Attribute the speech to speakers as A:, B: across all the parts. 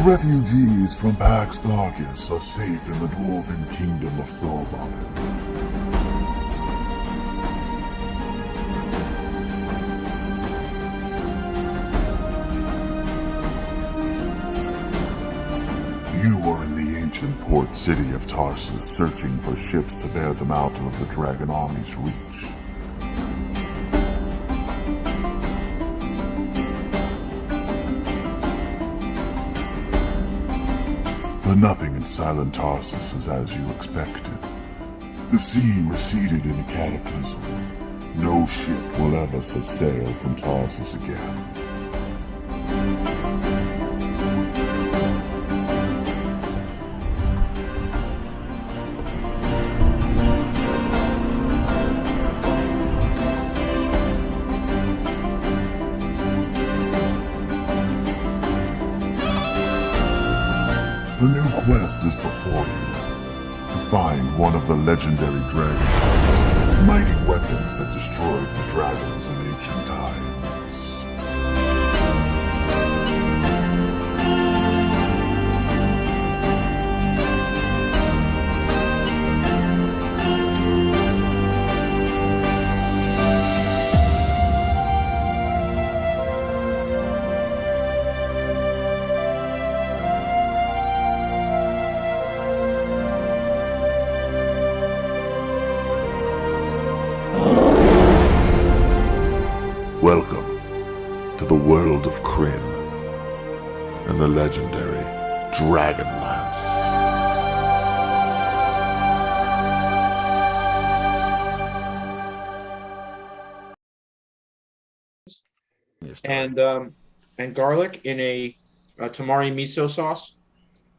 A: refugees from Pax Darkus are safe in the dwarven kingdom of Thorbarden. You are in the ancient port city of Tarsus, searching for ships to bear them out of the dragon army's reach. But nothing in silent Tarsus is as you expected. The sea receded in a cataclysm. No ship will ever set sail from Tarsus again. The new quest is before you. To find one of the legendary DragonLance, mighty weapons that destroyed the dragons in ancient times. Welcome to the world of Kryn and the legendary DragonLance.
B: And garlic in a tamari miso sauce.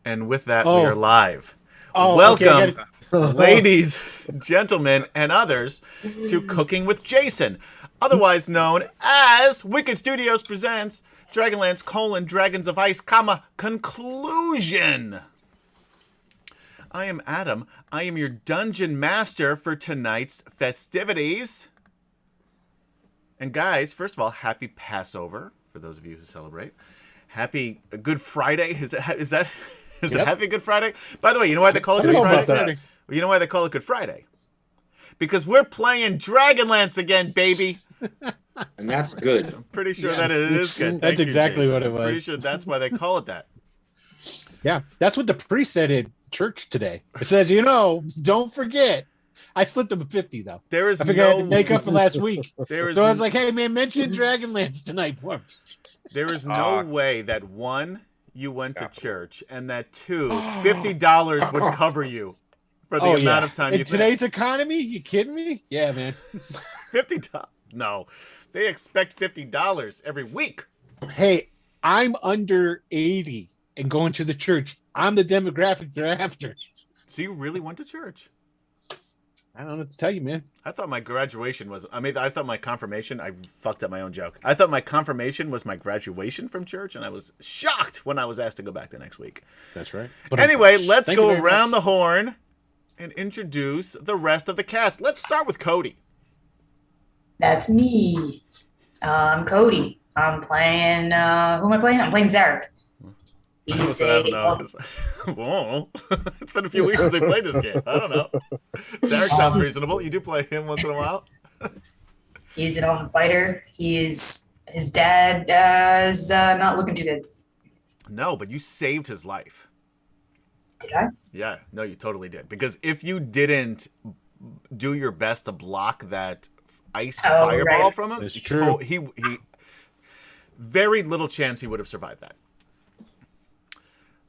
C: And with that, we are live.
D: Oh,
C: Welcome,
D: okay,
C: ladies, gentlemen, and others, to Cooking with Jason, otherwise known as Wicked Studios presents DragonLance: Dragons of Ice, Conclusion. I am Adam. I am your dungeon master for tonight's festivities. And guys, first of all, happy Passover for those of you who celebrate. Happy Good Friday. Is it Happy Good Friday? By the way, you know why they call it Good Friday? You know why they call it Good Friday? Because we're playing DragonLance again, baby.
B: And that's good.
C: I'm pretty sure that it is good.
D: That's exactly what it was.
C: I'm pretty sure that's why they call it that.
D: Yeah, that's what the priest said at church today. It says, don't forget. I slipped him a 50 though.
C: There is
D: I figured I had to make up for last week. So I was like, hey man, mention DragonLance tonight for me.
C: There is no way that one, you went to church, and that two, $50 would cover you for the amount of time
D: in
C: you
D: today's economy. You kidding me? Yeah, man.
C: $50. No, they expect $50 every week.
D: Hey, I'm under 80 and going to the church. I'm the demographic they're after.
C: So you really went to church?
D: I don't know what to tell you, man.
C: I thought my graduation was, I thought my confirmation, I fucked up my own joke. I thought my confirmation was my graduation from church, and I was shocked when I was asked to go back the next week.
D: That's right.
C: But anyway, let's go around the horn and introduce the rest of the cast. Let's start with Cody.
E: That's me. I'm Cody. I'm playing, who am I playing? I'm playing Zarek.
C: It's been a few weeks since we played this game. I don't know. Zarek sounds reasonable. You do play him once in a while.
E: He's an open fighter. His dad is not looking too good.
C: No, but you saved his life.
E: Did I?
C: Yeah, no, you totally did. Because if you didn't do your best to block that ice fireball from him,
D: that's true.
C: He very little chance he would have survived that.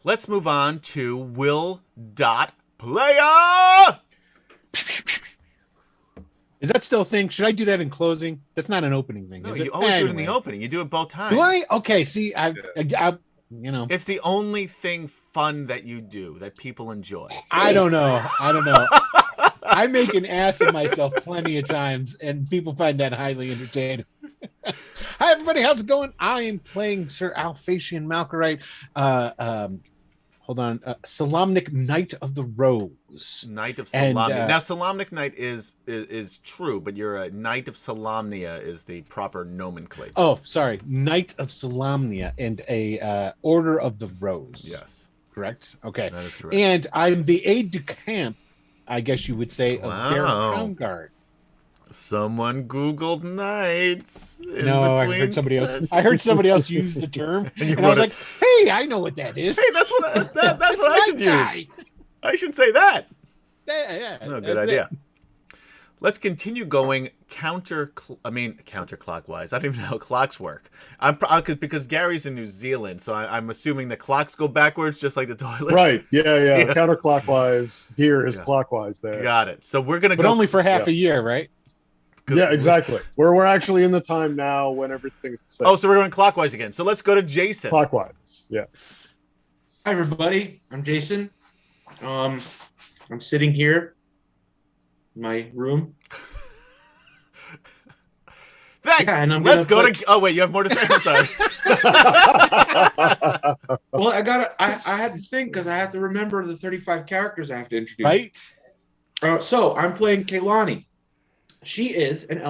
C: Let's move on to Will Player.
D: Is that still a thing? Should I do that in closing? That's not an opening thing.
C: No,
D: is
C: you
D: it?
C: always do it in the opening. You do it both times.
D: Do I? Okay. See, I
C: it's the only thing fun that you do that people enjoy.
D: I don't know. I make an ass of myself plenty of times, and people find that highly entertaining. Hi, everybody. How's it going? I am playing Sir Alphasian Malkorite. hold on. Solamnic Knight of the Rose.
C: Knight of
D: And,
C: Solamnia. Now, Solamnic Knight is true, but you're a Knight of Solamnia is the proper nomenclature.
D: Oh, sorry. Knight of Solamnia and a Order of the Rose.
C: Yes,
D: Correct? Okay.
C: that is correct.
D: And I'm the aide de camp, I guess you would say, of Derek Crownguard.
C: Someone Googled knights.
D: No, I heard somebody else. I heard somebody else use the term, and I was like, "Hey, I know what that is."
C: Hey, that's what that's what I should use. I should say that.
D: Yeah,
C: Oh, good idea. Let's continue going counterclockwise. I don't even know how clocks work. Because Gary's in New Zealand, so I'm assuming the clocks go backwards, just like the toilets.
F: Right. Yeah. Counterclockwise here is clockwise there.
C: Got it. So we're gonna
D: but
C: go
D: only for half a year, right?
F: Yeah, exactly. We're actually in the time now when everything's the same.
C: Oh, so we're going clockwise again. So let's go to Jason.
F: Clockwise. Yeah.
B: Hi, everybody. I'm Jason. I'm sitting here in my room.
C: Thanks.
B: Yeah, and
C: let's go to. Oh wait, you have more to say. I'm sorry.
B: Well, I had to think because I have to remember the 35 characters I have to introduce.
D: Right.
B: So I'm playing Kaylani. She is an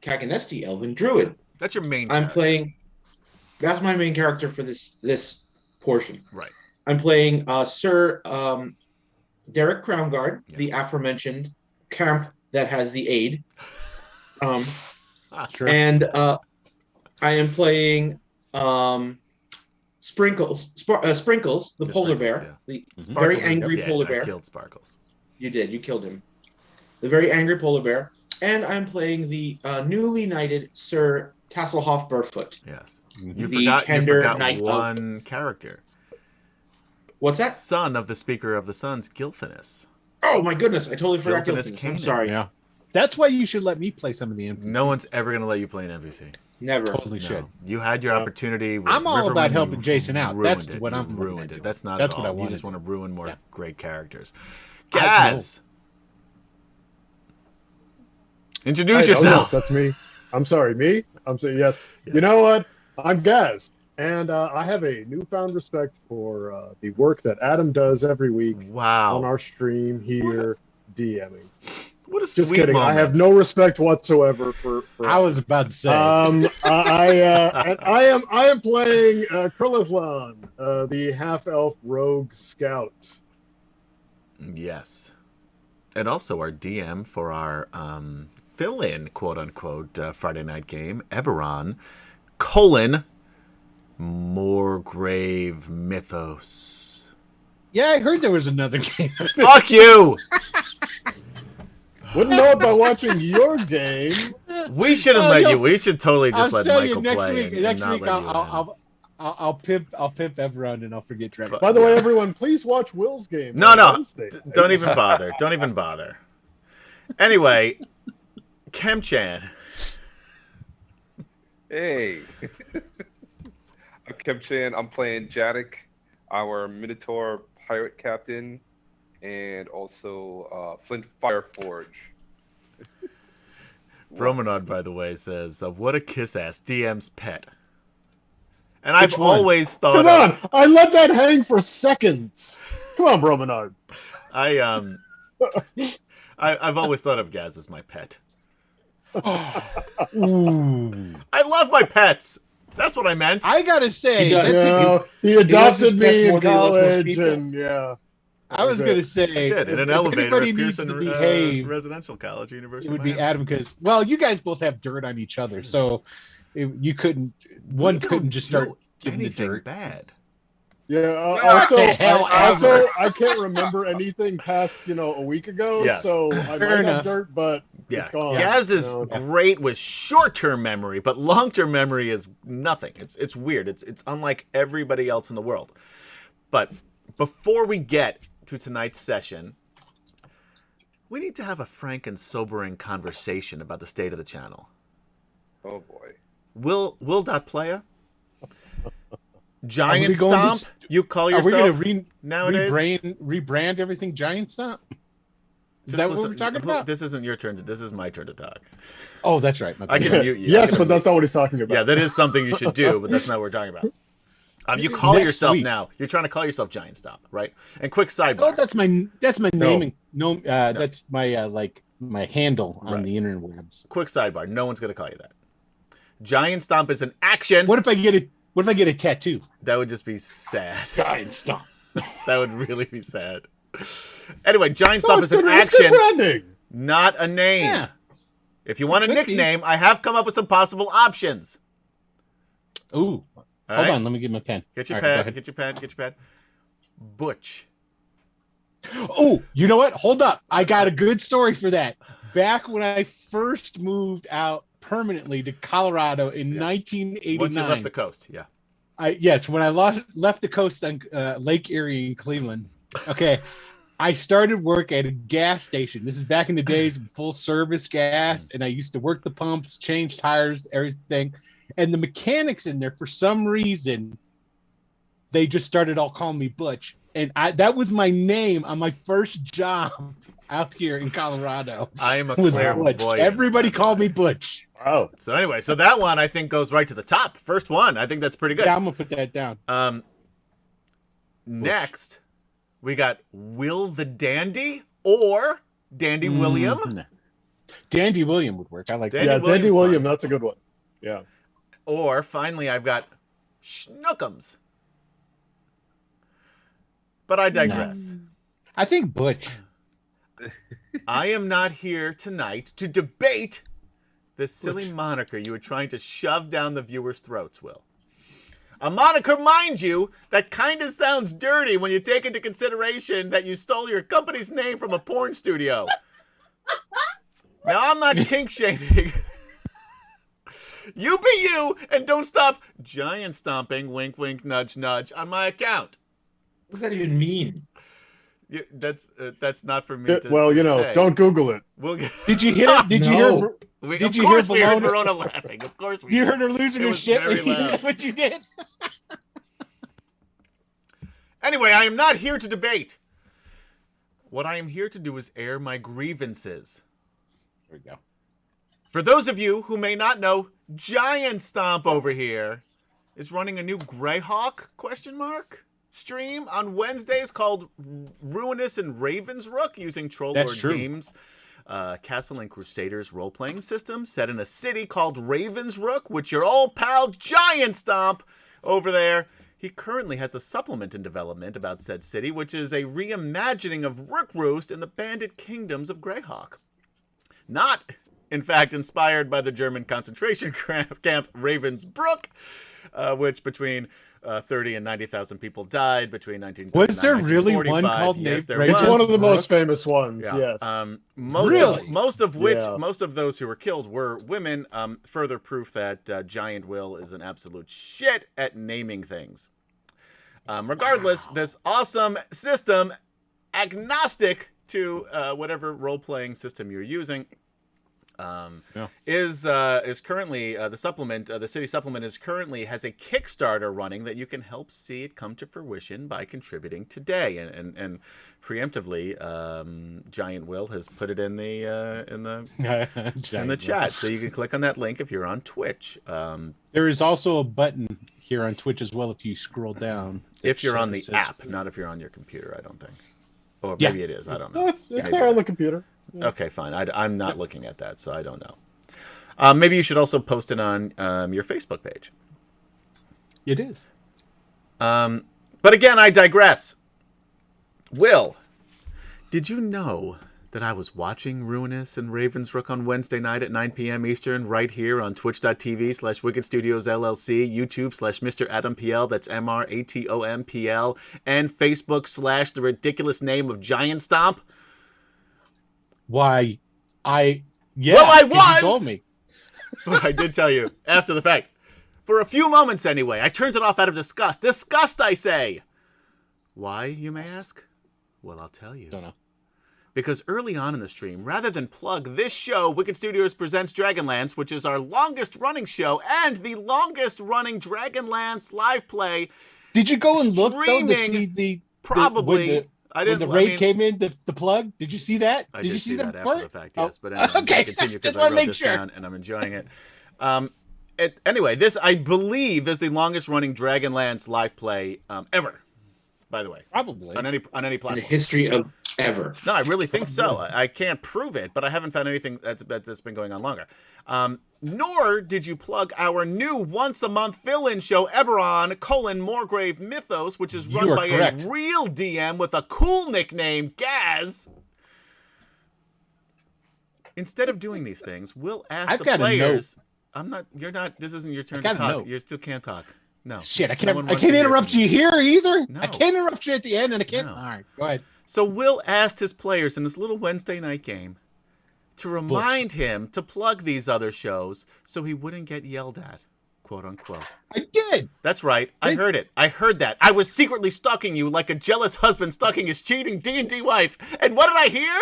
B: Kaganesti elven druid.
C: That's your main.
B: I'm playing. That's my main character for this portion.
C: Right.
B: I'm playing Sir Derek Crownguard, the aforementioned camp that has the aid.
D: Sure.
B: And I am playing Sprinkles, the polar bear, the very angry polar bear.
C: I killed Sparkles.
B: You did. You killed him. The very angry polar bear. And I'm playing the newly knighted Sir Tasselhoff Burfoot.
C: Yes.
B: The
C: You forgot
B: knight
C: one character.
B: What's that?
C: Son of the Speaker of the Suns, Gilfinus.
B: Oh my goodness! I totally forgot
C: Gilfinus
B: Gilfinus.
C: King.
B: I'm sorry.
D: Yeah. That's why you should let me play some of the NPCs.
C: No one's ever going to let you play an NPC.
B: Never.
D: Totally
C: No.
D: should.
C: You had your opportunity. With
D: I'm all
C: Riverwind,
D: about
C: you
D: helping Jason out.
C: ruined
D: That's
C: it.
D: what
C: You
D: I'm looking
C: ruined
D: at
C: it. That's not
D: That's
C: at
D: what I
C: all. You
D: wanted
C: just
D: to
C: want to
D: do.
C: ruin more
D: Yeah.
C: great characters.
D: I know.
C: Gaz! Introduce
F: Yes,
C: yourself.
F: that's me. I'm sorry, me? I'm saying yes.
C: Yes.
F: You know what? I'm Gaz, and I have a newfound respect for the work that Adam does every week
C: Wow.
F: on our stream here, DMing.
C: What a sweet
F: Just kidding.
C: moment.
F: I have no respect whatsoever for
D: I was about to say.
F: and I am playing Krillithlan, the half-elf rogue scout.
C: Yes. And also our DM for our fill-in, quote-unquote, Friday night game, Eberron, Moorgrave Mythos.
D: Yeah, I heard there was another game.
C: Fuck you!
F: Wouldn't know it by watching your game.
C: We shouldn't
D: Oh,
C: let
D: no.
C: you. We should totally just
D: I'll
C: let
D: tell
C: Michael
D: you next
C: play
D: week.
C: and
D: Next
C: not
D: week,
C: let you in.
D: I'll pimp Everon and I'll forget Dragon.
F: By the way, everyone, please watch Will's game.
C: No,
F: on
C: no.
F: Wednesday.
C: Don't even bother. Don't even bother. Anyway, Kemchan.
G: Hey. I'm Kemchan. I'm playing Jadek, our Minotaur pirate captain, and also Flint Fireforge.
C: Bromanod, by the way, says, what a kiss-ass DM's pet. And I've
D: Which one?
C: always thought
F: Come on, I let that hang for seconds. Come on, Bromenard.
C: I've always thought of Gaz as my pet.
D: Ooh.
C: I love my pets. That's what I meant.
D: I gotta say,
B: He does.
D: that's
F: You
D: a-
F: know, he
B: loves his
F: adopted
B: pets
F: me
B: more
F: in
B: than he loves most
F: college,
B: people.
F: and yeah.
D: I was gonna say,
C: did in
D: if
C: an elevator at
D: anybody needs
C: Pearson
D: to behave,
C: Residential College, University.
D: it would
C: of
D: be
C: Miami.
D: Adam because, well, you guys both have dirt on each other, so you couldn't. One
C: We don't
D: couldn't just start
C: do
D: giving the
C: anything
D: dirt.
C: bad.
F: Yeah.
D: What the hell ever.
F: I can't remember anything past a week ago.
C: Yes.
F: So I
D: Fair
F: might
D: enough.
F: have dirt, but
C: Yeah,
F: it's gone.
C: Gaz is
F: you know.
C: great with short-term memory, but long-term memory is nothing. It's weird. It's unlike everybody else in the world. But before we get to tonight's session, we need to have a frank and sobering conversation about the state of the channel.
G: Oh boy.
C: Will.playa? Giant
D: Are we going to-
C: Stomp? You call
D: Are we
C: yourself
D: gonna
C: nowadays?
D: rebrand everything Giant Stomp? Is
C: Just
D: that what
C: listen-
D: we're talking about?
C: This isn't your turn. This is my turn to talk.
D: Oh, that's right. My
C: I
D: bad.
C: can mute you.
F: Yes, but that's not what he's talking about.
C: Yeah, that is something you should do, but that's not what we're talking about. You call
D: Next
C: yourself
D: week.
C: now. You're trying to call yourself Giant Stomp, right? And quick sidebar.
D: Oh, that's my
F: No.
D: naming. No, that's my my handle on
C: Right.
D: the interwebs.
C: Quick sidebar. No one's gonna call you that. Giant Stomp is an action.
D: What if I get a tattoo?
C: That would just be sad.
D: Giant Stomp.
C: That would really be sad. Anyway, Giant
F: No,
C: Stomp
F: it's
C: is an
F: good- it's good
C: action,
F: branding.
C: not a name.
D: Yeah.
C: If you want a
D: Could be.
C: nickname, I have come up with some possible options.
D: Ooh.
C: All
D: Hold
C: right?
D: on, let me get my pen.
C: Get your
D: All right, go
C: pad.
D: ahead.
C: Get your pad. Get your pad. Butch.
D: Oh, you know what? Hold up. I got a good story for that. Back when I first moved out permanently to Colorado in
C: Yeah.
D: 1989.
C: Once you left the coast, yeah.
D: Yes, when I left the coast on Lake Erie in Cleveland. Okay. I started work at a gas station. This is back in the days of full service gas, and I used to work the pumps, change tires, everything. And the mechanics in there, for some reason, they just started all calling me Butch. And that was my name on my first job out here in Colorado.
C: I am a
D: Was
C: clairvoyant.
D: Butch. Everybody called me Butch.
F: Wow.
C: So anyway, so that one I think goes right to the top. First one. I think that's pretty good.
D: Yeah, I'm gonna put that down.
C: Next, we got Will the Dandy or Dandy William.
D: Dandy William would work. I like
C: Dandy
F: Yeah,
D: that.
F: Dandy
C: William's
F: William,
C: fine.
F: that's a good one. Yeah.
C: Or finally, I've got Schnookums. But I digress.
D: I think Butch.
C: I am not here tonight to debate the silly moniker you were trying to shove down the viewers' throats, Will. A moniker, mind you, that kind of sounds dirty when you take into consideration that you stole your company's name from a porn studio. Now, I'm not kink shaming. You be you, and don't stop giant stomping, wink, wink, nudge, nudge, on my account.
B: What does that even mean?
C: That's not for me to
F: Well,
C: to
F: you know,
C: say.
F: don't Google it.
C: We'll get,
D: Did you hear it? Did you
B: No.
D: hear?
C: we,
D: Did
C: of
D: you
C: course
D: hear
C: we heard
D: Bologna?
C: Verona laughing. Of course we
D: You
C: did.
D: heard her losing
C: It
D: her
C: was
D: shit
C: very
D: when you
C: loud.
D: did what you did.
C: Anyway, I am not here to debate. What I am here to do is air my grievances.
D: There we go.
C: For those of you who may not know, Giant Stomp over here is running a new Greyhawk stream on Wednesdays called Ruinous and Ravensrook using Troll
D: That's
C: Lord
D: true.
C: Games Castle and Crusaders role-playing system set in a city called Ravensrook, which your old pal Giant Stomp over there. He currently has a supplement in development about said city, which is a reimagining of Rook Roost in the bandit kingdoms of Greyhawk. Not, in fact, inspired by the German concentration camp Ravensbrück, which between 30 and 90,000 people died between 1939
D: Was there
C: and
D: really one
C: 1945.
D: called
C: Yes,
D: named
C: there
F: It's
C: was.
F: one of the
D: Ravensbrück?
F: most famous ones,
C: Yeah.
F: yes.
C: Most of which,
F: Yeah.
C: most of those who were killed were women. Further proof that Giant Will is an absolute shit at naming things. Regardless, this awesome system, agnostic to whatever role-playing system you're using, is currently the supplement. The city supplement is currently has a Kickstarter running that you can help see it come to fruition by contributing today. And preemptively, Giant Will has put it in the chat, so you can click on that link if you're on Twitch.
D: There is also a button here on Twitch as well if you scroll down.
C: If you're on the
D: It says-
C: app, not if you're on your computer, I don't think. Or
D: Yeah.
C: maybe it is. I don't know.
F: No, it's
C: Maybe
F: there on
C: not.
F: the computer.
C: Okay, fine. I'm not looking at that, so I don't know. Maybe you should also post it on your Facebook page.
D: It is.
C: But again, I digress. Will, did you know that I was watching Ruinous and Ravensrook on Wednesday night at 9 p.m. Eastern right here on twitch.tv/Wicked Studios LLC, YouTube/Mr. Adam PL, that's MRATOMPL, and Facebook/ the ridiculous name of Giant Stomp?
D: Why, I
C: Well, I
D: 'cause you
C: was!
D: told me.
C: I did tell you after the fact. For a few moments anyway, I turned it off out of disgust. Disgust, I say! Why, you may ask? Well, I'll tell you.
D: Don't know.
C: Because early on in the stream, rather than plug this show, Wicked Studios presents DragonLance, which is our longest running show and the longest running DragonLance live play.
D: Did you go and look though to
C: Streaming,
D: see the
C: Probably. I
D: when
C: didn't.
D: the raid
C: I mean,
D: came in the plug? Did you see that?
C: I
D: did you
C: did
D: see
C: see that
D: part?
C: after the fact, yes.
D: Oh.
C: But anyway, I'm
D: Okay,
C: going to continue because
D: just
C: I
D: wanna
C: wrote
D: make
C: this
D: sure.
C: down and I'm enjoying it. Anyway, this, I believe, is the longest running Dragonlance live play ever, by the way.
D: Probably.
C: On any
B: In the
C: platform.
B: history of ever.
C: No, I really think so. I can't prove it, but I haven't found anything that's been going on longer. Nor did you plug our new once-a-month fill-in show, Eberron, Morgrave Mythos, which is run by
D: correct.
C: a real DM with a cool nickname, Gaz. Instead of doing these things, we'll ask
D: I've
C: the
D: got a
C: players. You're not, this isn't your turn to
D: got a
C: talk.
D: note.
C: You still can't talk. No.
D: Shit, I
C: No
D: can't.
C: one
D: I
C: wants to
D: can't
C: hear
D: interrupt
C: from
D: you here either.
C: No.
D: I can't interrupt you at the end, and I can't.
C: No.
D: All right, go ahead.
C: So Will asked his players in this little Wednesday night game to remind him to plug these other shows so he wouldn't get yelled at, quote unquote.
D: I did.
C: That's right. I heard it. I heard that. I was secretly stalking you like a jealous husband stalking his cheating D&D wife. And what did I hear?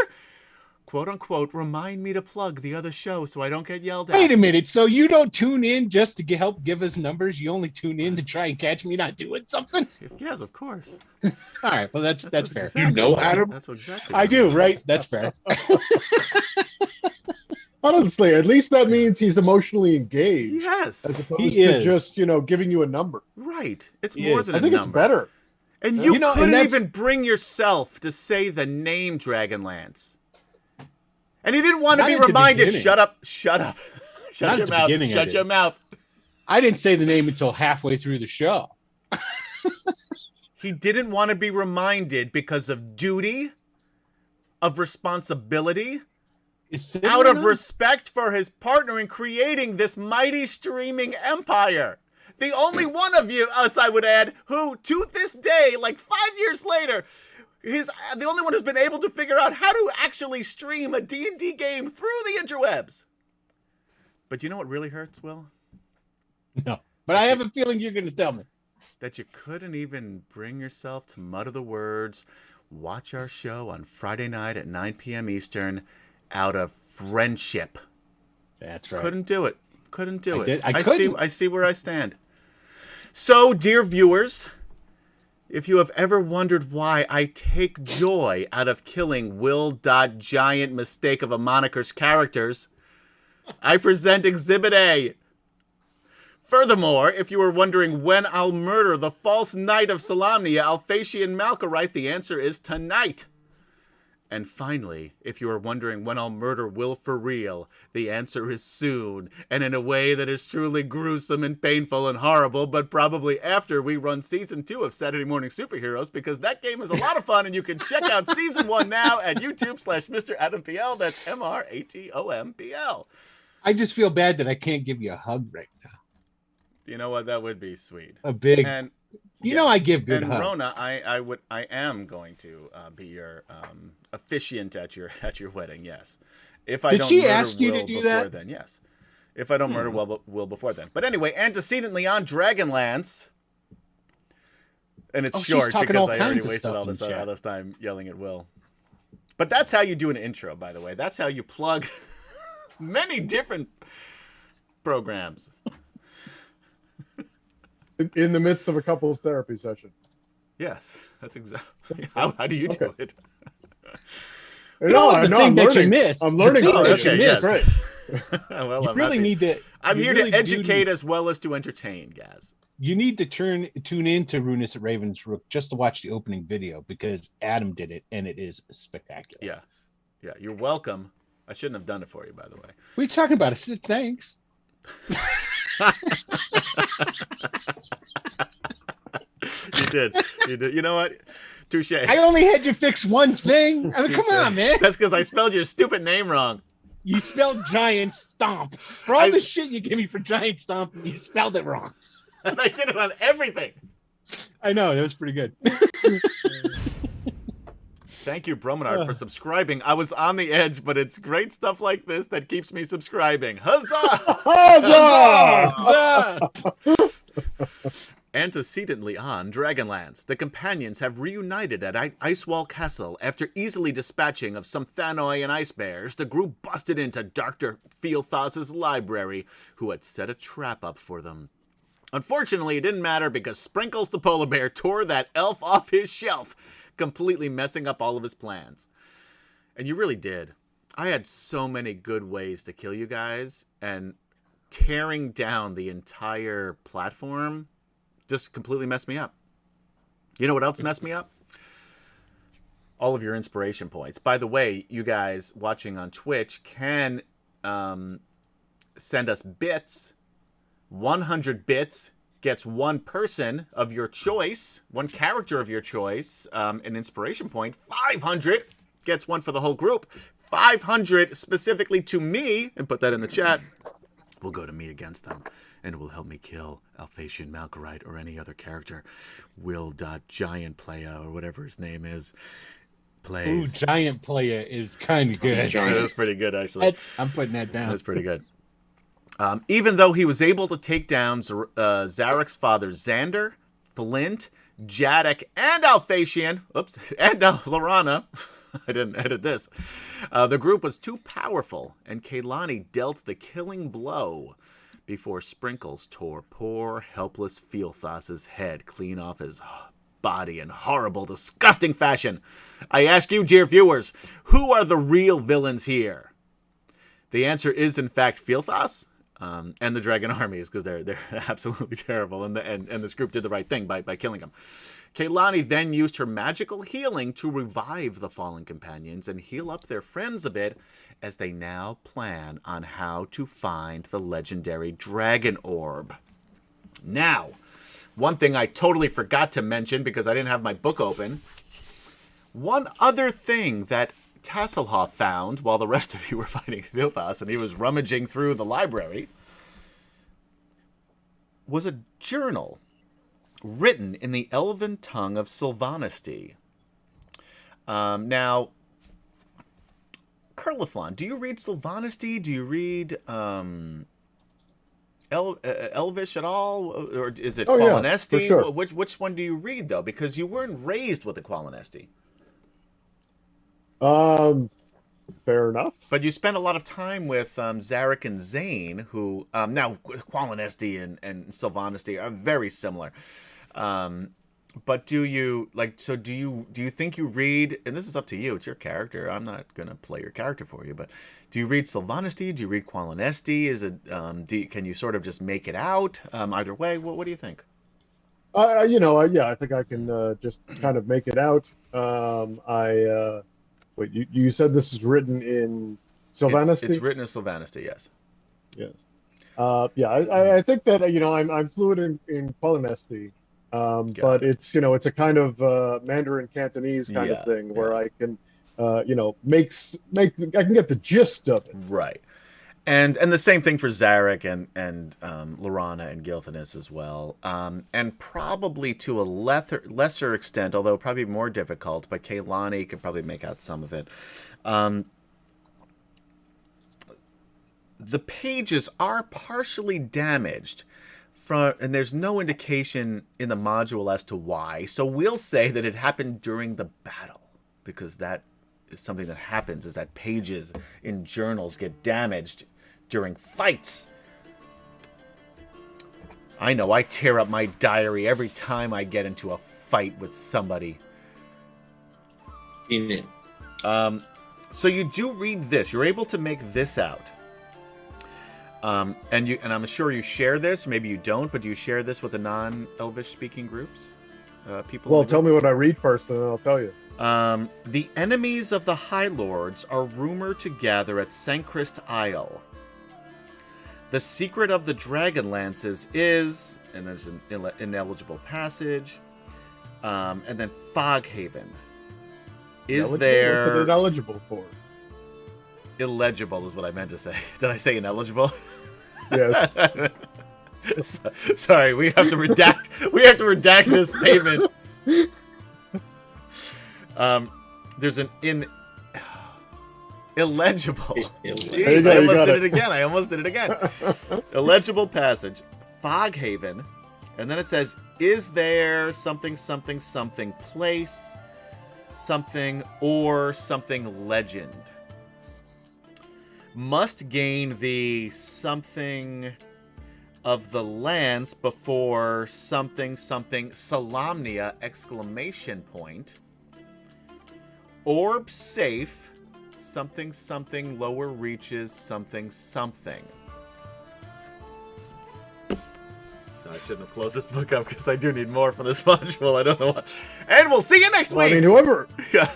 C: Quote unquote, remind me to plug the other show so I don't get yelled at.
D: Wait a minute. So you don't tune in just to help give us numbers? You only tune in to try and catch me not doing something?
C: Yes, of course.
D: All right. Well, that's
C: what
D: fair.
C: exactly-
B: You know, Adam?
C: That's what exactly.
D: I do, right? That's fair.
F: Honestly, at least that means he's emotionally engaged.
C: Yes.
F: As opposed
D: He
F: to
D: is.
F: just, giving you a number.
C: Right. It's
D: He
C: more
D: is.
C: than
F: I
C: a
F: think it's
C: number.
F: better.
C: And you,
D: and
C: couldn't
D: that's-
C: even bring yourself to say the name Dragonlance. And he didn't want to
D: Not
C: be
D: at the
C: reminded.
D: beginning.
C: Shut up. Shut up. Shut
D: Not
C: your
D: at the
C: mouth.
D: beginning, I
C: Shut
D: did.
C: your mouth.
D: I didn't say the name until halfway through the show.
C: He didn't want to be reminded because of duty, of responsibility, out of respect for his partner in creating this mighty streaming empire. The only one of us, I would add, who to this day, like 5 years later, is the only one who's been able to figure out how to actually stream a D&D game through the interwebs. But you know what really hurts, Will?
D: No, but I have a feeling you're going to tell me.
C: That you couldn't even bring yourself to mutter the words, watch our show on Friday night at 9 p.m. Eastern out of friendship.
D: That's right.
C: Couldn't do it. Couldn't do it.
D: I couldn't.
C: I see where I stand. So, dear viewers, if you have ever wondered why I take joy out of killing Will.Giant mistake of a moniker's characters, I present Exhibit A. Furthermore, if you were wondering when I'll murder the false knight of Solamnia, Alphatian Malkorite, the answer is tonight. And finally, if you are wondering when I'll murder Will for real, the answer is soon, and in a way that is truly gruesome and painful and horrible, but probably after we run Season 2 of Saturday Morning Superheroes, because that game is a lot of fun, and you can check out Season 1 now at YouTube/Mr. Adam PL. That's MrAtompl.
D: I just feel bad that I can't give you a hug right now.
C: You know what? That would be sweet.
D: A big.
C: And
D: You know I give good
C: and
D: hugs.
C: Rona, I am going to be your officiant at your wedding. Yes, if I
D: Did
C: don't
D: she
C: murder
D: ask you to
C: Will
D: do
C: before
D: that?
C: then, yes. If I don't murder Will before then, but anyway, antecedently on Dragonlance, and it's
D: Oh, she's
C: short
D: talking
C: because
D: all
C: I already
D: kinds of
C: wasted
D: stuff
C: all
D: in
C: this
D: the chat.
C: time yelling at Will. But that's how you do an intro, by the way. That's how you plug many different programs.
F: In the midst of a couple's therapy session.
C: Yes, that's exactly. How do you do it?
D: know, the thing
F: I'm
D: that you
F: learning.
D: missed.
F: I'm
D: The
F: learning.
D: thing
F: how
C: that
F: to
C: you
F: do
C: missed.
F: it. Right.
C: Well,
D: You
C: I'm
D: really
C: happy.
D: need to.
C: I'm
D: you
C: here
D: really
C: to
D: do
C: educate
D: need-
C: as well as to entertain, guys.
D: You need to tune into Runes at Ravensrook just to watch the opening video because Adam did it and it is spectacular.
C: Yeah, you're welcome. I shouldn't have done it for you, by the way.
D: What are you talking about? I said thanks.
C: You did. You know what? Touche.
D: I only had you fix one thing. I mean, come
C: Touche.
D: on, man.
C: That's because I spelled your stupid name wrong.
D: You spelled giant stomp. For all the shit you give me for giant stomp, you spelled it wrong.
C: And I did it on everything.
D: I know, that was pretty good.
C: Thank you, Bromenard, for subscribing. I was on the edge, but it's great stuff like this that keeps me subscribing. Huzzah!
F: Huzzah!
C: Antecedently on Dragonlance, the companions have reunited at Icewall Castle after easily dispatching of some Thanoi and ice bears. The group busted into Dr. Feelthas's library, who had set a trap up for them. Unfortunately, it didn't matter because Sprinkles the polar bear tore that elf off his shelf, completely messing up all of his plans. And you really did. I had so many good ways to kill you guys, and tearing down the entire platform just completely messed me up. You know what else messed me up? All of your inspiration points. By the way, you guys watching on Twitch can send us bits. 100 bits gets one person of your choice, one character of your choice, an inspiration point. 500 gets one for the whole group. 500 specifically to me, and put that in the chat, will go to me against them, and it will help me kill Alphasian Malkorite or any other character. Will.Giant Playa, or whatever his name is, plays.
D: Ooh, Giant Playa is kind of good.
C: That was pretty good, actually.
D: I'm putting that down.
C: That's pretty good. Even though he was able to take down Zarek's father, Xander, Flint, Jadek, and Alphasian, and Lorana, I didn't edit this, the group was too powerful, and Kaylani dealt the killing blow before Sprinkles tore poor, helpless Fealthas's head clean off his body in horrible, disgusting fashion. I ask you, dear viewers, who are the real villains here? The answer is, in fact, Fealthas. And the Dragon Armies, because they're absolutely terrible, and this group did the right thing by killing them. Kaylani then used her magical healing to revive the fallen companions and heal up their friends a bit, as they now plan on how to find the legendary Dragon Orb. Now, one thing I totally forgot to mention because I didn't have my book open. One other thing that Tasselhoff found while the rest of you were fighting Fealthas and he was rummaging through the library was a journal written in the elven tongue of Sylvanesty. Now, Curlithlon, do you read Sylvanesty? Do you read Elvish at all? Or is it Qualinesti?
F: Yeah, for sure.
C: Which one do you read, though? Because you weren't raised with the Qualinesti.
F: Fair enough.
C: But you spent a lot of time with Zarek and Zane, who now Qualinesti and Sylvanesty are very similar. But do you think you read? And this is up to you. It's your character. I'm not gonna play your character for you. But do you read Sylvanesty? Do you read Qualinesti? Is it? Can you sort of just make it out? Either way, what do you think?
F: I think I can just kind of make it out. Wait, you said this is written in Sylvanesty?
C: It's written in Sylvanesty, yes.
F: Yes. I think that I'm fluent in Qualinesti, but it's a kind of Mandarin Cantonese kind of thing where I can I can get the gist of it.
C: Right. And the same thing for Zarek and Lorana and Gilthanas as well. And probably to a lesser extent, although probably more difficult, but Kaylani could probably make out some of it. The pages are partially damaged, and there's no indication in the module as to why. So we'll say that it happened during the battle, because that is something that happens, is that pages in journals get damaged during fights. I know, I tear up my diary every time I get into a fight with somebody.
B: In it.
C: So you do read this. You're able to make this out. And I'm sure you share this. Maybe you don't, but do you share this with the non-Elvish speaking groups? People.
F: Well, tell me what I read first, and then I'll tell you.
C: The enemies of the High Lords are rumored to gather at Sankrist Isle. The secret of the Dragonlances is, and there's an ineligible passage, and then Foghaven. Is there...
F: What's it ineligible for?
C: Illegible is what I meant to say. Did I say ineligible?
F: Yes.
C: Sorry, we have to redact this statement. There's an illegible. Jeez, I almost did it again. Illegible passage. Foghaven. And then it says, is there something, something, something place, something, or something legend? Must gain the something of the lands before something, something, Solamnia, exclamation point. Orb safe, something, something, lower reaches, something, something. I shouldn't have closed this book up because I do need more for this module. I don't know what. And we'll see you next
F: Well,
C: week.
F: I mean, whoever
C: Yeah.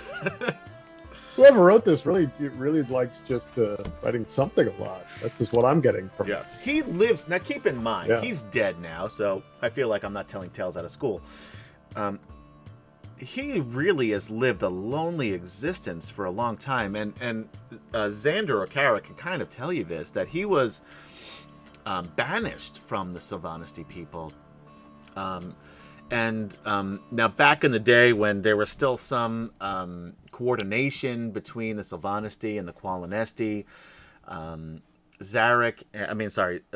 F: whoever wrote this really likes just writing something a lot. That's just what I'm getting from
C: Yes.
F: this.
C: He lives now. Keep in mind,
F: Yeah.
C: he's dead now, so I feel like I'm not telling tales out of school. He really has lived a lonely existence for a long time, and Xander or Kara can kind of tell you this, that he was banished from the Sylvanisty people. Now back in the day when there was still some coordination between the Sylvanisty and the Qualinesti,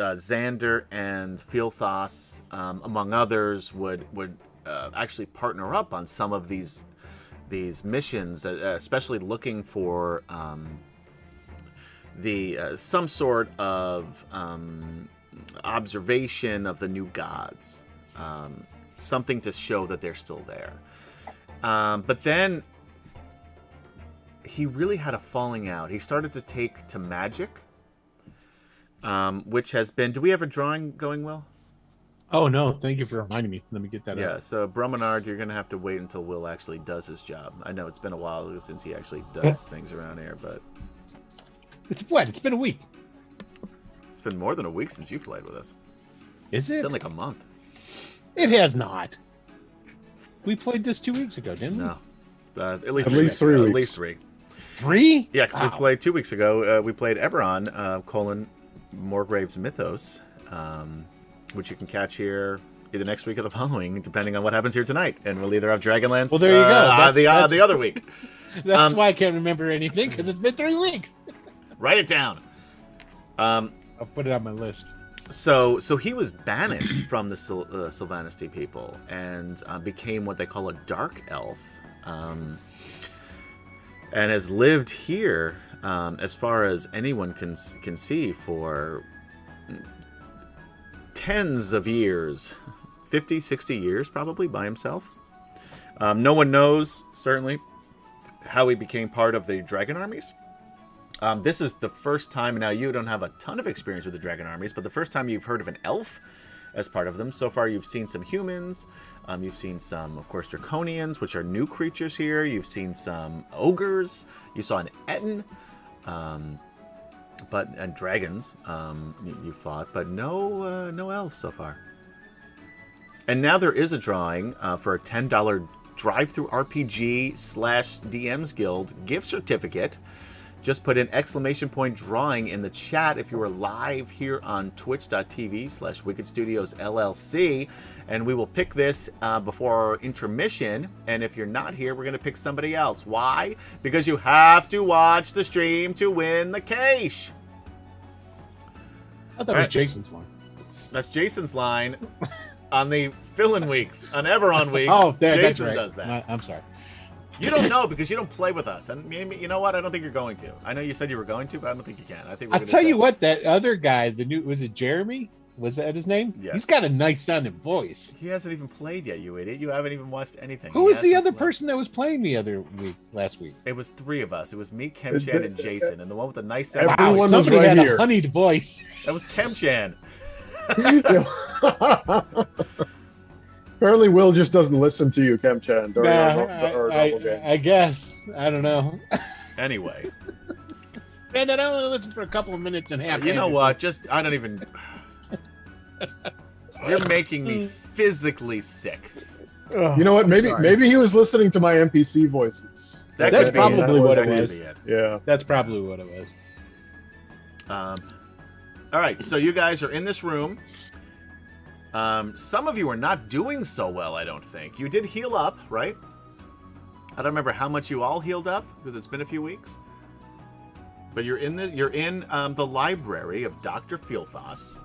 C: Xander and Filthos, among others, would actually partner up on some of these missions, especially looking for some sort of observation of the new gods, something to show that they're still there. But then he really had a falling out. He started to take to magic, which has been. Do we have a drawing going, Will?
D: Oh no! Thank you for reminding me. Let me get that
C: Yeah,
D: out.
C: so Brumenard, you're going to have to wait until Will actually does his job. I know it's been a while since he actually does things around here, but
D: It's what? It's been a week.
C: it's been more than a week since you played with us.
D: Is
C: It's
D: it?
C: been like a month.
D: It has not. We played this 2 weeks ago, didn't we?
C: No. At least
F: At
C: three.
F: least 3
C: At
F: weeks.
C: least 3.
D: 3?
C: Yeah, because we
D: Wow.
C: played 2 weeks ago. We played Eberron, Morgrave's Mythos, which you can catch here either next week or the following, depending on what happens here tonight. And we'll either have Dragonlance
D: Well, there you go. That's-
C: the other week.
D: That's why I can't remember anything, because it's been 3 weeks.
C: Write it down.
D: I'll put it on my list.
C: So he was banished from the Sylvanisty people and became what they call a dark elf, and has lived here, as far as anyone can see, for tens of years, 50, 60 years probably, by himself. No one knows, certainly, how he became part of the dragon armies. This is the first time, now you don't have a ton of experience with the dragon armies, but the first time you've heard of an elf as part of them. So far you've seen some humans, you've seen some, of course, draconians, which are new creatures here. You've seen some ogres, you saw an Etten, and dragons you fought, but no elves so far. And now there is a drawing for a $10 drive-through RPG/DMs Guild gift certificate. Just put in !drawing in the chat if you are live here on twitch.tv/Wicked Studios LLC, and we will pick this before our intermission. And if you're not here, we're going to pick somebody else. Why? Because you have to watch the stream to win the cash.
D: I thought it was
C: Alright.
D: Jason's line.
C: That's Jason's line on the fill-in weeks. On Eberron weeks,
D: Oh, that's
C: Jason
D: right.
C: does that.
D: I'm sorry.
C: You don't know because you don't play with us, and maybe, you know what? I don't think you're going to. I know you said you were going to, but I don't think you can. I think we're
D: I'll
C: gonna
D: tell you
C: test
D: what, that other guy, was it Jeremy? Was that his name?
C: Yes.
D: He's got a nice sounding voice.
C: it. He hasn't even played yet, you idiot. You haven't even watched anything.
D: Who
C: He
D: was the
C: hasn't
D: other
C: played.
D: person that was playing the other last week?
C: It was 3 of us. It was me,
F: Is
C: Kemchan,
F: it-
C: and Jason, and the one with the nice sound.
F: Everyone
D: Wow,
F: was
D: somebody
F: right
D: had
F: here.
D: a honeyed voice.
C: That was Kemchan.
F: Apparently, Will just doesn't listen to you, Kemchan, during our double game.
D: I guess. I don't know.
C: Anyway,
D: Man, I only listened for a couple of minutes and half.
C: you know what? I don't even. You're making me physically sick.
F: You know what? Maybe he was listening to my NPC voices.
C: That
D: That's
C: could be
D: probably
C: it.
D: what
C: That
D: it
C: could
D: was.
C: be it.
F: Yeah.
D: That's probably what it was.
C: All right, so you guys are in this room. Some of you are not doing so well, I don't think. You did heal up, right? I don't remember how much you all healed up because it's been a few weeks. But you're in the library of Dr. Filthos.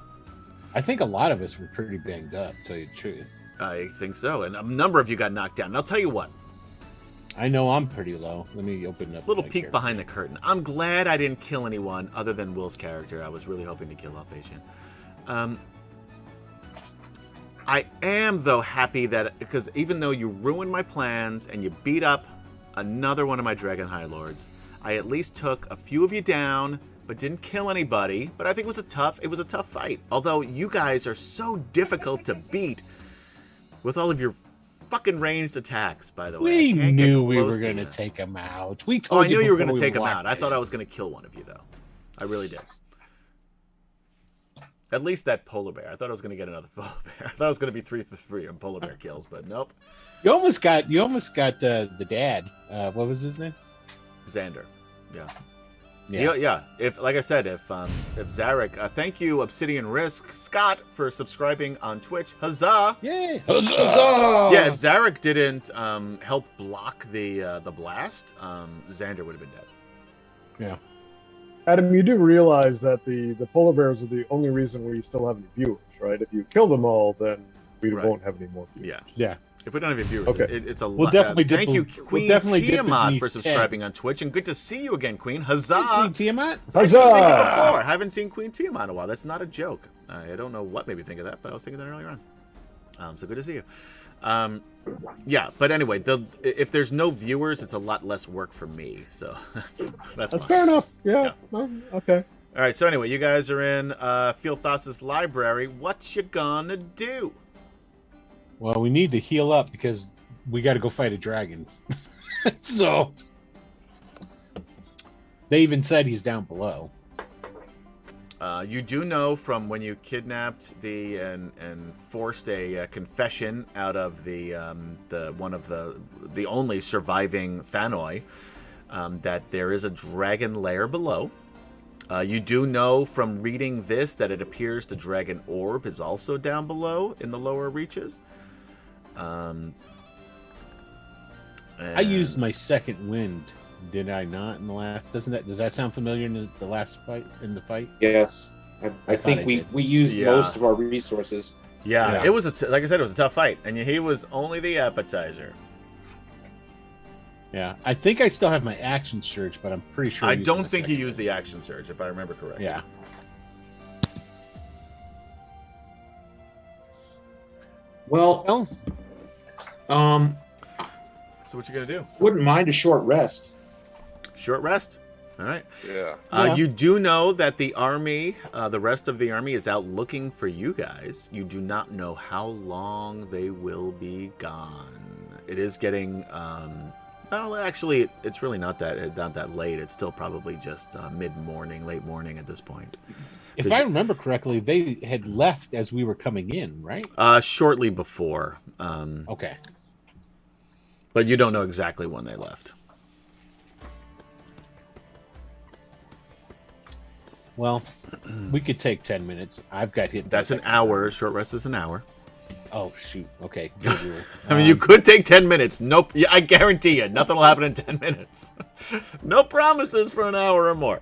D: I think a lot of us were pretty banged up, to tell you the truth.
C: I think so, and a number of you got knocked down. And I'll tell you what,
D: I know I'm pretty low. Let me open up.
C: little
D: my
C: peek
D: character.
C: behind the curtain. I'm glad I didn't kill anyone other than Will's character. I was really hoping to kill Outpatient. I am, though, happy that, because even though you ruined my plans and you beat up another one of my Dragon High Lords, I at least took a few of you down but didn't kill anybody. But I think it was a tough fight. Although you guys are so difficult to beat with all of your fucking ranged attacks, by the way.
D: We knew we were
C: going
D: going to take him out. We
C: Oh,
D: told
C: I knew you were
D: going
C: going
D: to
C: to take him out. I thought I was going to kill one of you, though. I really did. At least that polar bear. I thought I was going to get another polar bear. I thought it was going to be 3 for 3 on polar bear kills, but nope.
D: You almost got the dad. What was his name?
C: Xander. Yeah.
D: Yeah.
C: If, like I said, if Zarek, thank you, Obsidian Risk, Scott, for subscribing on Twitch. Huzzah!
D: Yay!
B: Huzzah!
C: Yeah, if Zarek didn't help block the blast, Xander would have been dead.
D: Yeah.
F: Adam, you do realize that the polar bears are the only reason we still have any viewers, right? If you kill them all, then we won't have any more viewers.
C: Yeah. If we don't have any viewers,
F: Okay.
C: it's a lot.
D: We'll definitely
C: thank you, Queen Tiamat, for
D: 10.
C: subscribing on Twitch, and good to see you again, Queen. Huzzah!
D: Queen Tiamat?
C: I was actually thinking
F: Huzzah!
C: before. I haven't seen Queen Tiamat in a while. That's not a joke. I don't know what made me think of that, but I was thinking that earlier on. So good to see you. Yeah, but anyway, if there's no viewers, it's a lot less work for me. So that's fine.
F: fair enough. Yeah. Well, okay.
C: All right. So anyway, you guys are in Fieldthas's library. What you gonna do?
D: Well, we need to heal up because we got to go fight a dragon. So they even said he's down below.
C: You do know from when you kidnapped and forced a confession out of the one of the only surviving Thanoi, that there is a dragon lair below. You do know from reading this that it appears the dragon orb is also down below in the lower reaches.
D: I used my second wind, did I not? In the last, does that sound familiar in the last fight? In the fight,
B: Yes. I think
D: I
B: we
D: did.
B: used most of our resources.
C: Yeah, it was like I said, it was a tough fight, and he was only the appetizer.
D: Yeah, I think I still have my action surge, but I'm pretty sure
C: I don't think you used the action surge, if I remember correctly.
D: Yeah.
B: Well,
C: So what you gonna do?
B: wouldn't mind a short rest.
C: Short rest. All right.
G: Yeah.
C: You do know that the army, the rest of the army, is out looking for you guys. You do not know how long they will be gone. It is getting. Well, actually, it's really not that late. It's still probably just mid-morning, late morning at this point.
D: If I remember correctly, they had left as we were coming in, right?
C: Shortly before.
D: Okay.
C: But you don't know exactly when they left.
D: Well, we could take 10 minutes. I've got hit.
C: That's an hour. Short rest is an hour.
D: Oh, shoot. Okay.
C: I mean, you could take 10 minutes. Nope. Yeah, I guarantee you, nothing will happen in 10 minutes. No promises for an hour or more.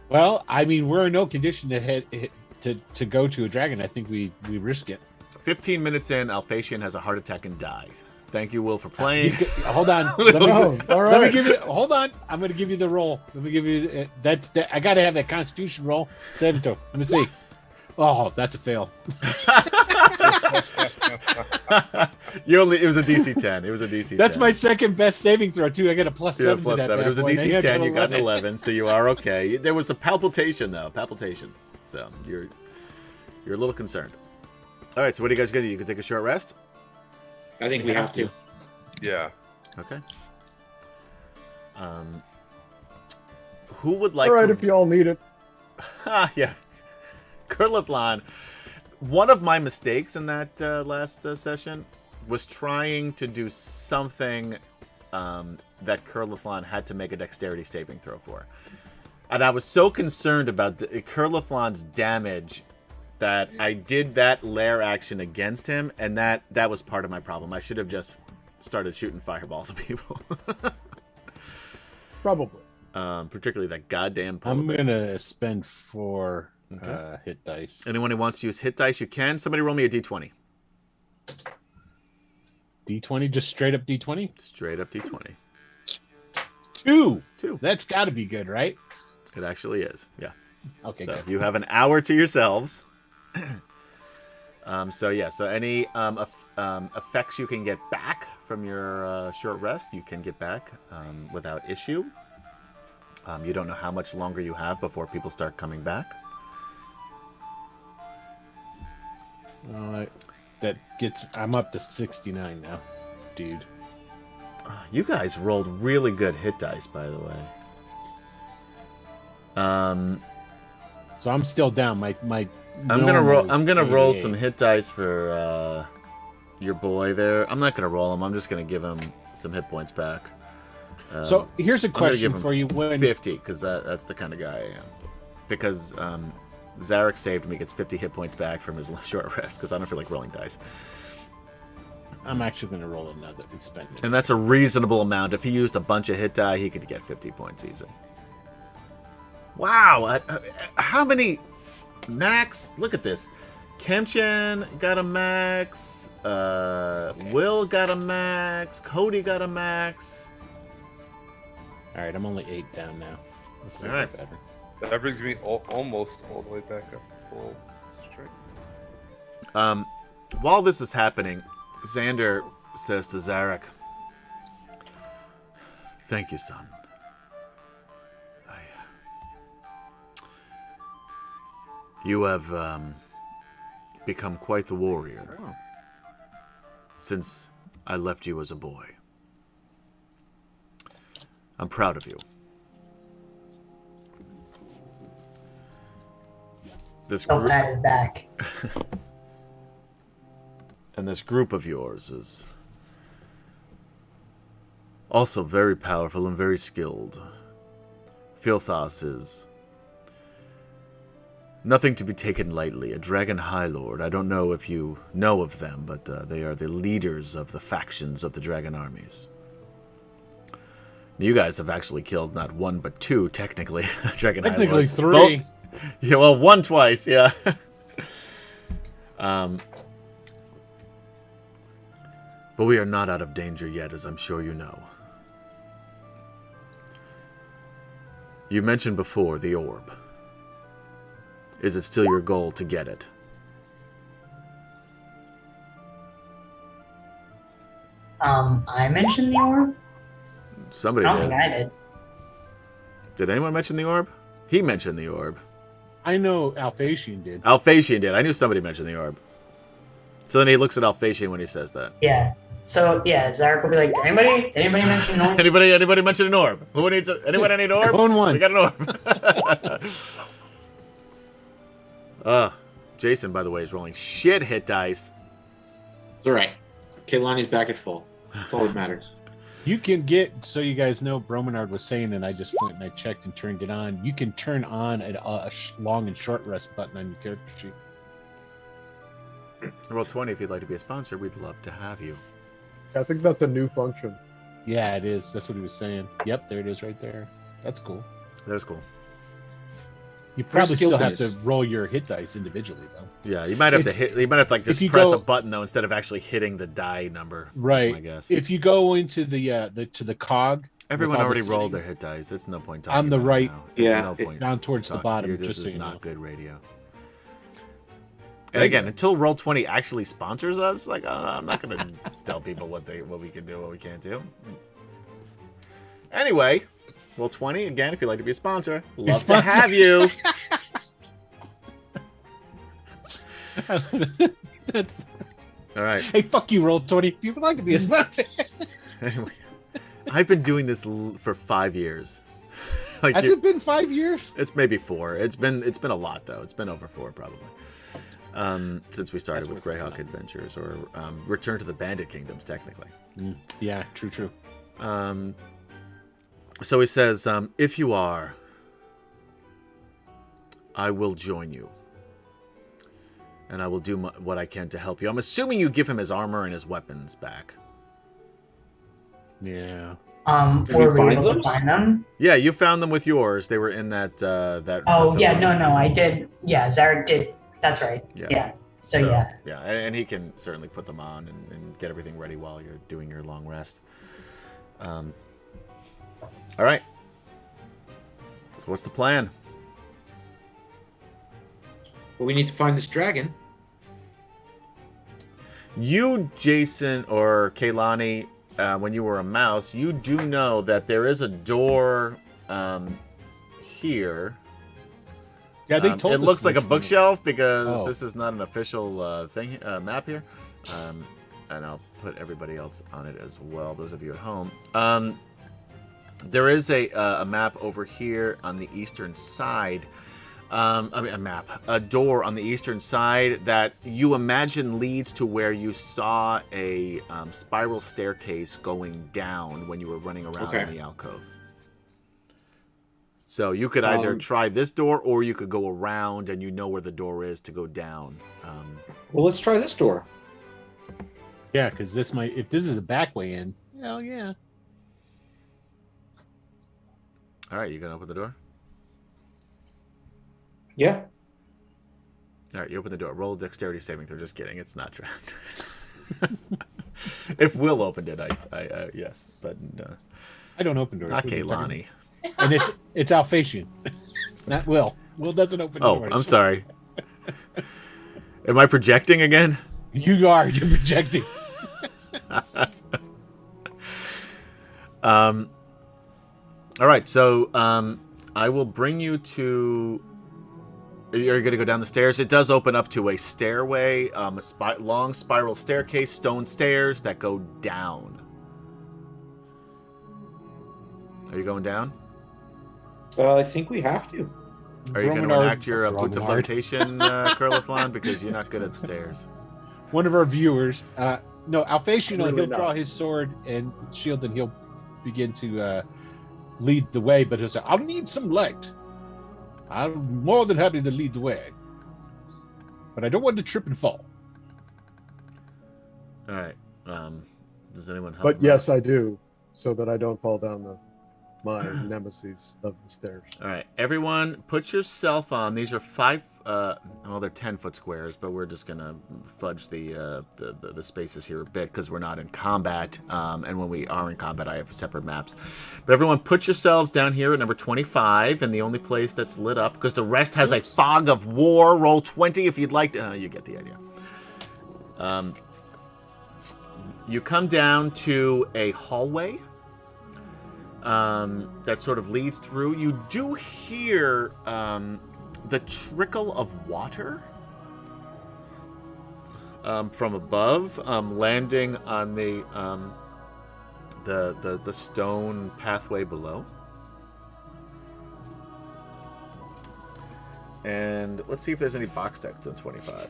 D: Well, I mean, we're in no condition to go to a dragon. I think we risk it.
C: 15 minutes in, Alphatian has a heart attack and dies. Thank you, Will, for playing.
D: Hold on. Let me give you. Hold on. I'm going to give you the roll. Let me give you. I got to have that Constitution roll. Save it to. Let me see. Oh, that's a fail.
C: It was a DC 10. It was a DC 10.
D: That's my second best saving throw too. I got a plus 7
C: plus
D: to that.
C: 7. It was a DC 10. You got an 11, so you are okay. There was a palpitation though. So you're a little concerned. All right. So what are you guys gonna do? You can take a short rest.
B: I think we have to.
G: Yeah.
C: Okay. Who would like
F: All right,
C: to...
F: if you all need it.
C: Yeah. Kurlithlan. One of my mistakes in that last session was trying to do something that Kurlithlan had to make a dexterity saving throw for. And I was so concerned about Kurlithlan's damage that I did that lair action against him, and that was part of my problem. I should have just started shooting fireballs at people.
F: Probably.
C: Particularly that goddamn polar
D: I'm
C: bear.
D: going to spend 4 hit dice.
C: Anyone who wants to use hit dice, you can. Somebody roll me a d20.
D: D20, just straight up D20?
C: Straight up d20.
D: 2.
C: 2.
D: That's got to be good, right?
C: It actually is, yeah.
D: Okay,
C: So
D: good.
C: you have an hour to yourselves. So any effects you can get back from your short rest, you can get back without issue. You don't know how much longer you have before people start coming back.
D: I'm up to 69 now, dude.
C: You guys rolled really good hit dice, by the way.
D: So I'm still down. I'm
C: gonna roll. I'm gonna roll
D: 88.
C: some hit dice for your boy there. I'm not gonna roll him. I'm just gonna give him some hit points back.
D: So here's a
C: I'm gonna give
D: question
C: him
D: for you: when
C: 50, because that's the kind of guy I am. Because Zarek saved me, gets 50 hit points back from his short rest, because I don't feel like rolling dice.
D: I'm actually going to roll another and spend it.
C: And that's a reasonable amount. If he used a bunch of hit die, he could get 50 points easy. Wow! How many max? Look at this. Kemchen got a max. Will got a max. Cody got a max.
D: All right, I'm only 8 down now. That's a little
C: All right.
D: bit better.
G: That brings me almost all the way back up to full strength.
C: While this is happening, Xander says to Zarek, "Thank you, son. You have become quite the warrior since I left you as a boy. I'm proud of you. This
E: Oh,
C: group,
E: Pat is back.
C: and this group of yours is also very powerful and very skilled. Filthas is nothing to be taken lightly. A Dragon High Lord. I don't know if you know of them, but they are the leaders of the factions of the Dragon armies. You guys have actually killed not one but two, technically. Dragon High
D: Technically
C: Lords.
D: 3.
C: Both- Yeah, well, one twice, yeah. But we are not out of danger yet, as I'm sure you know. You mentioned before the orb. Is it still your goal to get it?
E: I mentioned the orb.
C: Somebody
E: I don't
C: did.
E: think I did.
C: Did anyone mention the orb? He mentioned the orb.
D: I know Alphasian did.
C: Alphasian did. I knew somebody mentioned the orb. So then he looks at Alphasian when he says that.
E: Yeah. So yeah, Zarek will be like, did anybody mention an orb?
C: Anybody mention an orb? Who needs anyone need an orb?
D: Going once.
C: We got an orb. Jason, by the way, is rolling shit hit dice.
B: It's all right. Kaylani's back at full. That's all that matters.
D: You can get, so you guys know, Bromenard was saying, and I just went and I checked and turned it on. You can turn on a long and short rest button on your character sheet.
C: Roll 20 if you'd like to be a sponsor. We'd love to have you.
F: I think that's a new function.
D: Yeah, it is. That's what he was saying. Yep, there it is right there. That's cool.
C: That's cool.
D: You probably
B: skill
D: still have to
B: phase.
D: roll your hit dice individually, though.
C: Yeah, you might have to
D: It's-
C: hit. You might have to like just
D: if you
C: press
D: go-
C: a button though instead of actually hitting the die number.
D: Right.
C: I guess
D: If you go into the cog,
C: everyone
D: with all the
C: already rolled their
D: settings,
C: hit dice. It's no point talking
D: On the
C: about it
D: right-
C: now. There's
B: Yeah,
C: no point
D: down towards the
C: talking.
D: bottom,
C: This
D: just so
C: is
D: you
C: not
D: know.
C: good radio. And
D: There you
C: again,
D: go.
C: until Roll20 actually sponsors us, like I'm not gonna tell people what we can do, what we can't do. Anyway, Roll20 again. If you'd like to be a sponsor, love to
D: Sponsor.
C: have you.
D: That's
C: All right.
D: hey, fuck you, roll 20. If you would like to be a sponsor,
C: Anyway, I've been doing this for 5 years. Like
D: has it been 5 years?
C: it's maybe 4. It's been a lot though. It's been over 4 probably. Since we started
D: That's
C: with
D: worth
C: Greyhawk
D: it.
C: Adventures or Return to the Bandit Kingdoms technically.
D: Yeah, true.
C: So he says, if you are, I will join you. And I will do what I can to help you. I'm assuming you give him his armor and his weapons back.
D: Yeah.
E: Were we
B: find
E: able to
B: those?
E: find them?
C: Yeah, you found them with yours. They were in that...
E: Oh
C: the
E: yeah,
C: room.
E: no, I did. Yeah, Zarek did. That's right.
C: Yeah.
E: Yeah. So yeah.
C: Yeah, and he can certainly put them on and get everything ready while you're doing your long rest. All right. So what's the plan?
B: But we need to find this dragon.
C: You, Jason, or Kaylani, when you were a mouse, you do know that there is a door here.
D: Yeah, they told
C: it
D: us
C: looks like a
D: which one.
C: bookshelf because
D: Oh.
C: this is not an official map here. And I'll put everybody else on it as well, those of you at home. There is a map over here on the eastern side. A door on the eastern side that you imagine leads to where you saw a spiral staircase going down when you were running around in the alcove. So you could either try this door or you could go around and you know where the door is to go down.
B: Well, let's try this door.
D: Yeah, because this might. If this is a back way in, hell yeah.
C: All right, you gonna open the door?
B: Yeah.
C: All right, you open the door. Roll a dexterity saving throw. Just kidding. It's not trapped. If Will opened it, I yes, but
D: I don't open doors.
C: not Kaylani.
D: And it's Alphasian, not Will. Will doesn't open
C: Oh,
D: doors.
C: I'm sorry. Am I projecting again?
D: You are. You're projecting.
C: All right, so I will bring you to. You're going to go down the stairs. It does open up to a stairway, long spiral staircase, stone stairs that go down. Are you going down?
B: I think we have to.
C: Are you going to
D: Brominard-
C: enact your boots of
D: Brominard.
C: levitation, Curliflon, because you're not good at stairs?
D: One of our viewers, no, Alphasian,
F: Really
D: he'll
F: not.
D: draw his sword and shield, and he'll begin to lead the way. But he'll say, "I'll need some light. I'm more than happy to lead the way, but I don't want to trip and fall."
C: All right. Does anyone help?
F: But
C: him
F: yes, I do, so that I don't fall down my nemesis of the stairs.
C: All right, everyone, put yourself on. These are they're 10-foot squares, but we're just gonna fudge the spaces here a bit because we're not in combat. And when we are in combat, I have separate maps. But everyone, put yourselves down here at number 25, and the only place that's lit up because the rest has a fog of war. Roll 20 if you'd like to. You get the idea. You come down to a hallway. That sort of leads through. You do hear the trickle of water from above, landing on the stone pathway below. And let's see if there's any box text on 25.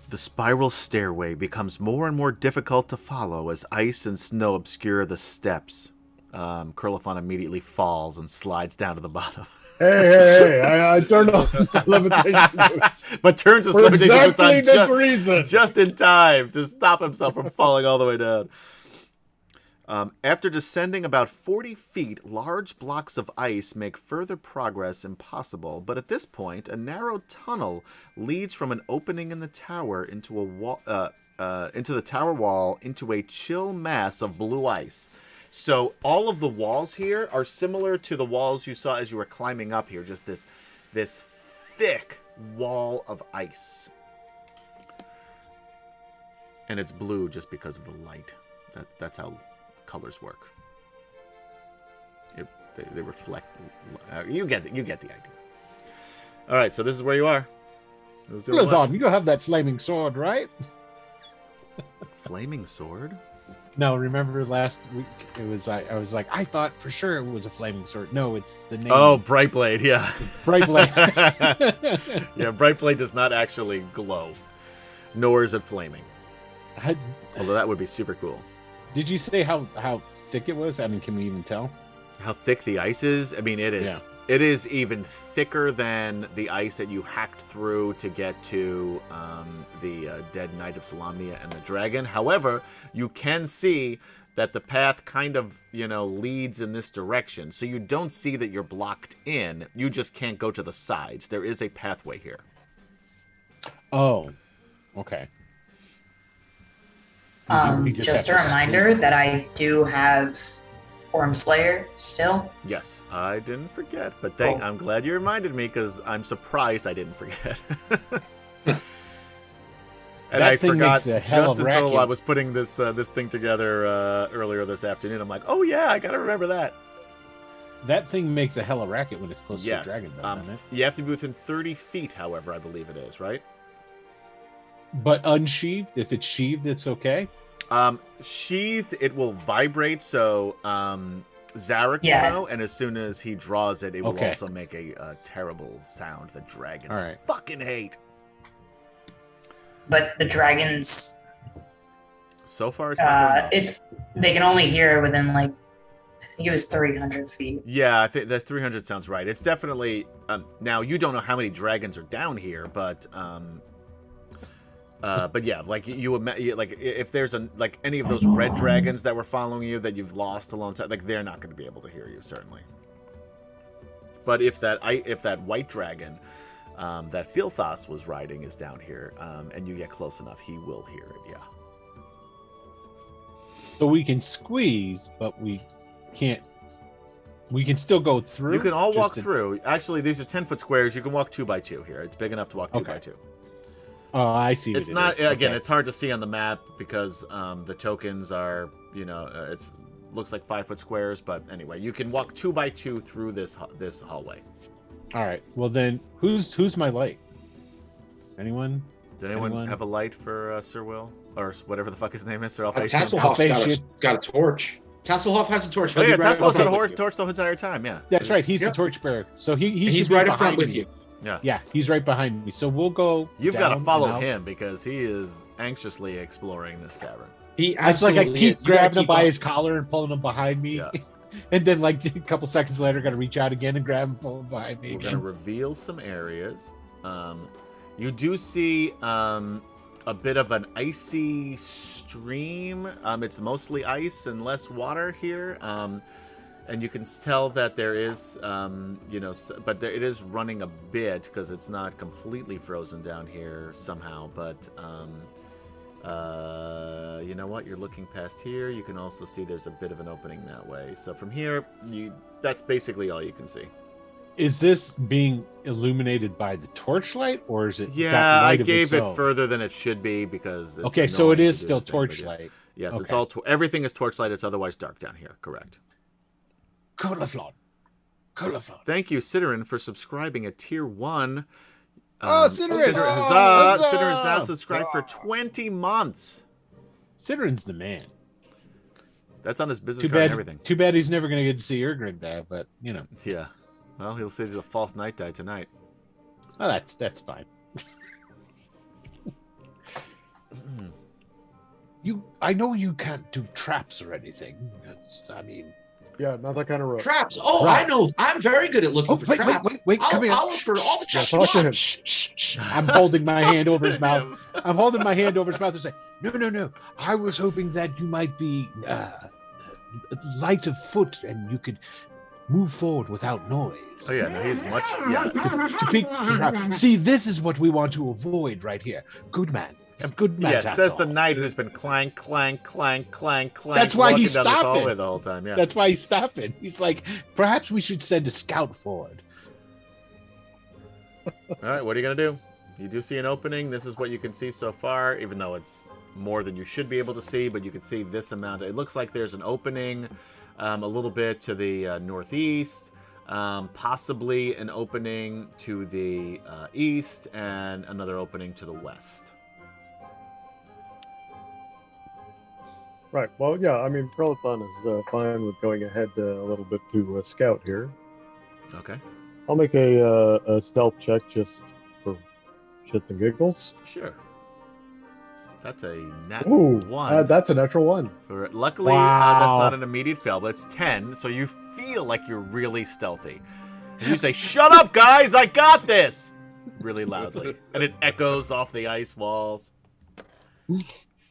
C: The spiral stairway becomes more and more difficult to follow as ice and snow obscure the steps. Curlifon immediately falls and slides down to the bottom.
F: Hey, I turned off my levitation boots.
C: But turns his
F: For
C: levitation boots
F: exactly
C: on
F: this reason.
C: just in time to stop himself from falling all the way down. After descending about 40 feet, large blocks of ice make further progress impossible. But at this point, a narrow tunnel leads from an opening in the tower into the tower wall into a chill mass of blue ice. So all of the walls here are similar to the walls you saw as you were climbing up here. Just this thick wall of ice, and it's blue just because of the light. That's how colors work. They reflect. You get the idea. All right, so this is where you are.
D: Lizon, you have that flaming sword, right?
C: Flaming sword?
D: No, remember last week it was I was like, I thought for sure it was a flaming sword. No, it's the name.
C: Oh, Brightblade, yeah.
D: Brightblade.
C: Yeah, Brightblade does not actually glow, nor is it flaming. Although that would be super cool.
D: Did you say how thick it was? I mean, can we even tell?
C: How thick the ice is? I mean, it is.
D: Yeah.
C: It is even thicker than the ice that you hacked through to get to the dead Knight of Solamnia and the dragon. However, you can see that the path kind of, leads in this direction. So you don't see that you're blocked in. You just can't go to the sides. There is a pathway here.
D: Oh, okay. We
E: Just a
D: have to
E: reminder that I do have Ormslayer still.
C: Yes, I didn't forget. But
E: Cool.
C: I'm glad you reminded me because I'm surprised I didn't forget. And
D: That
C: I
D: thing
C: forgot
D: makes a hell
C: just
D: of
C: until
D: racket.
C: I was putting this thing together earlier this afternoon. I'm like, oh yeah, I gotta remember that.
D: that thing makes a hella racket when it's close
C: Yes.
D: to a dragon, though, doesn't it?
C: You have to be within 30 feet, however, I believe it is, right?
D: But unsheathed, if it's sheathed, it's okay.
C: Sheathed, it will vibrate, so Zarek
E: Yeah.
C: will know, and as soon as he draws it, it will
D: Okay.
C: also make a terrible sound that dragons
D: All right.
C: fucking hate.
E: But the dragons,
C: So far, it's not going off.
E: they can only hear within like, I think it was 300 feet.
C: Yeah, I think that's 300 sounds right. It's definitely now you don't know how many dragons are down here, but yeah, like like if there's like any of those red dragons that were following you that you've lost a long time, like they're not going to be able to hear you certainly. But if that white dragon that Filthas was riding is down here, and you get close enough, he will hear it. Yeah.
D: So we can squeeze, but we can't. We can still go through.
C: You can all walk
D: just
C: through. Actually, these are 10-foot squares. You can walk 2 by 2 here. It's big enough to walk 2 by 2.
D: Oh, I see.
C: It's
D: what
C: not
D: it is.
C: again.
D: Okay.
C: It's hard to see on the map because the tokens are it's looks like 5-foot squares. But anyway, you can walk 2 by 2 through this hallway.
D: All right. Well, then, who's my light? Anyone?
C: Did anyone have a light for Sir Will or whatever the fuck his name is? Sir Alphasian?
B: Tasselhoff's got a torch. Tasselhoff has a torch.
C: Oh
B: He'll
C: yeah,
B: be right
C: Tasselhoff's
B: up
C: had a
B: front with you.
C: torch the entire time. Yeah.
D: That's right. He's
B: Yep.
D: the torchbearer. So
B: And
D: he's
B: he's right up front with you.
D: Yeah, he's right behind me. So we'll go.
C: You've got to
D: down
C: follow
D: and out.
C: him because he is anxiously exploring this cavern.
B: He
D: It's like I
B: absolutely
D: keep
B: is. You gotta
D: grabbing him
B: keep
D: by
B: up.
D: his collar and pulling him behind me.
C: Yeah.
D: And then, like, a couple seconds later, got to reach out again and grab him, pull him behind me
C: We're going to
D: again.
C: reveal some areas. You do see a bit of an icy stream. It's mostly ice and less water here. And you can tell that there is, but it is running a bit because it's not completely frozen down here somehow. But you know what? You're looking past here. You can also see there's a bit of an opening that way. So from here, that's basically all you can see.
D: Is this being illuminated by the torchlight, or is it?
C: Yeah,
D: that
C: I
D: light of
C: gave
D: its
C: it
D: own?
C: further than it should be because it's
D: Okay, so it
C: annoying
D: is
C: to do
D: still
C: this thing, but yeah.
D: torchlight.
C: Yes, it's
D: Okay.
C: all everything is torchlight. It's otherwise dark down here. Correct.
D: Colorflon.
C: Thank you, Sidorin, for subscribing at tier 1.
D: Oh, Sidorin!
C: Huzzah!
D: Huzzah!
C: Sidorin is now subscribed for 20 months.
D: Sidrin's the man.
C: That's on his business
D: Too
C: card and
D: bad.
C: everything.
D: Too bad he's never going to get to see Urgrin back. But
C: Yeah. Well, he'll say he's a false night die tonight.
D: oh, that's fine. I know you can't do traps or anything.
F: Yeah, not that kind of rope.
B: Traps. Oh,
D: Traps.
B: I know. I'm very good at looking
D: Oh,
B: for traps.
D: wait, come here.
B: I'll look for all the
F: Yeah,
B: traps.
F: talk to him.
D: Shh. I'm holding my hand over his mouth. I'm holding my hand over his mouth and say, No. I was hoping that you might be light of foot and you could move forward without noise.
C: Oh, yeah. No, he's much. Yeah.
D: See, this is what we want to avoid right here. Good man. A good man.
C: Yeah, says the
D: Tassel.
C: knight who's been clank, clank, clank, clank, clank.
D: That's why
C: walking
D: he's
C: down this
D: stopping.
C: hallway the whole time. Yeah.
D: That's why he's stopping. He's like, perhaps we should send a scout forward.
C: All right, what are you going to do? You do see an opening. This is what you can see so far, even though it's more than you should be able to see, but you can see this amount. It looks like there's an opening a little bit to the northeast, possibly an opening to the east, and another opening to the west.
F: Right. Well, yeah. I mean, Peloton is fine with going ahead a little bit to scout here.
C: Okay.
F: I'll make a stealth check just for shits and giggles.
C: Sure. That's a nat
F: Ooh,
C: 1.
F: that's a natural one.
C: Luckily,
D: Wow.
C: that's not an immediate fail, but it's 10, so you feel like you're really stealthy. And you say, "Shut up, guys! I got this!" really loudly. And it echoes off the ice walls.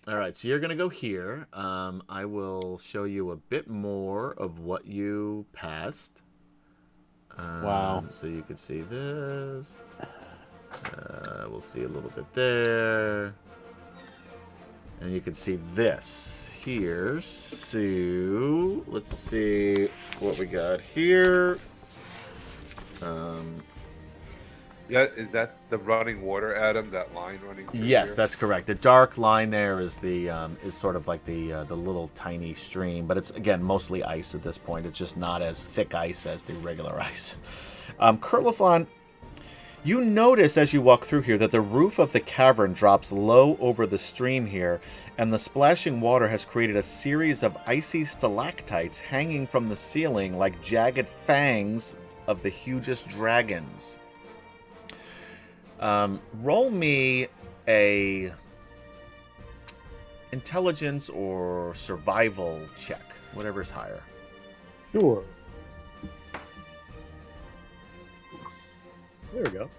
C: All right, so you're going to go here. I will show you a bit more of what you passed.
D: Wow.
C: So you can see this. We'll see a little bit there. And you can see this here. So let's see what we got here.
G: Yeah, is that the running water, Adam? That line running through
C: Yes,
G: here?
C: that's correct. The dark line there is the is sort of like the little tiny stream, but it's again mostly ice at this point. It's just not as thick ice as the regular ice. Curlathon, you notice as you walk through here that the roof of the cavern drops low over the stream here, and the splashing water has created a series of icy stalactites hanging from the ceiling like jagged fangs of the hugest dragons. Roll me a intelligence or survival check, whatever's higher.
F: Sure. There we go.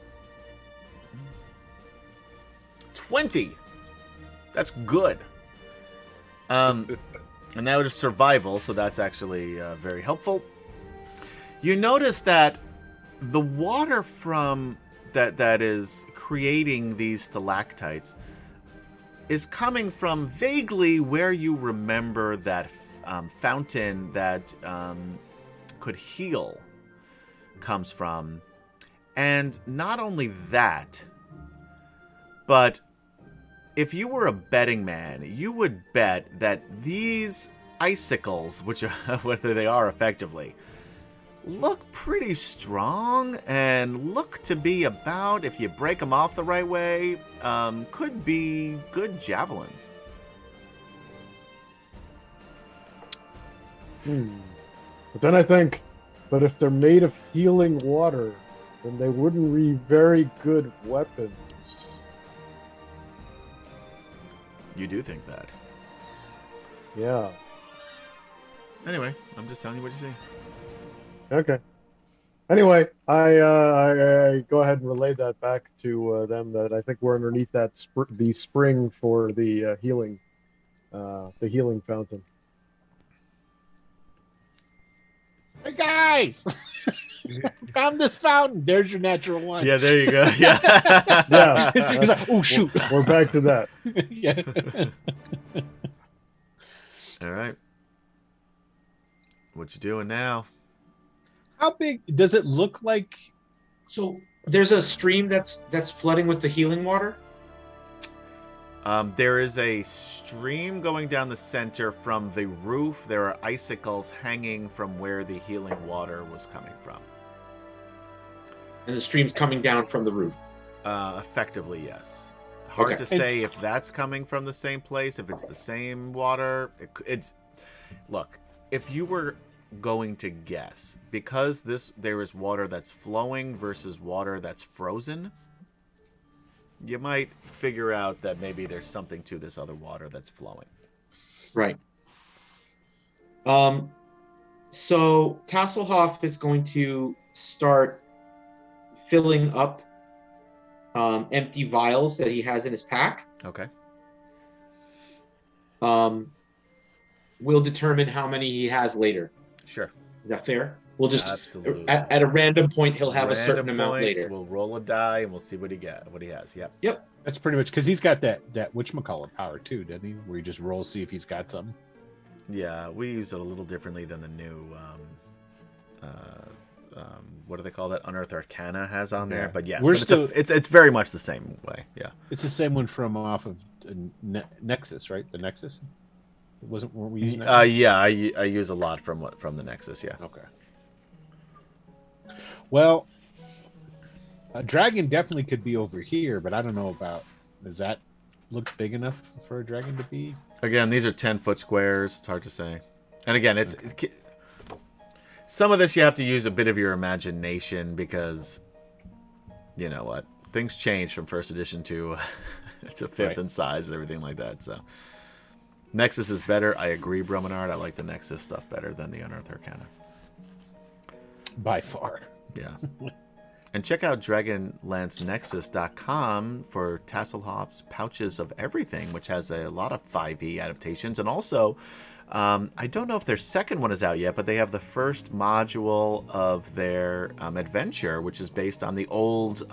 C: 20. That's good. And that was survival, so that's actually very helpful. You notice that the water from that is creating these stalactites is coming from vaguely where you remember that fountain that could heal comes from. And not only that, but if you were a betting man, you would bet that these icicles, which are whether they are effectively, look pretty strong and look to be about, if you break them off the right way, could be good javelins.
F: But then I think, but if they're made of healing water, then they wouldn't be very good weapons.
C: You do think that.
F: Yeah.
C: Anyway, I'm just telling you what you see.
F: Okay. Anyway, I go ahead and relay that back to them that I think we're underneath that the spring for the healing fountain.
D: Hey guys, found this fountain. There's your natural one.
C: Yeah, there you go. Yeah.
F: Yeah.
D: He's like, oh shoot.
F: We're back to that.
D: Yeah.
C: All right. What you doing now?
D: How big does it look like?
B: So there's a stream that's flooding with the healing water.
C: There is a stream going down the center from the roof. There are icicles hanging from where the healing water was coming from.
B: And the stream's coming down from the roof.
C: Effectively, yes. Hard
B: Okay.
C: to say if that's coming from the same place, if it's the same water. It's look, if you were going to guess, because there is water that's flowing versus water that's frozen, you might figure out that maybe there's something to this other water that's flowing.
B: Right. So Tasselhoff is going to start filling up empty vials that he has in his pack.
C: Okay.
B: We'll determine how many he has later.
C: Sure.
B: Is that fair? We'll just
C: Absolutely.
B: at a random point he'll have a certain
C: Random
B: amount
C: point,
B: later.
C: We'll roll a die and we'll see what he has. Yep.
B: Yep.
D: That's pretty much because he's got that whatchamacallit power too, doesn't he? Where you just roll, see if he's got something.
C: Yeah, we use it a little differently than the new what do they call that? Unearthed Arcana has on there.
D: Yeah.
C: But yes,
D: We're
C: but
D: still-
C: it's very much the same way. Yeah.
D: It's the same one from off of Nexus, right? The Nexus. Weren't we using that?
C: Yeah, I use a lot from the Nexus. Yeah.
D: Okay. Well, a dragon definitely could be over here, but I don't know about. Does that look big enough for a dragon to be?
C: Again, these are 10-foot squares. It's hard to say. And again, some of this you have to use a bit of your imagination because, you know what, things change from first edition to fifth
D: Right.
C: in size and everything like that. So Nexus is better. I agree, Bromenard. I like the Nexus stuff better than the Unearthed Arcana.
D: By far.
C: Yeah. And check out DragonLanceNexus.com for Tasselhoff's Pouches of Everything, which has a lot of 5e adaptations. And also, I don't know if their second one is out yet, but they have the first module of their adventure, which is based on the old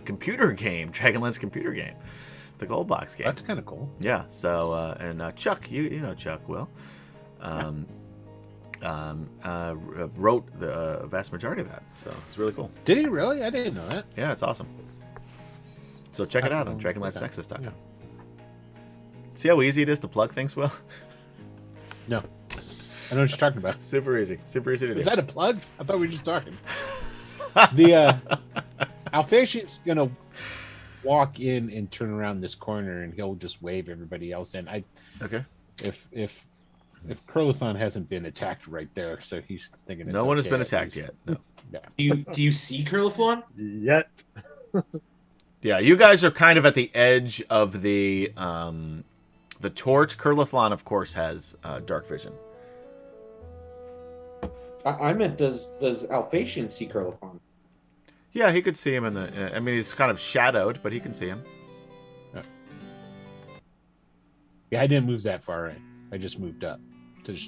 C: computer game, DragonLance computer game, the Gold Box game.
D: That's kind of cool.
C: Yeah. So, and Chuck, you know Chuck will. wrote the vast majority of that. So it's really cool.
D: Did he really? I didn't know that.
C: Yeah, it's awesome. So check it out on DragonLanceNexus.com.
D: Yeah.
C: See how easy it is to plug things, Will?
D: No. I know what you're talking about.
C: Super easy. Super easy to do.
D: Is that a plug? I thought we were just talking. The Alphasian's going to walk in and turn around this corner, and he'll just wave everybody else in.
C: Okay.
D: If Curlathon hasn't been attacked right there, so he's thinking it's
C: No one has
D: okay,
C: been
D: at
C: attacked
D: least.
C: yet. No.
D: Yeah.
B: Do you see Curliflon?
F: Yet.
C: Yeah, you guys are kind of at the edge of the torch. Curlithlon, of course, has dark vision.
B: I meant, does Alphasian see Curlifon?
C: Yeah, he could see him in the. I mean, he's kind of shadowed, but he can see him.
D: Yeah, I didn't move that far in. I just moved up.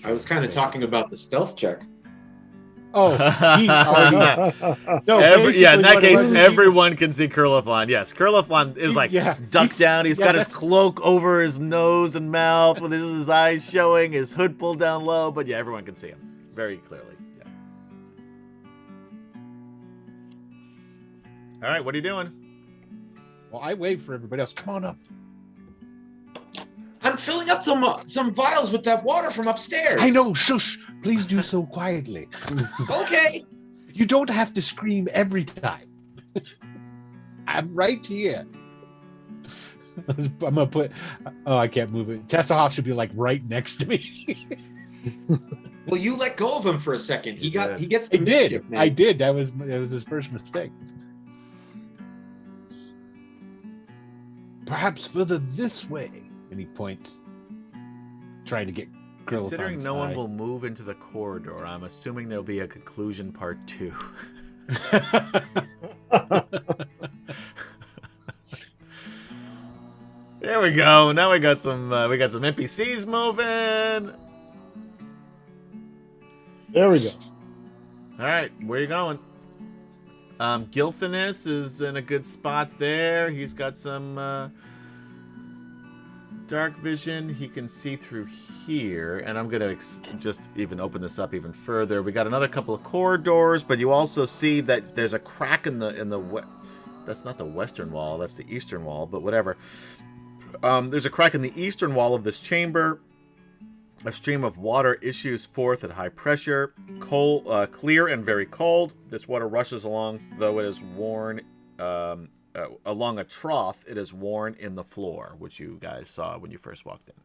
B: I was kind of talking about the stealth check.
D: Oh, he already. No,
C: Yeah, in that
D: basically
C: case,
D: what it was,
C: everyone can see Curlithlon. Yes, Curlithlon is like ducked down. He's got his
D: that's-
C: cloak over his nose and mouth with his eyes showing, his hood pulled down low. But yeah, everyone can see him very clearly. Yeah. All right, what are you doing?
D: Well, I wait for everybody else. Come on up.
B: I'm filling up some vials with that water from upstairs.
D: I know. Shush. Please do so quietly.
B: Okay.
D: You don't have to scream every time. I'm right here. I'm gonna put. Oh, I can't move it. Tessahoff should be like right next to me.
B: Well, you let go of him for a second. He gets
D: I
B: the
D: did.
B: mischief, man.
D: I did. That was his first mistake. Perhaps further this way. And he points, trying to get
C: Considering
D: Curlithon's
C: no one
D: eye.
C: will move into the corridor, I'm assuming there'll be a conclusion part 2. There we go. Now we got some NPCs moving.
F: There we go.
C: All right, where are you going? Gilthanus is in a good spot there. He's got some dark vision. He can see through here, and I'm gonna just even open this up even further. We got another couple of corridors, but you also see that there's a crack in the that's not the western wall, that's the eastern wall, but whatever. There's a crack in the eastern wall of this chamber. A stream of water issues forth at high pressure, clear and very cold. This water rushes along, though it is worn along a trough. It is worn in the floor, which you guys saw when you first walked in.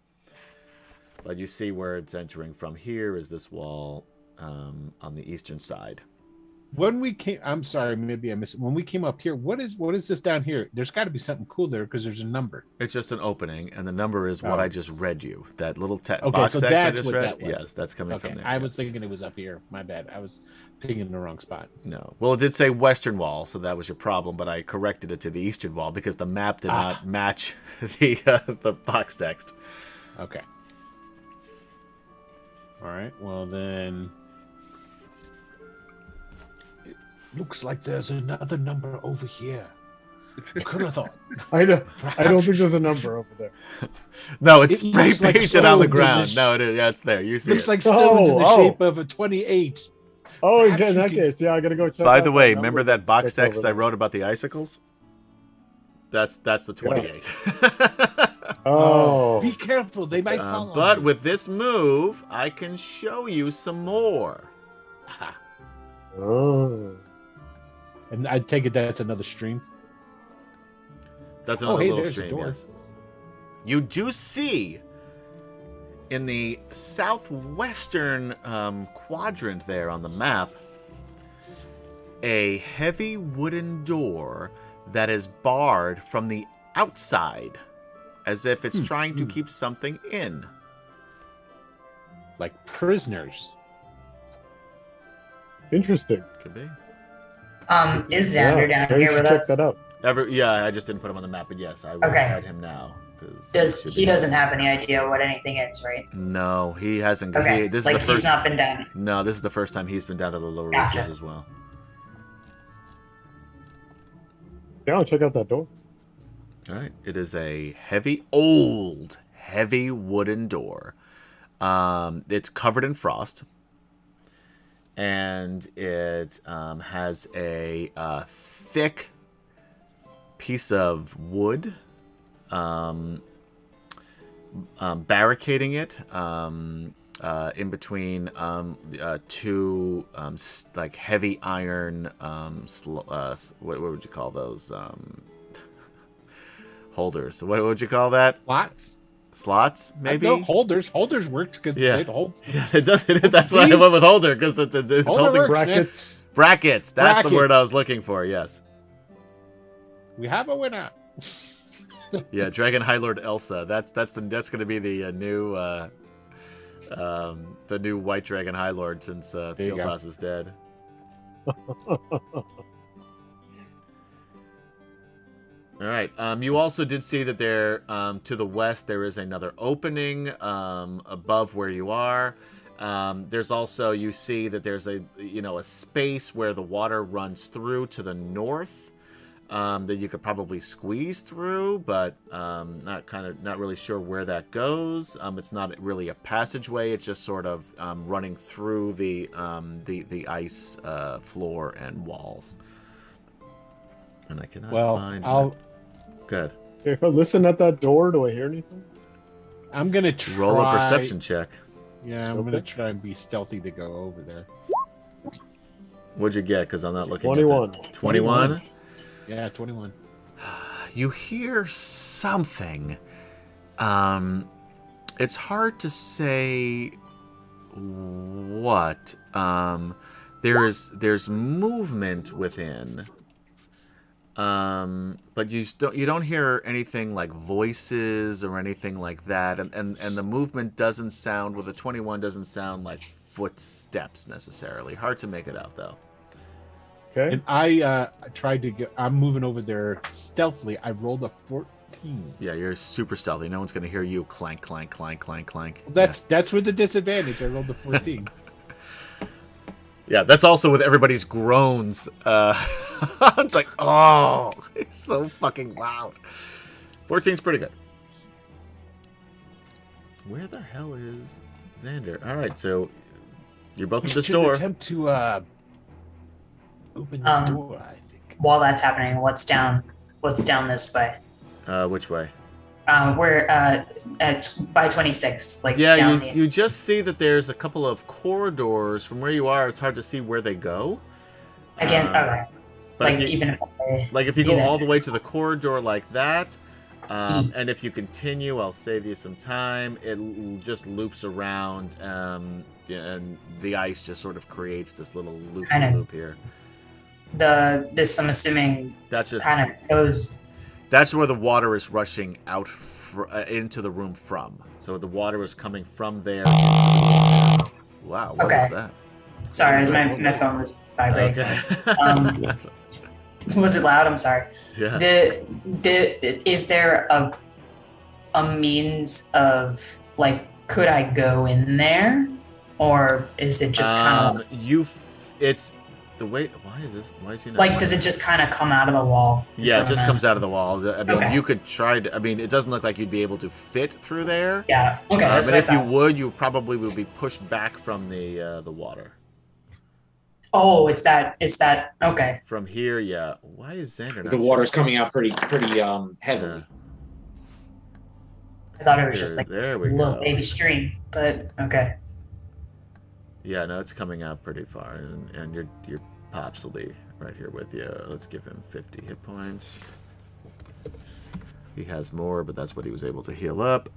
C: But you see where it's entering from here is this wall on the eastern side.
D: When we came, I'm sorry, maybe I missed it. When we came up here, what is this down here? There's got to be something cool there because there's a number.
C: It's just an opening, and the number is what I just read you. That little
D: Okay,
C: box
D: so
C: text I
D: that's
C: just
D: what
C: read.
D: that was.
C: Yes, that's coming
D: Okay,
C: from there.
D: I
C: yeah.
D: was thinking it was up here. My bad. I was picking in the wrong spot.
C: No. Well, it did say western wall, so that was your problem, but I corrected it to the eastern wall because the map did not match the box text.
D: Okay. All right. Well, then. It looks like there's another number over here. Could have thought.
F: I don't think there's a number over there.
C: No, it's
D: It
C: spray
D: looks like
C: painted on the
D: stones in
C: ground.
D: the
C: No, it is. Yeah, it's there. You see
D: Looks
C: it.
D: like stones in the
F: Oh,
D: shape of a 28.
F: Oh,
D: Perhaps
F: in
D: you
F: that
D: could-
F: case, yeah, I gotta go check.
C: By
F: out
C: the way,
F: number
C: remember that box
F: that's
C: text
F: over
C: I
F: there.
C: wrote about the icicles? That's the 28.
F: Oh,
D: Be careful. They might follow.
C: But
D: you.
C: with this move, I can show you some more.
D: Aha.
F: oh.
D: And I take it that's another stream.
C: That's another
D: hey,
C: little
D: there's a
C: stream.
D: door.
C: Yes. You do see in the southwestern quadrant there on the map a heavy wooden door that is barred from the outside, as if it's trying to keep something in.
D: Like prisoners.
F: Interesting.
C: Could be.
E: Is Xander
F: Yeah,
E: down
F: maybe
E: here
F: you
E: with
F: should check
E: us?
F: that out.
C: Yeah, I just didn't put him on the map, but yes, I will
E: Okay.
C: add him now. 'cause
E: He doesn't have any idea what anything is, right?
C: No, he hasn't.
E: Okay.
C: This is
E: Like
C: the first.
E: he's not been down.
C: No, this is the first time he's been down to the lower
E: Gotcha.
C: reaches as well.
F: Yeah, I'll check out that door.
C: All right. It is a heavy wooden door. It's covered in frost. and it has a thick piece of wood barricading it in between two like heavy iron what would you call those holders? What would you call that? Slots, maybe.
D: No, holders works because it holds.
C: Yeah, it does. That's why I went with holder, because it's holding
D: works,
F: Brackets.
C: brackets. That's the word I was looking for. Yes.
D: We have a winner.
C: Yeah, Dragon High Lord Elsa. That's going to be the new White Dragon High Lord since Fieldhouse is dead. All right. You also did see that there, to the west, there is another opening above where you are. There's also, you see that there's a space where the water runs through to the north that you could probably squeeze through, but not really sure where that goes. It's not really a passageway. It's just sort of running through the ice floor and walls. And I cannot find. Good.
F: If I listen at that door, do I hear anything?
D: I'm gonna try.
C: Roll a perception check.
D: Yeah, I'm gonna try and be stealthy to go over there.
C: What'd you get? Because I'm not looking.
F: 21.
C: 21.
D: Yeah, 21.
C: You hear something. It's hard to say what. There's movement within. But you don't hear anything like voices or anything like that, and the movement doesn't sound with a 21 doesn't sound like footsteps necessarily. Hard to make it out though.
F: Okay.
D: And I tried to get. I'm moving over there stealthily. I rolled a 14.
C: Yeah, you're super stealthy. No one's gonna hear you clank, clank, clank, clank, clank.
D: Well, that's with the disadvantage. I rolled a 14.
C: Yeah, that's also with everybody's groans. It's like, oh, it's so fucking loud. 14's pretty good. Where the hell is Xander? All right, so you're both at this door.
D: Attempt to open this door, I think.
E: While that's happening, what's down this way?
C: Which way?
E: We're at by 26. Like
C: Yeah, you just see that there's a couple of corridors from where you are. It's hard to see where they go.
E: Again, okay.
C: But
E: Like
C: if you go all the way to the corridor like that, and if you continue, I'll save you some time. It just loops around, and the ice just sort of creates this little loop here.
E: This I'm assuming
C: That's just
E: kind of goes.
C: That's where the water is rushing out into the room from. So the water is coming from there. Wow, what was that?
E: Sorry, my phone was vibrating.
C: Okay.
E: Was it loud? I'm sorry.
C: Yeah.
E: Is there a means of like, could I go in there, or is it just kind of
C: it's the way. Why is he not?
E: Like, does it just kind of come out of the wall?
C: Yeah, it just comes out of the wall. I mean,
E: Okay.
C: you could try to. I mean, it doesn't look like you'd be able to fit through there.
E: Yeah. Okay. That's
C: But
E: what I
C: if you
E: thought.
C: would, you probably would be pushed back from the water.
E: Oh, it's that. Okay.
C: From here, yeah. Why is Xander not
B: The water's coming out pretty heavily.
C: Yeah.
E: I thought it was just like
C: There
E: a
C: we
E: little
C: go.
E: baby stream, but okay.
C: Yeah, no, it's coming out pretty far, and your pops will be right here with you. Let's give him 50 hit points. He has more, but that's what he was able to heal up.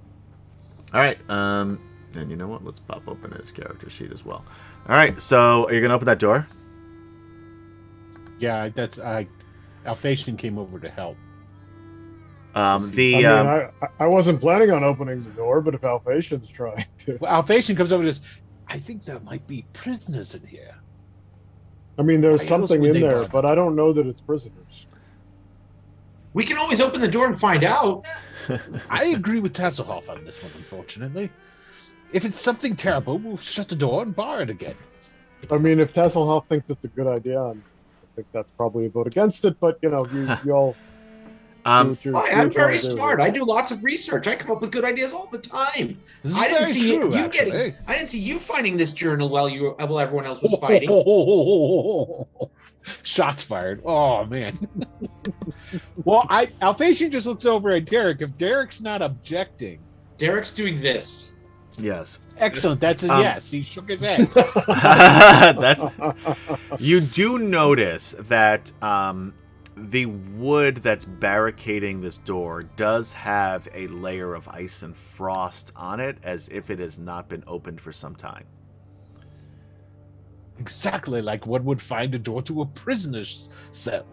C: All right, and you know what? Let's pop open his character sheet as well. All right, so are you gonna open that door?
D: Yeah, that's Alphatian came over to help.
F: I wasn't planning on opening the door, but if Alphatian's trying to.
D: Well, Alphatian comes over and says, I think there might be prisoners in here.
F: I mean, there's
D: Why else
F: something
D: would
F: in
D: they
F: there,
D: bother?
F: but I don't know that it's prisoners.
B: We can always open the door and find out.
D: I agree with Tasselhoff on this one, unfortunately. If it's something terrible, we'll shut the door and bar it again.
F: I mean, if Tasselhoff thinks it's a good idea, I think that's probably a vote against it, but, you all...
B: I'm very smart. I do lots of research. I come up with good ideas all the time.
D: This is
B: I didn't
D: very
B: see
D: true,
B: you
D: actually.
B: getting. I didn't see you finding this journal while everyone else was fighting.
D: Shots fired. Oh man. Well, Alphasian just looks over at Derek. If Derek's not objecting,
B: Derek's doing this.
C: Yes.
D: excellent. That's a yes. He shook his head.
C: That's. You do notice that the wood that's barricading this door does have a layer of ice and frost on it, as if it has not been opened for some time.
D: Exactly like one would find a door to a prisoner's cell.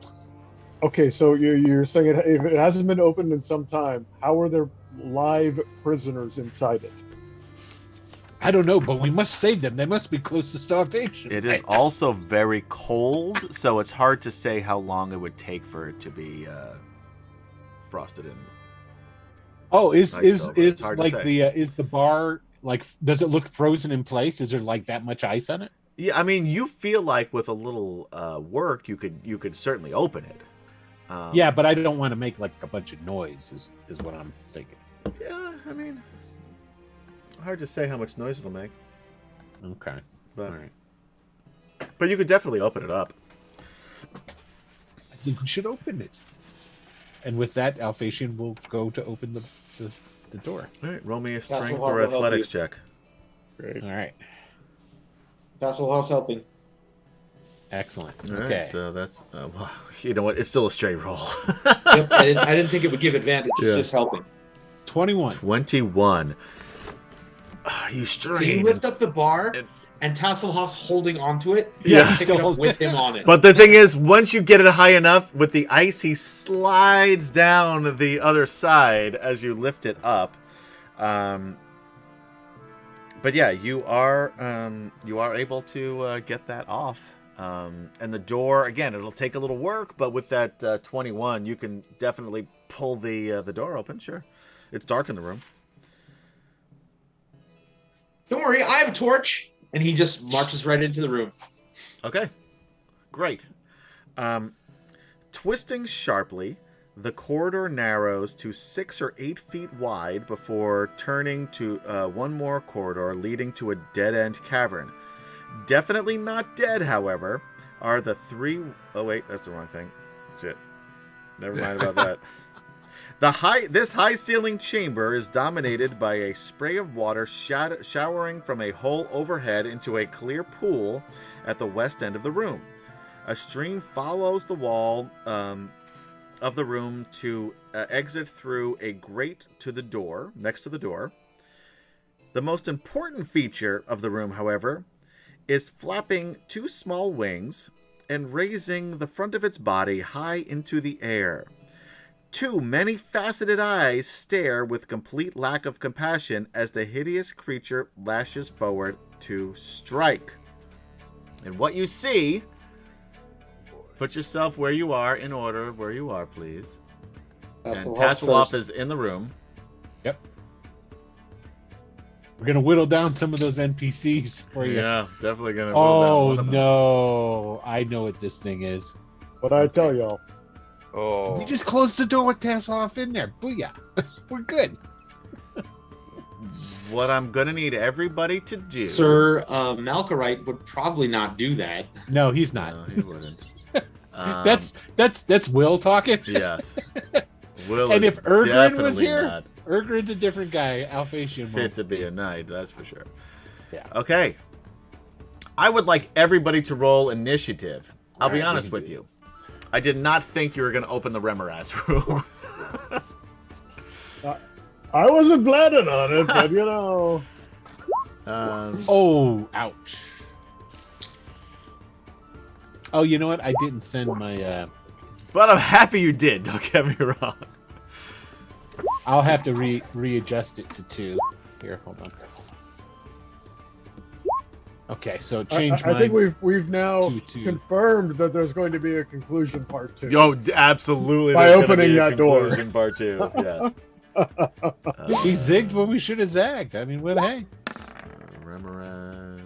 F: Okay, so you're saying if it hasn't been opened in some time, how are there live prisoners inside it?
D: I don't know, but we must save them. They must be close to starvation.
C: It is also very cold, so it's hard to say how long it would take for it to be frosted in.
D: Oh, is
C: It's hard to
D: like
C: say.
D: is the bar like? Does it look frozen in place? Is there like that much ice on it?
C: Yeah, I mean, you feel like with a little work, you could certainly open it.
D: Yeah, but I don't want to make like a bunch of noise. Is what I'm thinking.
C: Yeah, I mean, hard to say how much noise it'll make.
D: Okay.
C: But,
D: All right.
C: but you could definitely open it up.
D: I think we should open it. And with that, Alphasian will go to open the door.
C: All right, roll me a
B: Castle
C: strength
B: Hog
C: or
B: will help
C: athletics
B: you.
C: check.
F: Great.
D: All right.
B: Hasselhoff's helping.
D: Excellent.
C: All right,
D: Okay.
C: so that's well, you know what? It's still a straight roll.
B: Yep, I didn't think it would give advantage.
C: Yeah.
B: It's just helping.
D: 21.
C: 21. You
B: So you
C: strain.
B: lift up the bar,
C: and-
B: and Tasselhoff's holding onto it.
C: Yeah.
B: You pick it up with him on it.
C: But the thing is, once you get it high enough with the ice, he slides down the other side as you lift it up. But yeah, you are able to get that off. And the door, again, it'll take a little work, but with that 21, you can definitely pull the door open. Sure, it's dark in the room.
B: Don't worry, I have a torch. And he just marches right into the room.
C: Okay, great. Twisting sharply, the corridor narrows to 6 or 8 feet wide before turning to one more corridor leading to a dead-end cavern. Definitely not dead, however, are the 3... Oh, wait, that's the wrong thing. Shit. Never mind about that. This high-ceiling chamber is dominated by a spray of water showering from a hole overhead into a clear pool at the west end of the room. A stream follows the wall of the room to exit through a grate to the door, next to the door. The most important feature of the room, however, is flapping 2 small wings and raising the front of its body high into the air. 2 many-faceted eyes stare with complete lack of compassion as the hideous creature lashes forward to strike. And what you see... Put yourself where you are in order where you are, please. And Tasselhoff is in the room.
D: Yep. We're going to whittle down some of those NPCs for you.
C: Yeah, definitely going to
D: Oh, no. I know what this thing is.
F: What I tell y'all.
G: Oh.
D: We just closed the door with Tasselhoff in there. Booyah. We're good.
C: What I'm going to need everybody to do...
B: Sir Malkorite would probably not do that.
D: No, he's not.
C: No, he wouldn't.
D: That's Will talking.
C: Yes. Will
D: And
C: is
D: if Ergrin was
C: definitely
D: here,
C: not
D: Ergrin's a different guy. Alphasian
C: fit
D: won't.
C: to be a knight, that's for sure.
D: Yeah.
C: Okay. I would like everybody to roll initiative. I'll be
D: Alright,
C: honest
D: we
C: with
D: can
C: you. I did not think you were going to open the Remoras room.
F: I wasn't planning on it, but you know.
D: Oh, ouch. Oh, you know what? I didn't send my...
C: But I'm happy you did, don't get me wrong.
D: I'll have to readjust it to 2. Here, hold on. Okay, so change
F: I think we've now
D: to 2.
F: confirmed that there's going to be a conclusion part 2.
C: Yo, absolutely.
F: By
C: there's gonna
F: opening
C: be a
F: that door.
C: conclusion Part 2, yes.
D: We zigged when we should have zagged. I mean, well, hey.
C: Remoras.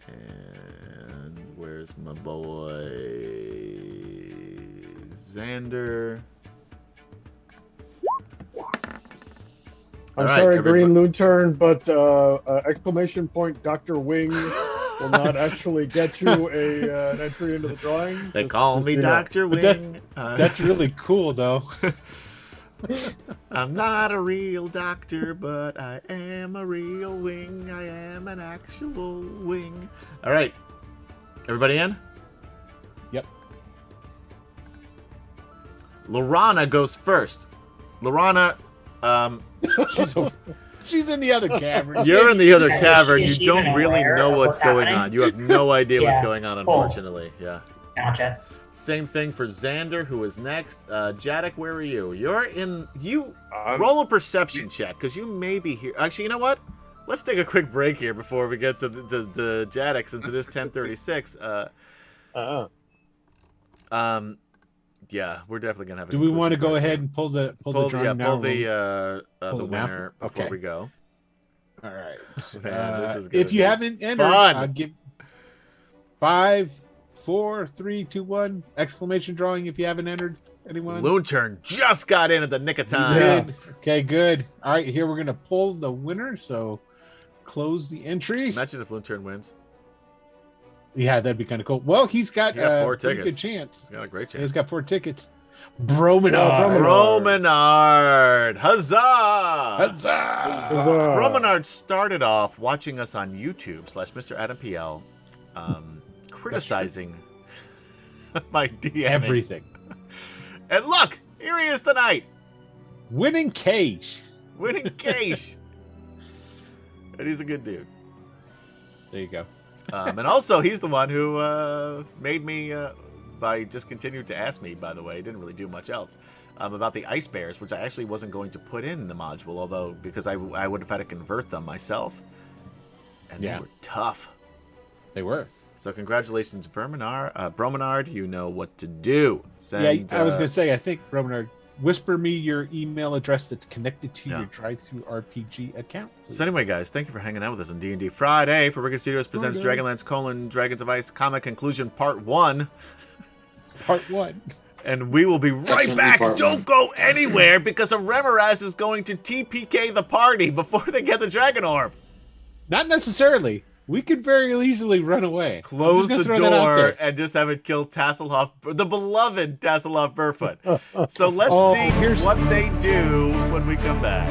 C: And where's my boy? Xander.
F: I'm
C: All right,
F: sorry,
C: everybody-
F: Green Lantern, but exclamation point Dr. Wing will not actually get you an entry into the drawing.
C: They
F: Just-
C: call
F: just
C: me
F: so you know.
C: Dr.
D: But that-
C: Wing.
D: That's really cool, though.
C: I'm not a real doctor, but I am a real wing. I am an actual wing. All right. Everybody in?
D: Yep.
C: Lorana goes first. Lorana,
D: She's in the other cavern.
C: you're in the other
E: Is
C: cavern. You
E: she
C: don't
E: even
C: really
E: aware
C: know
E: of
C: what's
E: what's
C: going
E: happening?
C: on. You have no idea what's
E: Yeah.
C: going on,
E: Cool.
C: unfortunately. Yeah.
E: Gotcha.
C: Same thing for Xander, who is next. Jadek, where are you? You're in. You
G: I'm-
C: roll a perception check because you may be here. Actually, you know what? Let's take a quick break here before we get to Jadek, since it is 10:36. Yeah, we're definitely gonna have.
D: Do we want to go ahead and pull the drawing now?
C: pull the
D: the map?
C: winner before
D: Okay.
C: we go?
D: All right.
C: Man, this is gonna
D: If you
C: be
D: haven't entered,
C: fun.
D: I'll give 5, 4, 3, 2, 1 exclamation drawing. If you haven't entered, anyone?
C: Loonturn just got in at the nick of time.
F: Yeah.
D: Good. Okay, good. All right, here we're gonna pull the winner. So close the entry.
C: Imagine if Loonturn wins.
D: Yeah, that'd be kind of cool. Well, he's got,
C: He got 4
D: a pretty
C: tickets.
D: good chance.
C: He's got a great
D: He's
C: chance.
D: got 4 tickets. Bromenard.
C: Romanard, huzzah!
D: Huzzah!
F: Huzzah.
C: Romanard started off watching us on YouTube /Mr. Adam PL, criticizing my DM.
D: Everything.
C: And look, here he is tonight,
D: Winning Cage.
C: winning cash. And he's a good dude.
D: There you go.
C: And also, he's the one who made me, by just continued to ask me, by the way, didn't really do much else, about the ice bears, which I actually wasn't going to put in the module, although, because I would have had to convert them myself. And
D: Yeah.
C: they were tough.
D: They were.
C: So congratulations, Bromenard. You know what to do. Send,
D: Yeah, I was going to say, I think, Bromenard, whisper me your email address that's connected to
C: Yeah.
D: your Drive-Thru RPG account. please.
C: So anyway, guys, thank you for hanging out with us on D&D Friday. For Wicked Studios presents
D: Friday.
C: DragonLance: Dragons of Ice Comic Conclusion Part 1.
D: Part 1.
C: And we will be right
B: Definitely
C: back.
B: part
C: Don't
B: one.
C: go anywhere because a Remoraz is going to TPK the party before they get the Dragon Orb.
D: Not necessarily. We could very easily run away. I'm
C: Close
D: just
C: the
D: gonna throw that out
C: door
D: there.
C: and just have it kill Tasselhoff, the beloved Tasselhoff Burfoot. So let's
D: Oh,
C: see
D: here's-
C: what they do when we come back.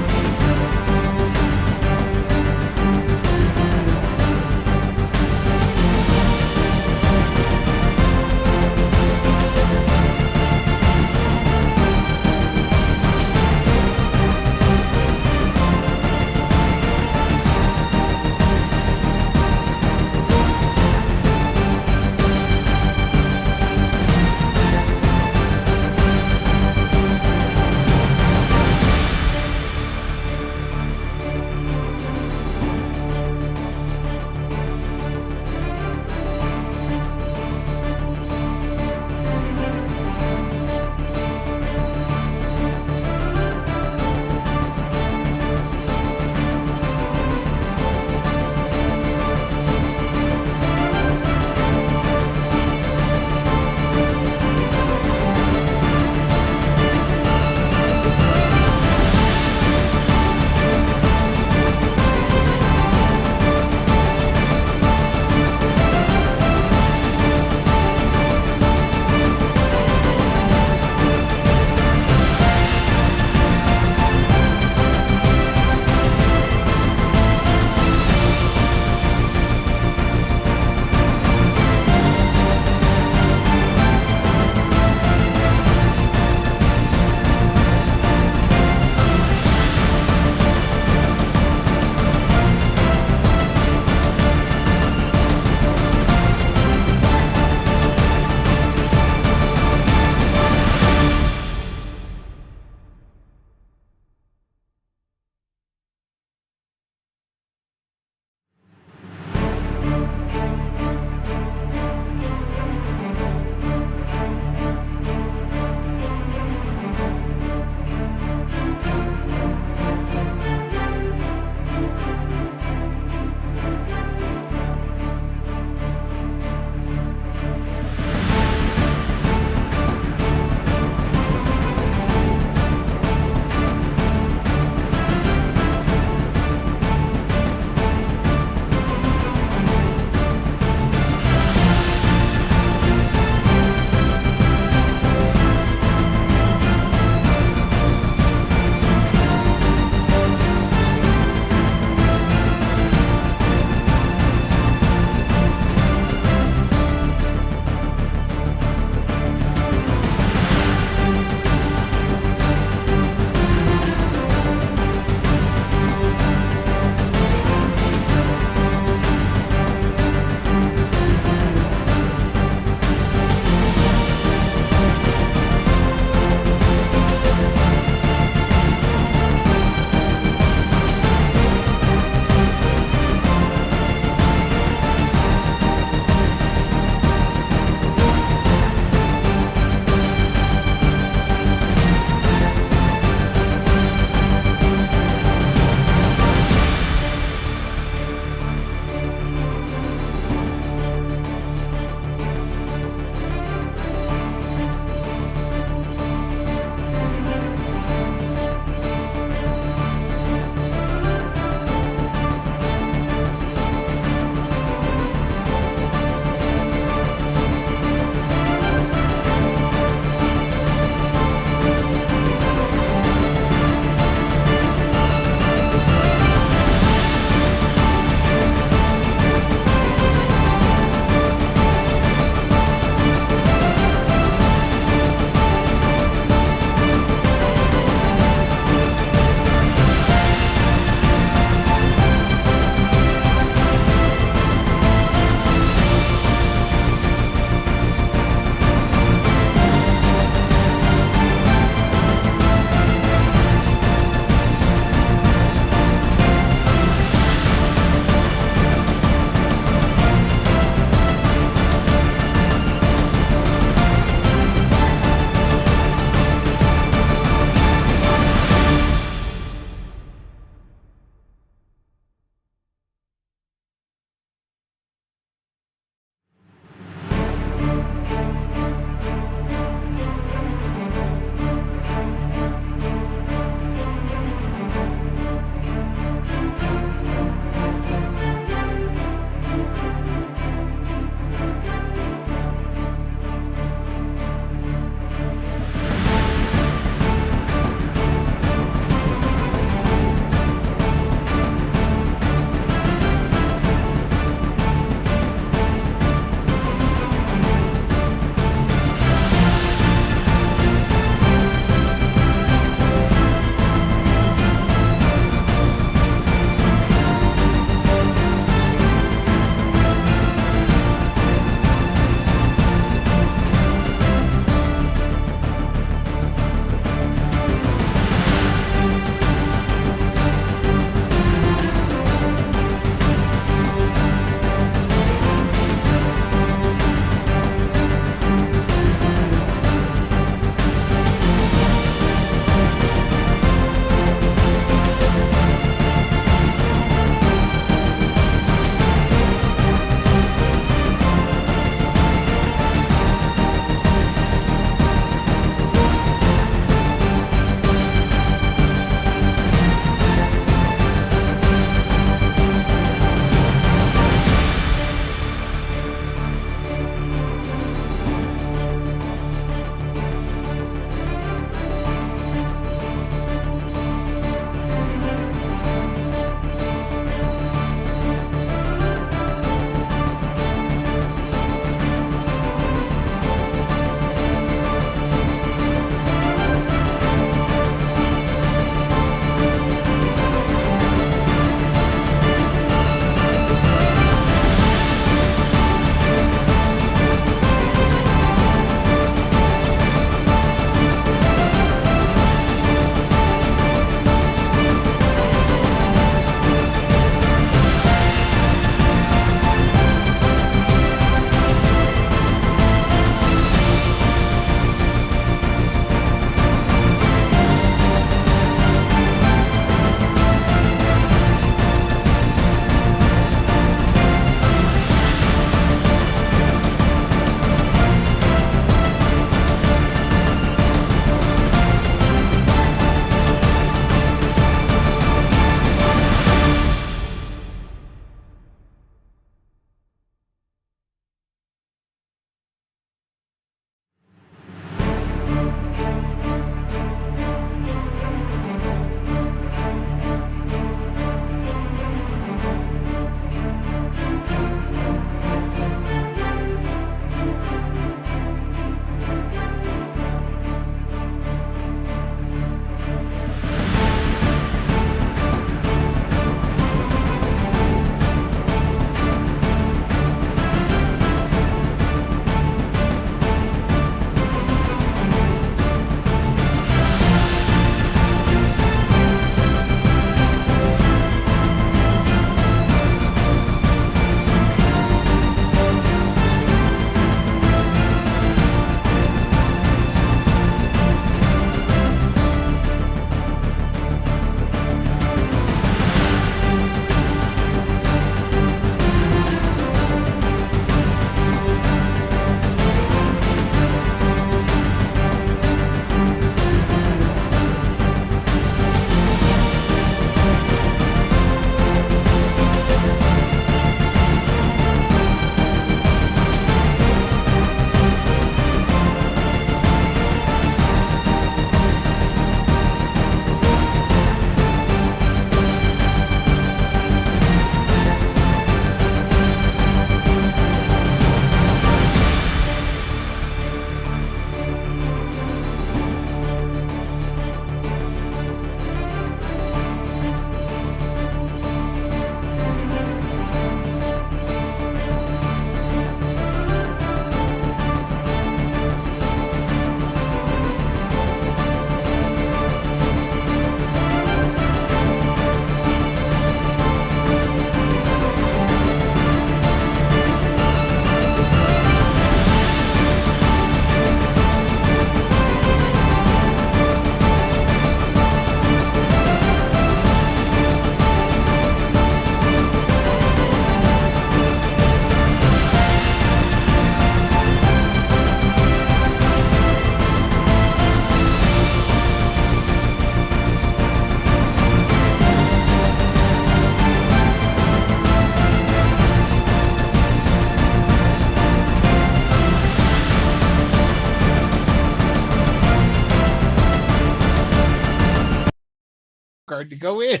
D: hard to go in.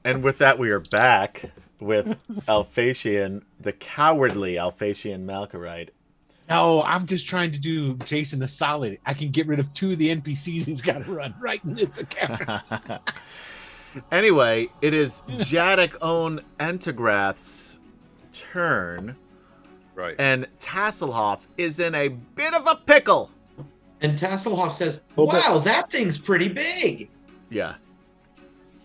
C: And with that, we are back with Alphatian, the cowardly Alphatian Malkarite.
D: No, I'm just trying to do Jason a solid. I can get rid of 2 of the NPCs he's got to run right in this account.
C: Anyway, it is Jadok own Entagrath's turn.
G: Right.
C: And Tasselhoff is in a bit of a pickle.
B: And Tasselhoff says,
F: Oh, but-
B: wow, that thing's pretty big.
C: Yeah.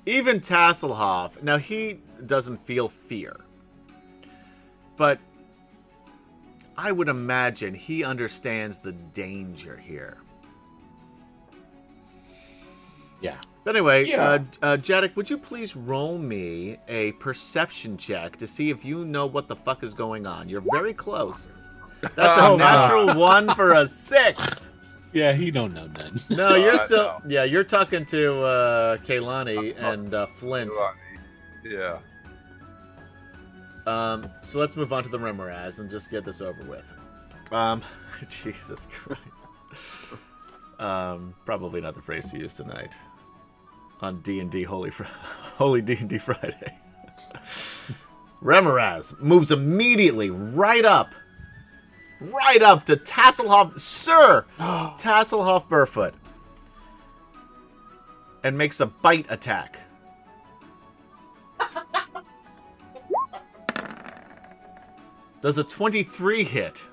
C: Even Tasselhoff, now he doesn't feel fear. But I would imagine he understands the danger here.
D: Yeah.
C: But anyway,
B: Yeah.
C: Jadok, would you please roll me a perception check to see if you know what the fuck is going on? You're very close. That's a
G: Oh,
C: natural 1 for a 6.
D: Yeah, he don't know none.
C: No, you're
G: I
C: still...
G: know.
C: Yeah, you're talking to Kaylani and Flint.
G: Yeah.
C: So let's move on to the Remoraz and just get this over with. Jesus Christ. Probably not the phrase to use tonight on D&D Holy D&D Friday. Remoraz moves immediately right up to Tasselhoff, Sir Tasselhoff Burfoot, and makes a bite attack. Does a 23 hit?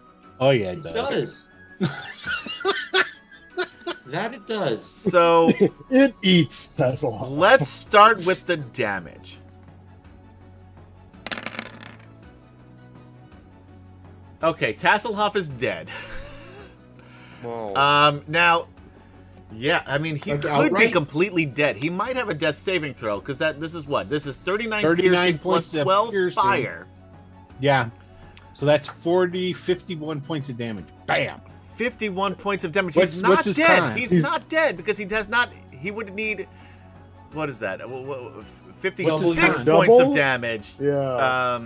D: Oh, yeah, it
B: It
D: does.
B: does. That it does.
C: So
F: It eats Tesla.
C: let's start with the damage. Okay, Tasselhoff is dead.
G: Well,
C: Now, yeah, I mean, he
B: Like
C: could be
B: outright?
C: completely dead. He might have a death saving throw, because this is what? This is 39
D: 39
C: piercing plus
D: points of
C: 12
D: piercing.
C: fire.
D: Yeah. So that's 51 points of damage. Bam.
C: 51 points of damage.
D: What's-
C: He's
D: what's
C: not
D: his
C: dead.
D: con?
C: He's not dead because he does not. He would need. What is that? 56
F: Double?
C: points of damage.
F: Yeah.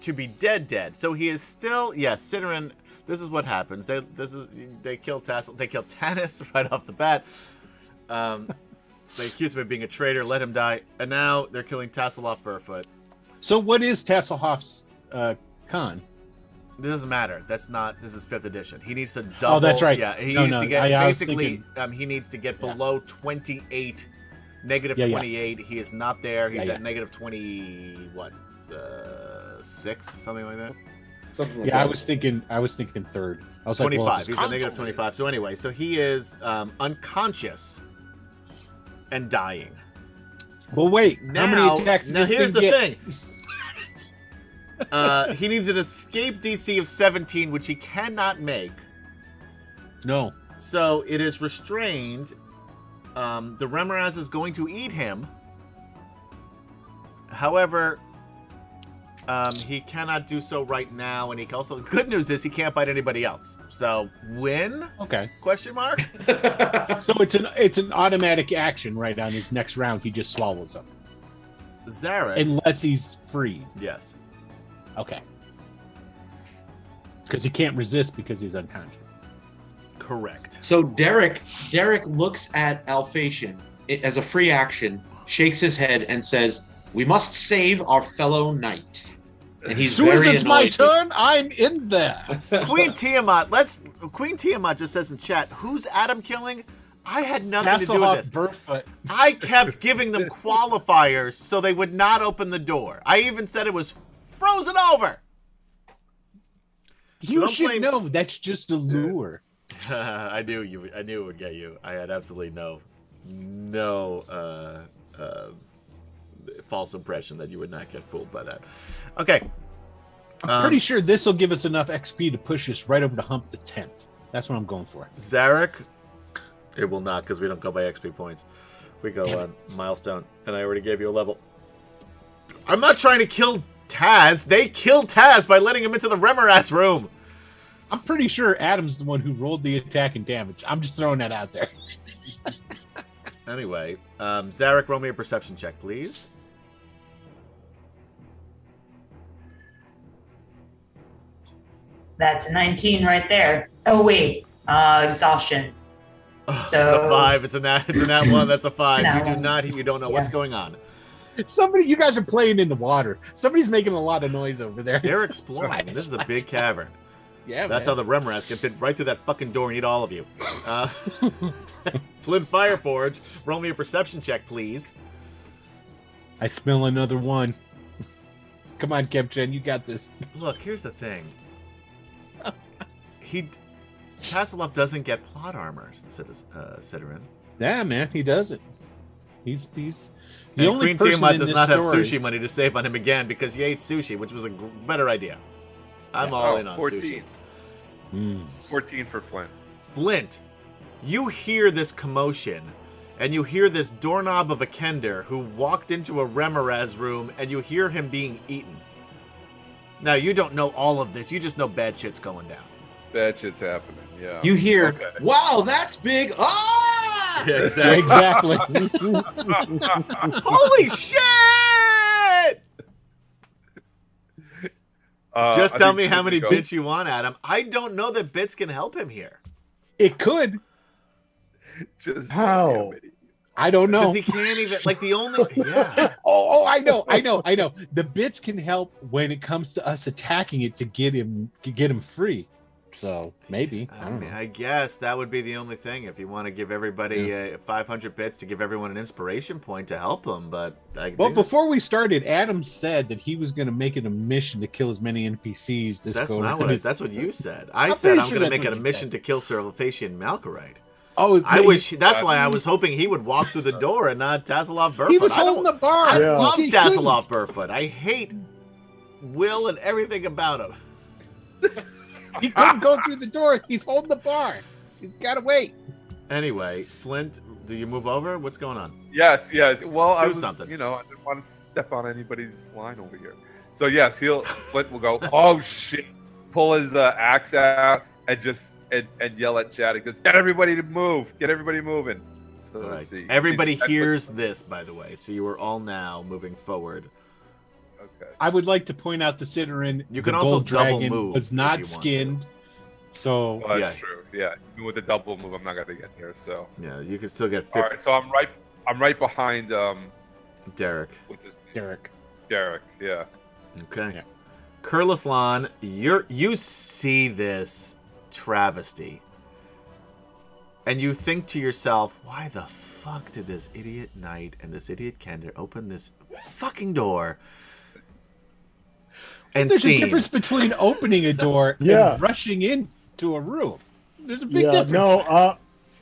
C: To be dead. So he is still. Yeah, Ciderin. This is what happens. They kill Tassel. They kill Tanis right off the bat. They accuse him of being a traitor. Let him die. And now they're killing Tasselhoff Burfoot.
D: So what is Tasselhoff's con?
C: This doesn't matter. That's not. This is 5th edition. He needs to double.
D: Oh, that's right.
C: Yeah, he
D: No,
C: needs
D: no,
C: to get
D: I was
C: basically.
D: thinking-
C: He needs to get
D: Yeah.
C: below 28, negative
D: Yeah, yeah.
C: 28. He is not there. He's
D: Yeah,
C: at
D: yeah.
C: negative 20. What? 6, something like that.
B: Something like
D: Yeah, I
B: that.
D: was thinking third. I was
C: 25.
D: like, well, if
C: He's
D: his
C: at negative
D: con's
C: 25. So anyway, so he is unconscious and dying.
D: Well, wait.
C: Now,
D: how many attacks?
C: now
D: does this
C: here's the
D: thing
C: thing. He needs an escape DC of 17, which he cannot make.
D: get? No.
C: So it is restrained. The Remoraz is going to eat him. However, he cannot do so right now, and he can also. The good news is he can't bite anybody else. So win?
D: Okay.
C: Question mark?
D: So it's an automatic action right on his next round. He just swallows him
C: Zarek.
D: unless he's freed.
C: Yes.
D: Okay. Because he can't resist because he's unconscious.
C: Correct.
B: So Derek looks at Alphatian as a free action, shakes his head, and says, "We must save our fellow knight." And he's
D: As soon as
B: very
D: it's my
B: annoyed.
D: turn, I'm in there.
C: Queen Tiamat. Queen Tiamat just says in chat, "Who's Adam killing?" I had nothing to do with
D: Tasselhoff
C: this.
D: Burfoot.
C: I kept giving them qualifiers so they would not open the door. I even said it was frozen over.
D: You
C: don't
D: should
C: blame-
D: know that's just a lure.
C: I knew it would get you. I had absolutely no false impression that you would not get fooled by that. Okay.
D: I'm pretty sure this will give us enough XP to push us right over to hump the 10th. That's what I'm going for.
C: Zarek, it will not because we don't go by XP points. We go
D: Damn
C: on milestone, and I already gave you a level. I'm not trying to kill Taz. They killed Taz by letting him into the Remoraz room.
D: I'm pretty sure Adam's the one who rolled the attack and damage. I'm just throwing that out there.
C: Anyway, Zarek, roll me a perception check, please.
E: That's a 19 right there. Oh wait, exhaustion.
C: Oh,
E: So-
C: it's a 5. It's in that one. That's a 5.
E: That
C: You do
E: one.
C: not. You don't know what's
E: Yeah.
C: going on.
D: Somebody, you guys are playing in the water. Somebody's making a lot of noise over there.
C: They're exploring.
D: Splash,
C: This is a
D: splash.
C: big cavern.
D: Yeah,
C: That's
D: man.
C: how the Remrats can fit right through that fucking door and eat all of you. Flint Fireforge, roll me a perception check, please.
D: I smell another one. Come on, Kempchen, you got this.
C: Look, here's the thing. Tasselhoff doesn't get plot armor, Ciderin.
D: Yeah, man, he doesn't. He's the
C: And
D: only
C: Queen
D: person
C: Tiamat
D: in
C: does
D: this
C: not have
D: story.
C: sushi money to save on him again because he ate sushi, which was a better idea. I'm all in on
G: 14.
C: sushi.
G: 14 for Flint.
C: Flint, you hear this commotion, and you hear this doorknob of a Kender who walked into a Remoraz room, and you hear him being eaten. Now, you don't know all of this. You just know bad shit's going down.
G: Bad shit's happening. Yeah.
B: You hear,
G: Okay.
B: "Wow, that's big!" Ah!
C: Yeah,
D: Yeah,
C: exactly.
D: exactly.
C: Holy shit! Just
G: I
C: tell
G: think
C: me how many
G: go-
C: bits you want, Adam. I don't know that bits can help him here.
D: It could.
G: Just
F: How?
G: tell me.
D: I don't know.
C: Because he can't even, like, the only, yeah.
D: I know. The bits can help when it comes to us attacking it to get him free. So maybe I don't know.
C: I guess that would be the only thing if you want to give everybody 500 bits to give everyone an inspiration point to help them. But
D: Well, before we started, Adam said that he was going to make it a mission to kill as many NPCs this
C: that's
D: go
C: not
D: around.
C: that's what you said. I
D: I'm
C: said
D: pretty
C: I'm
D: sure
C: going to
D: that's
C: make it a
D: what you
C: mission
D: said.
C: to kill Sir Alphacian and Malkorite.
D: Oh,
C: I wish that's why I was hoping he would walk through the door and not Tasselhoff Burfoot.
D: he was holding the bar.
C: I
F: Yeah.
C: love
D: He
C: Tasselhoff Burfoot. I hate Will and everything about him.
D: He couldn't go through the door. He's holding the bar. He's got to wait.
C: Anyway, Flint, do you move over? What's going on?
G: Yes. Well, I
C: Do
G: was,
C: something.
G: I didn't want to step on anybody's line over here. So yes, Flint will go. Oh shit! Pull his axe out and just and yell at Chad. He goes, "Get everybody to move! Get everybody moving!" So
C: All right.
G: let's see.
C: Everybody
G: That's
C: hears this, by the way. So you are all now moving forward.
G: Okay.
D: I would like to point out to Ciderin,
C: You
D: the
C: can also
D: gold
C: double
D: dragon
C: move
D: was
C: if you
D: not
C: want to.
D: skinned. So
G: Well,
C: Yeah.
G: that's true. Yeah. Even with the double move, I'm not gonna get there. So.
C: Yeah, you can still get
G: All
C: 50.
G: right. So I'm right behind
C: Derek.
G: what's his name?
D: Derek.
G: Derek. Yeah.
C: Okay.
D: Yeah.
C: Curlithlon, you see this travesty. And you think to yourself, why the fuck did this idiot knight and this idiot Kender open this fucking door? And
D: There's a
C: scene.
D: difference between opening a door
F: Yeah.
D: and rushing into a room. There's a big
F: Yeah,
D: difference.
F: no,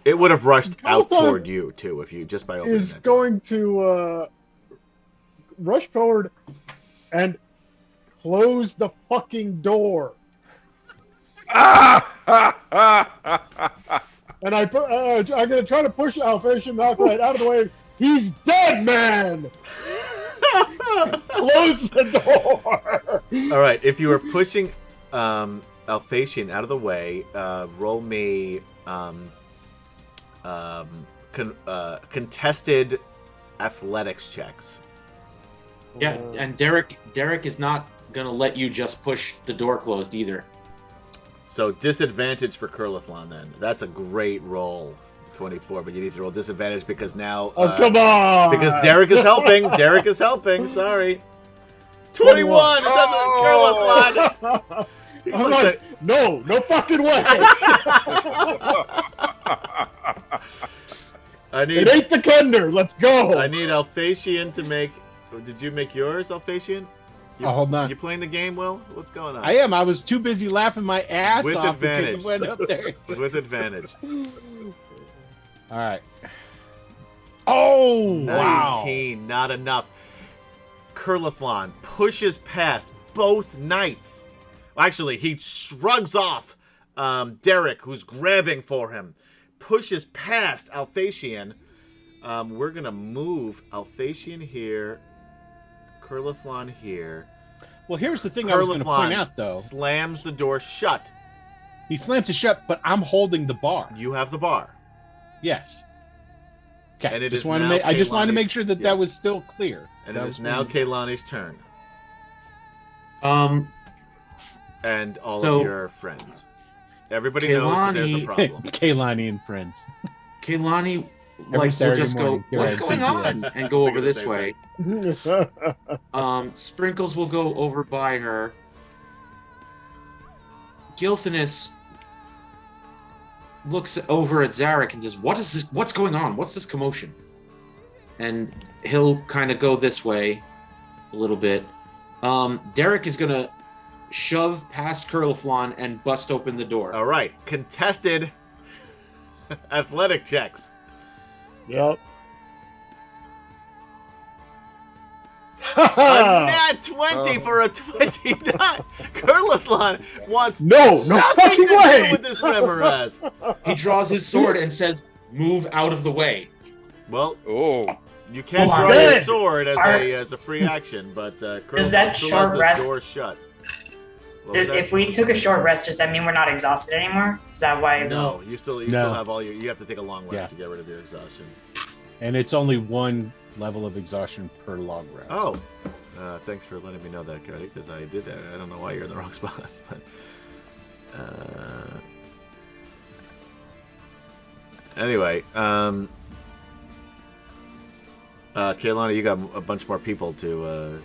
C: It would have rushed out
F: Curlithlon
C: toward you too if you just by opening
F: is
C: that door.
F: going to rush forward and close the fucking door. And I'm going to try to push Alphasian Malkorite out of the way. He's dead, man! Close the door!
C: All right, if you are pushing Alphasian out of the way, roll me contested athletics checks.
B: Yeah, and Derek is not gonna let you just push the door closed either.
C: So disadvantage for Curlithlon then. That's a great roll. 24, but you need to roll disadvantage because now
F: Oh, come on!
C: because Derek is helping. Derek is helping. Sorry. 21. It doesn't Curlithlon. He's
F: I'm
C: like
F: like, no fucking way!
C: I need
F: It ain't the Kender. Let's go.
C: I need Alphasian to make. Did you make yours, Alphasian?
D: Oh, hold on.
C: You playing the game, Will? What's going on?
D: I am. I was too busy laughing my ass
C: With
D: off
C: advantage.
D: because he went up there.
C: With advantage.
D: All right. Oh, wow.
C: 19, not enough. Curlithlon pushes past both knights. Actually, he shrugs off Derek, who's grabbing for him. Pushes past Alphasian. We're going to move Alphasian here. Curlithlon here.
D: Well, here's the thing I was going to point
C: Curlithlon
D: out, though.
C: slams the door shut.
D: He slammed it shut, but I'm holding the bar.
C: You have the bar.
D: Yes. Okay.
C: And it
D: just
C: is
D: wanted to
C: now
D: make, I just wanted to make
C: Kehlani's-
D: sure that
C: yes.
D: that was still clear.
C: And
D: That
C: it
D: was
C: is now
D: one-
C: Kehlani's turn. And all
B: So-
C: of your friends. Everybody knows that there's a
B: Kehlani-
C: problem.
D: Kaylani and friends.
B: Kaylani,
D: Every
B: like, will
D: Saturday
B: just go,
D: morning,
B: what's
D: you're
B: going
D: at
B: on?
D: CPS.
B: And go over
C: Thinking the
B: this
C: same
B: way. Sprinkles will go over by her. Gilthanus looks over at Zarek and says, "What is this? What's going on? What's this commotion?" And he'll kind of go this way a little bit. Derek is gonna shove past Curliflon and bust open the door.
C: All right, contested athletic checks.
F: Yep.
C: A nat 20 for a 29. Curliflon wants
F: No
C: nothing
F: fucking
C: to
F: way.
C: do with this Remoras.
B: He draws his sword and says, "Move out of the way."
C: Well,
G: Oh,
C: you can
E: Hold on.
C: draw your
F: Good.
C: sword as
E: Are-
C: a free action, but Curliflon
E: that
C: still
E: short
C: has this
E: rest-
C: door shut. What was that?
E: If we took a short rest, does that mean we're not exhausted anymore? Is that why?
C: No, you still
D: No.
C: have all your. You have to take a long rest
D: Yeah.
C: to get rid of your exhaustion.
D: And it's only one level of exhaustion per long rest.
C: Oh, thanks for letting me know that, Cody, because I did that. I don't know why you're in the wrong spot, but anyway, Kaylani, you got a bunch more people to.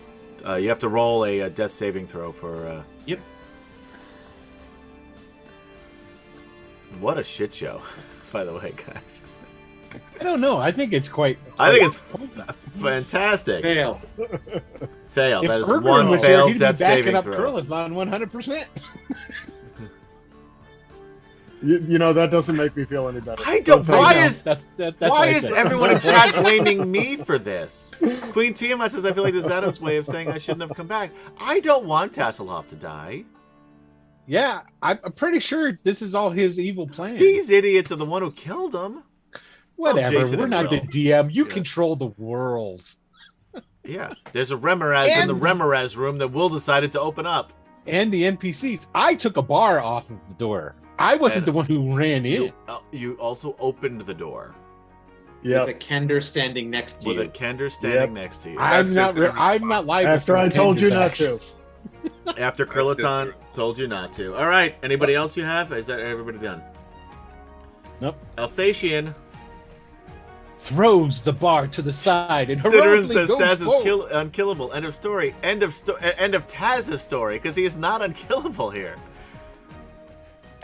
C: You have to roll a death saving throw for.
B: Yep.
C: What a shit show, by the way, guys.
D: I don't know. I think it's quite.
C: I think it's fantastic.
B: Fail.
C: Fail.
D: If
C: That is
D: Urban
C: one
D: was here,
C: failed
D: he'd be
C: death
D: backing
C: saving
D: up
C: throw.
D: Curliflon 100%.
F: You know, that doesn't make me feel any better.
C: I don't.
F: tell
C: Why
F: me.
C: is
D: That's
C: why
D: what I
C: is
D: said.
C: everyone in chat blaming me for this? Queen Tiamat says, "I feel like this is Adam's way of saying I shouldn't have come back." I don't want Tasselhoff to die.
D: Yeah, I'm pretty sure this is all his evil plan.
C: These idiots are the one who killed him.
D: Whatever.
C: Jason
D: We're
C: and
D: not the
C: Will.
D: DM. You
C: Yeah.
D: control the world.
C: Yeah, there's a Remoraz in the
D: And-
C: Remoraz room that Will decided to open up.
D: And the NPCs. I took a bar off of the door. I wasn't
C: And-
D: the one who ran in.
C: You also opened the door
F: Yep.
B: With a Kender standing next to
C: with
B: you.
C: a Kender standing next to you.
D: I'm not.
G: sensitive
D: I'm not liable.
F: After
D: for
F: I told you not
D: Kendra's
F: to.
D: actions.
C: After Krillatan told you not to. All right. Anybody else you have? Is that everybody done?
D: Nope.
C: Alphatian.
D: Throws the bar to the side and
C: Ciderin
D: heroically
C: says
D: goes
C: Taz
D: forward.
C: is unkillable. End of story. End of Taz's story because he is not unkillable here.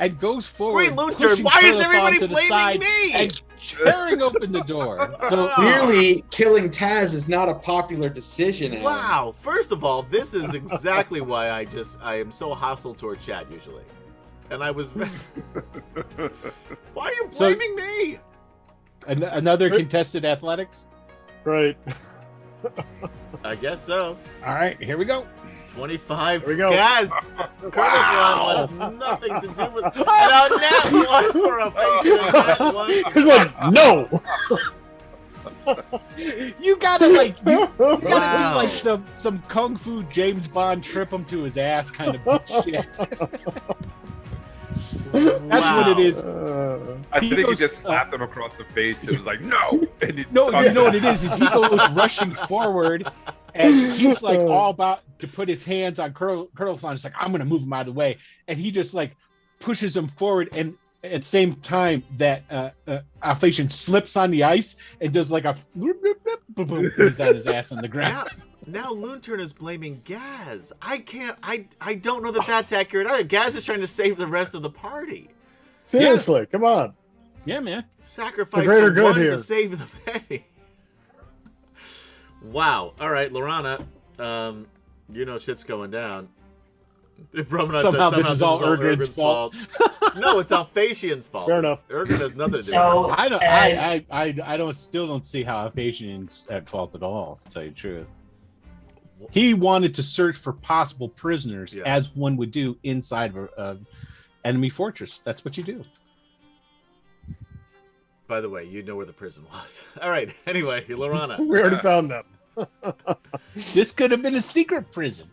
D: And goes forward.
C: Green Lantern,
D: pushing
C: why is
D: Curlifon
C: everybody
D: to the
C: blaming
D: side
C: me?
D: And tearing open the door. So
B: Clearly, killing Taz is not a popular decision. Adam.
C: Wow. First of all, this is exactly why I am so hostile toward chat usually. And I was why are you
D: So-
C: blaming me?
D: another contested athletics.
F: Right.
C: I guess so.
D: All right, here we go.
C: 25.
F: Here we go.
C: Guys, Curliflon wants nothing to do with. Now, nat one for a patient. Nat one.
F: He's like, no.
D: You gotta like you gotta
C: Wow.
D: do like some kung fu James Bond trip him to his ass kind of shit. That's what it is.
G: I
D: He
G: think he
D: goes,
G: just slapped him across the face and was like, "No!" And he
D: No, you know what it is he goes rushing forward, and he's like all about to put his hands on Curliflon. It's like I'm gonna move him out of the way, and he just like pushes him forward, and at the same time that Alphatian slips on the ice and does like a floop, bloop, bloop, boom, boom, he's on his ass on the ground.
C: Now Loonturn is blaming Gaz. I can't. I don't know that that's accurate either. Gaz is trying to save the rest of the party.
F: Seriously, come on.
D: Yeah, man.
C: Sacrifice
F: The greater
C: the
F: good
C: one
F: here.
C: to save the many. Wow. All right, Lorana. You know shit's going down. Promenade says
D: Somehow this is all Urgrin's fault.
C: No, it's Alphatian's fault.
F: Fair enough.
C: Urgrin has nothing to do
E: So-
C: with it.
D: I don't still don't see how Alphatian's at fault at all, to tell you the truth. He wanted to search for possible prisoners,
C: Yeah.
D: as one would do inside of a enemy fortress. That's what you do.
C: By the way, you know where the prison was. All right. Anyway, Lorana.
F: We already found them.
D: This could have been a secret prison.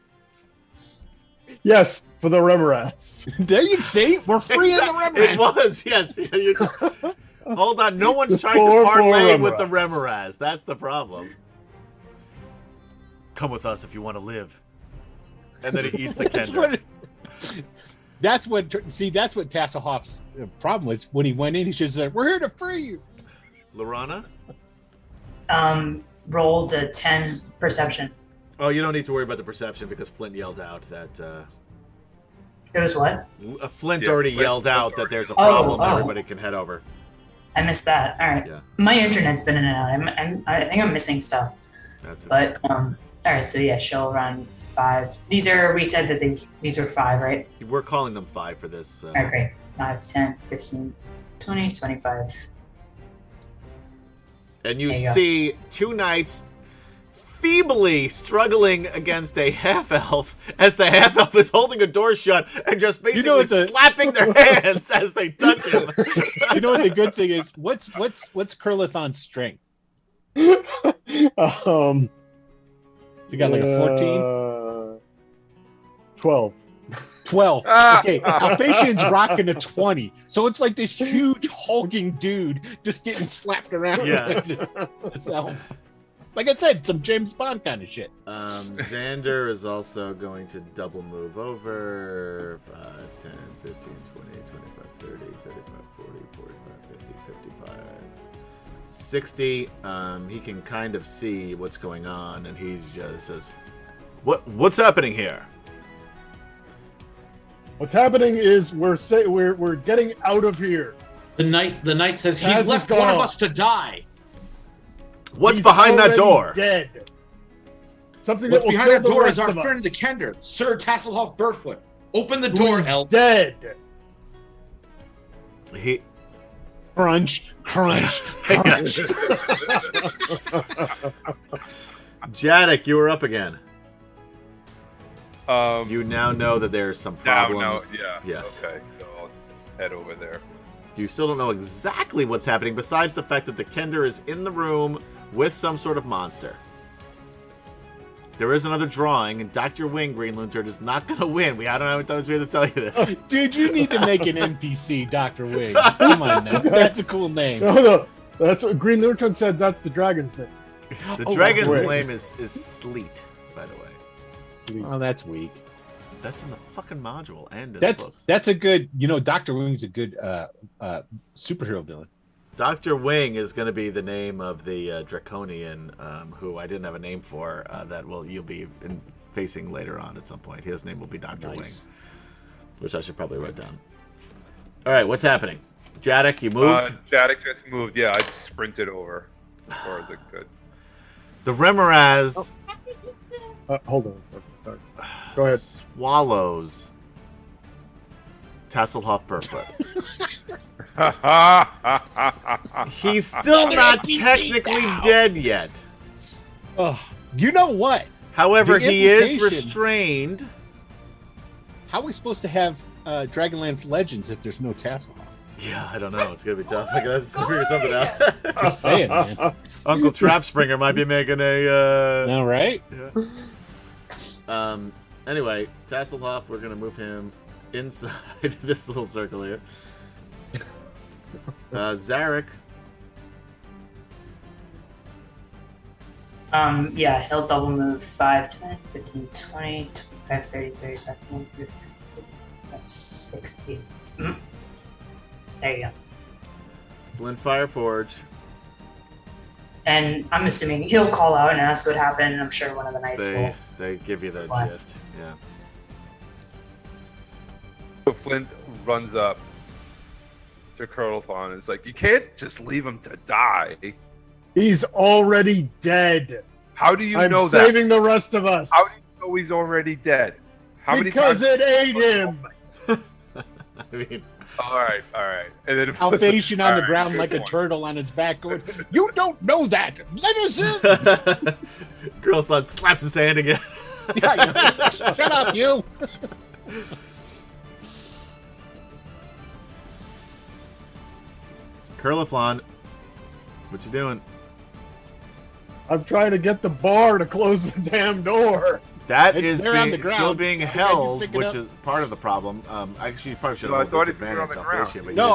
F: Yes, for the Remoras.
D: There you see, we're free in the
C: It
D: Remoras.
C: was, yes. You're just... Hold on. No one's trying to
F: Poor
C: parlay with the
F: Remoras.
C: Remoras. That's the problem. Come with us if you want to live. And then he eats the Kender.
D: That's what Tasselhoff's problem was. When he went in, he should have said, "We're here to free you."
C: Lorana?
E: Rolled a 10 perception.
C: Oh, you don't need to worry about the perception because Flint yelled out that.
E: It was what?
C: Flint
G: Yeah,
C: already
G: Flint
C: yelled out
G: already-
C: that there's a
E: Oh,
C: problem.
E: oh.
C: Everybody can head over.
E: I missed that. All right.
C: Yeah.
E: My internet's been in and out. I think I'm missing stuff.
C: That's okay.
E: But all right. So yeah, she'll run 5. These are. We said that these are 5, right?
C: We're calling them 5 for this.
E: All right, great. 5, 10, 15, 20, 25.
C: And you
E: There you go.
C: see 2 knights feebly struggling against a half-elf as the half-elf is holding a door shut and just basically
D: what the-
C: slapping their hands as they touch him.
D: You know what the good thing is? What's Curlathon's strength?
F: Um,
D: He got like a 14,
F: 12.
D: 12.
G: Ah!
D: Okay, Alphasian's rocking a 20. So it's like this huge hulking dude just getting slapped around.
C: Yeah.
D: So, like I said, some James Bond kind of shit.
C: Xander is also going to double move over 5, 10, 15, 20, 25, 30, 35, 40, 45, 50, 55, 60. He can kind of see what's going on, and he just says, "What's happening here?"
F: What's happening is we're getting out of here.
B: The knight says he's
F: Taz is
B: left one of
F: gone.
B: us to die.
C: What's
F: He's
C: behind that
F: already
C: door?
F: Dead. Something
B: What's
F: that will
B: behind
F: kill
B: that
F: the
B: door
F: rest
B: is our
F: of us.
B: friend the Kender, Sir Tasselhoff Burfoot. Open the
F: Who
B: door,
F: is
B: elf.
F: dead.
C: He
D: Crunch, crunch, crunch.
C: Jadek, you were up again.
G: Um,
C: You now know that there's some
G: now,
C: problems.
G: yeah.
C: Yes.
G: Okay, so I'll head over there.
C: You still don't know exactly what's happening, besides the fact that the Kender is in the room with some sort of monster. There is another drawing, and Dr. Wing, Green Lantern, is not going to win. I don't know how many times we have to tell you this.
D: Dude, you need to make an NPC, Dr. Wing. Come on now. That's a cool name.
F: No. That's what Green Lantern said. That's the dragon's name.
C: The
D: Oh,
C: dragon's
F: wait.
C: name is Sleet, by the way.
D: Oh, that's weak.
C: That's in the fucking module and in the books.
D: That's a good, Dr. Wing's a good superhero villain.
C: Dr. Wing is going to be the name of the Draconian, who I didn't have a name for, you'll be facing later on at some point. His name will be Dr.
D: Nice.
C: Wing, which I should probably write down. All right, what's happening? Jadek, you moved?
G: Jadek just moved. Yeah, I just sprinted over. Or the good.
C: The Remoraz
F: Hold on. Sorry. Go ahead.
C: swallows Tasselhoff Burfoot. He's still not technically dead yet.
D: Oh, you know what?
C: However,
D: The
C: he is
D: implications-
C: restrained.
D: How are we supposed to have Dragonlance Legends if there's no Tasselhoff?
C: Yeah, I don't know. It's gonna be tough. I gotta figure something out.
D: Just saying, man.
C: Uncle Trapspringer might be making a.
D: All right.
C: Anyway, Tasselhoff, we're gonna move him inside this little circle here. Zarek.
E: Yeah, he'll double move 5, 10, 15, 20, 25, 30, 35, 40, 50, 60. There you go.
C: Flint Fireforge.
E: And I'm assuming he'll call out and ask what happened. I'm sure one of the knights will.
C: They give you the
E: Why?
C: gist. Yeah.
G: So Flint runs up to Curlthon and is like, you can't just leave him to die.
F: He's already dead.
G: How do you
F: I'm
G: know that?
F: saving the rest of us.
G: How do you know he's already dead? How many
F: Because
G: times?
F: it ate him.
C: I mean,
G: All right. And then
D: Alphasian on
G: All
D: the
G: right,
D: ground
G: good
D: like a
G: point.
D: turtle on his back going, you don't know that. Let us in.
C: Girl son slaps his hand again.
D: Yeah, shut up, you.
C: Curliflon, what you doing?
F: I'm trying to get the bar to close the damn door.
C: That
D: It's
C: is
D: there on the
C: still
D: ground.
C: being
D: I think I can
C: held,
D: pick it
C: which
D: up.
C: is part of the problem. Actually, you probably should
G: No,
C: have
G: I thought he threw it on
C: disadvantage
G: the
C: on
G: ground.
C: Facia, but you
D: No,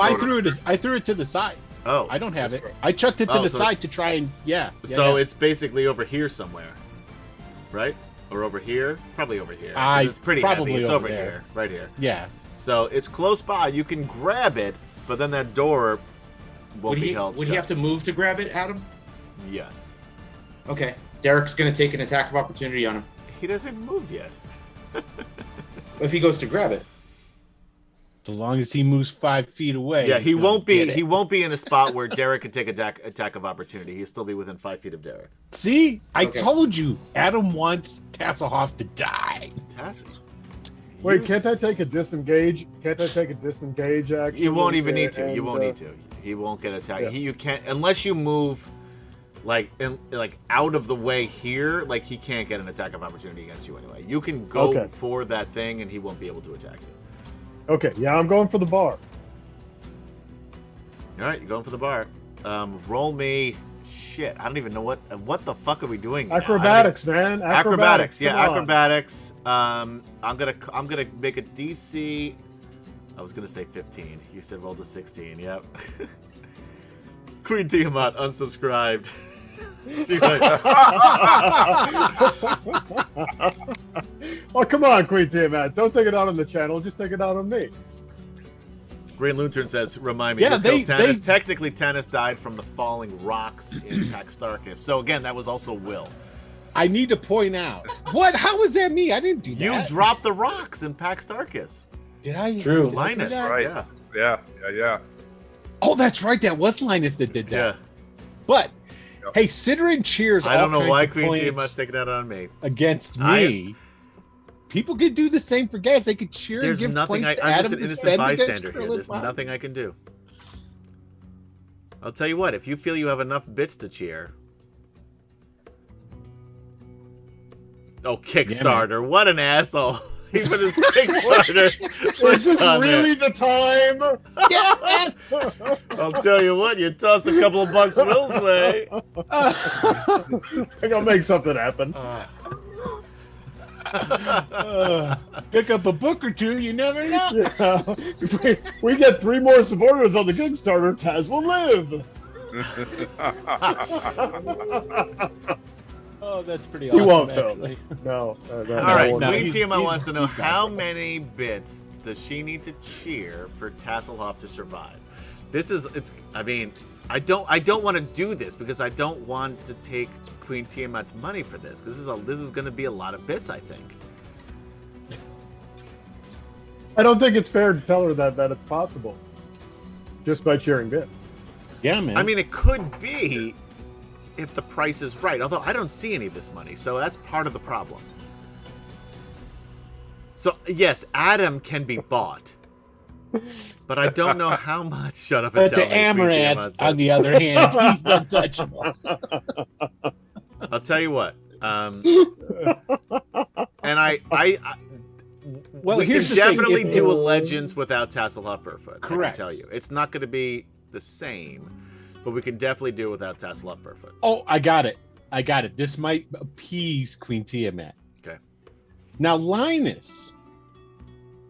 C: didn't.
D: I threw it to the side.
C: Oh,
D: I don't have it. I chucked it to
C: Oh,
D: the
C: so
D: side
C: it's-
D: to try and yeah.
C: so
D: yeah.
C: it's basically over here somewhere, right? Or over here? Probably over here. 'cause
D: I-
C: it's pretty
D: probably
C: heavy. It's
D: over
C: over
D: there.
C: here, right here.
D: Yeah.
C: So it's close by. You can grab it, but then that door won't be held.
B: Would he have to move to grab it, Adam?
C: Yes.
B: Okay. Derek's going to take an attack of opportunity on him.
C: He hasn't even moved yet.
B: If he goes to grab it.
D: So long as he moves 5 feet away.
C: Yeah,
D: he's
C: he
D: gonna
C: won't be.
D: get it.
C: He won't be in a spot where Derek can take attack of opportunity. He'll still be within 5 feet of Derek.
D: See, I
B: Okay.
D: told you, Adam wants Tasselhoff to die.
C: Fantastic.
F: Wait, can't I take a disengage? Can't I take a disengage action?
C: You won't even need to.
F: And,
C: You won't need to. He won't get attacked.
F: Yeah.
C: You can't unless you move, like out of the way here. Like he can't get an attack of opportunity against you anyway. You can go
F: Okay.
C: for that thing, and he won't be able to attack you.
F: Okay, yeah, I'm going for the bar.
C: All right, you're going for the bar. Roll me. Shit, I don't even know what the fuck are we doing now?
F: Acrobatics, man.
C: Acrobatics, yeah,
F: Come on.
C: acrobatics. I'm gonna make a DC. I was gonna say 15. You said roll to 16. Yep. Queen Tiamat unsubscribed. She went,
F: Oh, come on, Queen Tiamat. Don't take it out on the channel. Just take it out on me.
C: Green Lantern says, remind me,
D: Yeah,
C: who killed
D: they-
C: Tannis? Technically, Tannis died from the falling rocks in Pax Starkis. So again, that was also Will.
D: I need to point out. What? How was that me? I didn't do
C: You
D: that.
C: dropped the rocks in Pax Starkis.
D: Did I?
B: True.
D: did I do
C: Linus,
D: that?
G: Right.
C: yeah.
G: Yeah.
D: Oh, that's right. That was Linus that did that.
C: Yeah.
D: But
G: Yep.
D: hey, Sidrin cheers.
C: I don't
D: all
C: know why
D: kinds of
C: Queen
D: points
C: Tiamat's taking that on me.
D: against
C: I-
D: me. People could do the same for guys. They could cheer
C: There's
D: and give
C: nothing.
D: points to
C: I'm
D: Adam
C: just an
D: to
C: innocent
D: spend against
C: bystander here. There's
D: Krillin.
C: nothing I can do. I'll tell you what. If you feel you have enough bits to cheer. Oh, Kickstarter! What an asshole! He put his Kickstarter.
F: Is this
C: on there.
F: really the time?
C: I'll tell you what. You toss a couple of bucks Will's way.
F: I think I'll make something happen.
D: Pick up a book or two. You never know.
F: Yeah. If we get 3 more supporters on the Kickstarter, Taz will live.
D: Oh, that's pretty
F: He
D: awesome.
F: won't, though.
D: actually.
F: No.
C: All right,
D: no,
C: Queen
D: he's-
C: Tiamat
D: he's-
C: wants to know
D: he's got
C: how
D: it.
C: many bits does she need to cheer for Tasselhoff to survive? This is I mean, I don't want to do this because I don't want to take Queen Tiamat's money for this because this is going to be a lot of bits, I think.
F: I don't think it's fair to tell her that it's possible just by cheering bits.
D: Yeah, man.
C: I mean, it could be if the price is right. Although I don't see any of this money, so that's part of the problem. So yes, Adam can be bought, but I don't know how much. Shut up and
D: but
C: tell
D: the
C: me. Queen Tiamat
D: Amaranth,
C: says.
D: on the other hand, he's untouchable.
C: I'll tell you what. And I
D: Well,
C: we
D: here's
C: can
D: the thing,
C: definitely
D: if-
C: do a Legends without Tasselhoff Burfoot.
D: Correct.
C: I can tell you, it's not going to be the same, but we can definitely do it without Tasselhoff Burfoot.
D: Oh, I got it. This might appease Queen Tiamat.
C: Okay.
D: Now, Linus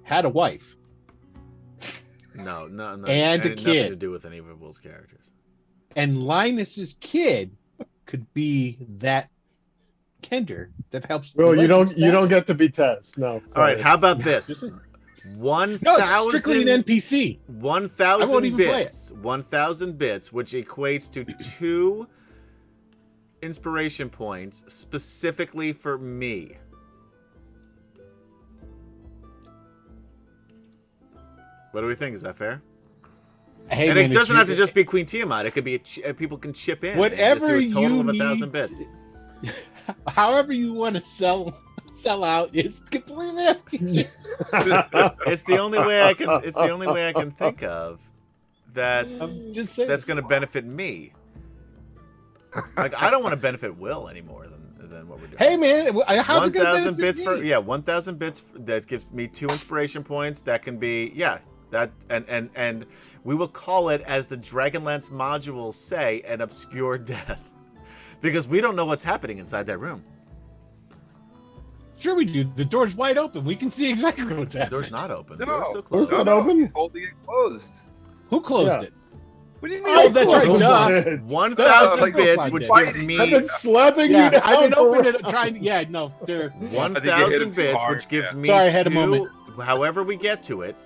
D: had a wife.
C: No,
D: And a
C: it had nothing
D: kid.
C: to do with any of Will's characters.
D: And Linus's kid could be that Kender that helps. the
F: Well, you
D: Legends
F: don't
D: family.
F: get to be Tez. No.
C: All
F: sorry.
C: right, how about this?
D: Just-
C: 1,000.
D: No, it's strictly an NPC. I won't
C: 1,000
D: even play
C: bits. 1,000 bits, which equates to 2 inspiration points specifically for me. What do we think? Is that fair?
D: Hey,
C: And
D: man,
C: it
D: it's
C: doesn't have to
D: your-
C: just be Queen Tiamat. It could be people can chip in. and
D: Whatever
C: just do a total
D: you
C: of 1,000
D: need
C: bits.
D: However you want to sell out is completely up to you.
C: It's the only way I can. It's the only way I can think of that.
D: I'm just saying.
C: That's going to benefit me. Like I don't want to benefit Will any more than what we're doing.
D: Hey, man, how's it going
C: 1,000
D: to
C: bits for 1,000 bits. That gives me 2 inspiration points. That can be that and we will call it, as the Dragonlance modules say, an obscure death, because we don't know what's happening inside that room.
D: Sure, we do. The door's wide open. We can see exactly what's
C: The
D: happening.
C: door's not open. The
G: No.
C: door's still
F: Door's
C: closed.
F: not open?
G: Holding it closed.
D: Who closed
F: Yeah.
D: it?
G: What do you mean?
D: Oh, that's right.
F: Close
D: Duh.
F: it.
C: 1,000
G: Like,
C: bits,
D: I've
C: which
G: been
C: gives me
F: I've been slapping
D: Yeah,
F: you down.
D: I've been
F: for-
D: opening it, trying. Yeah, no, there.
C: 1,000 bits,
G: hard,
C: which gives
G: yeah.
C: me
D: Sorry, I had a
C: 2.
D: moment.
C: However we get to it,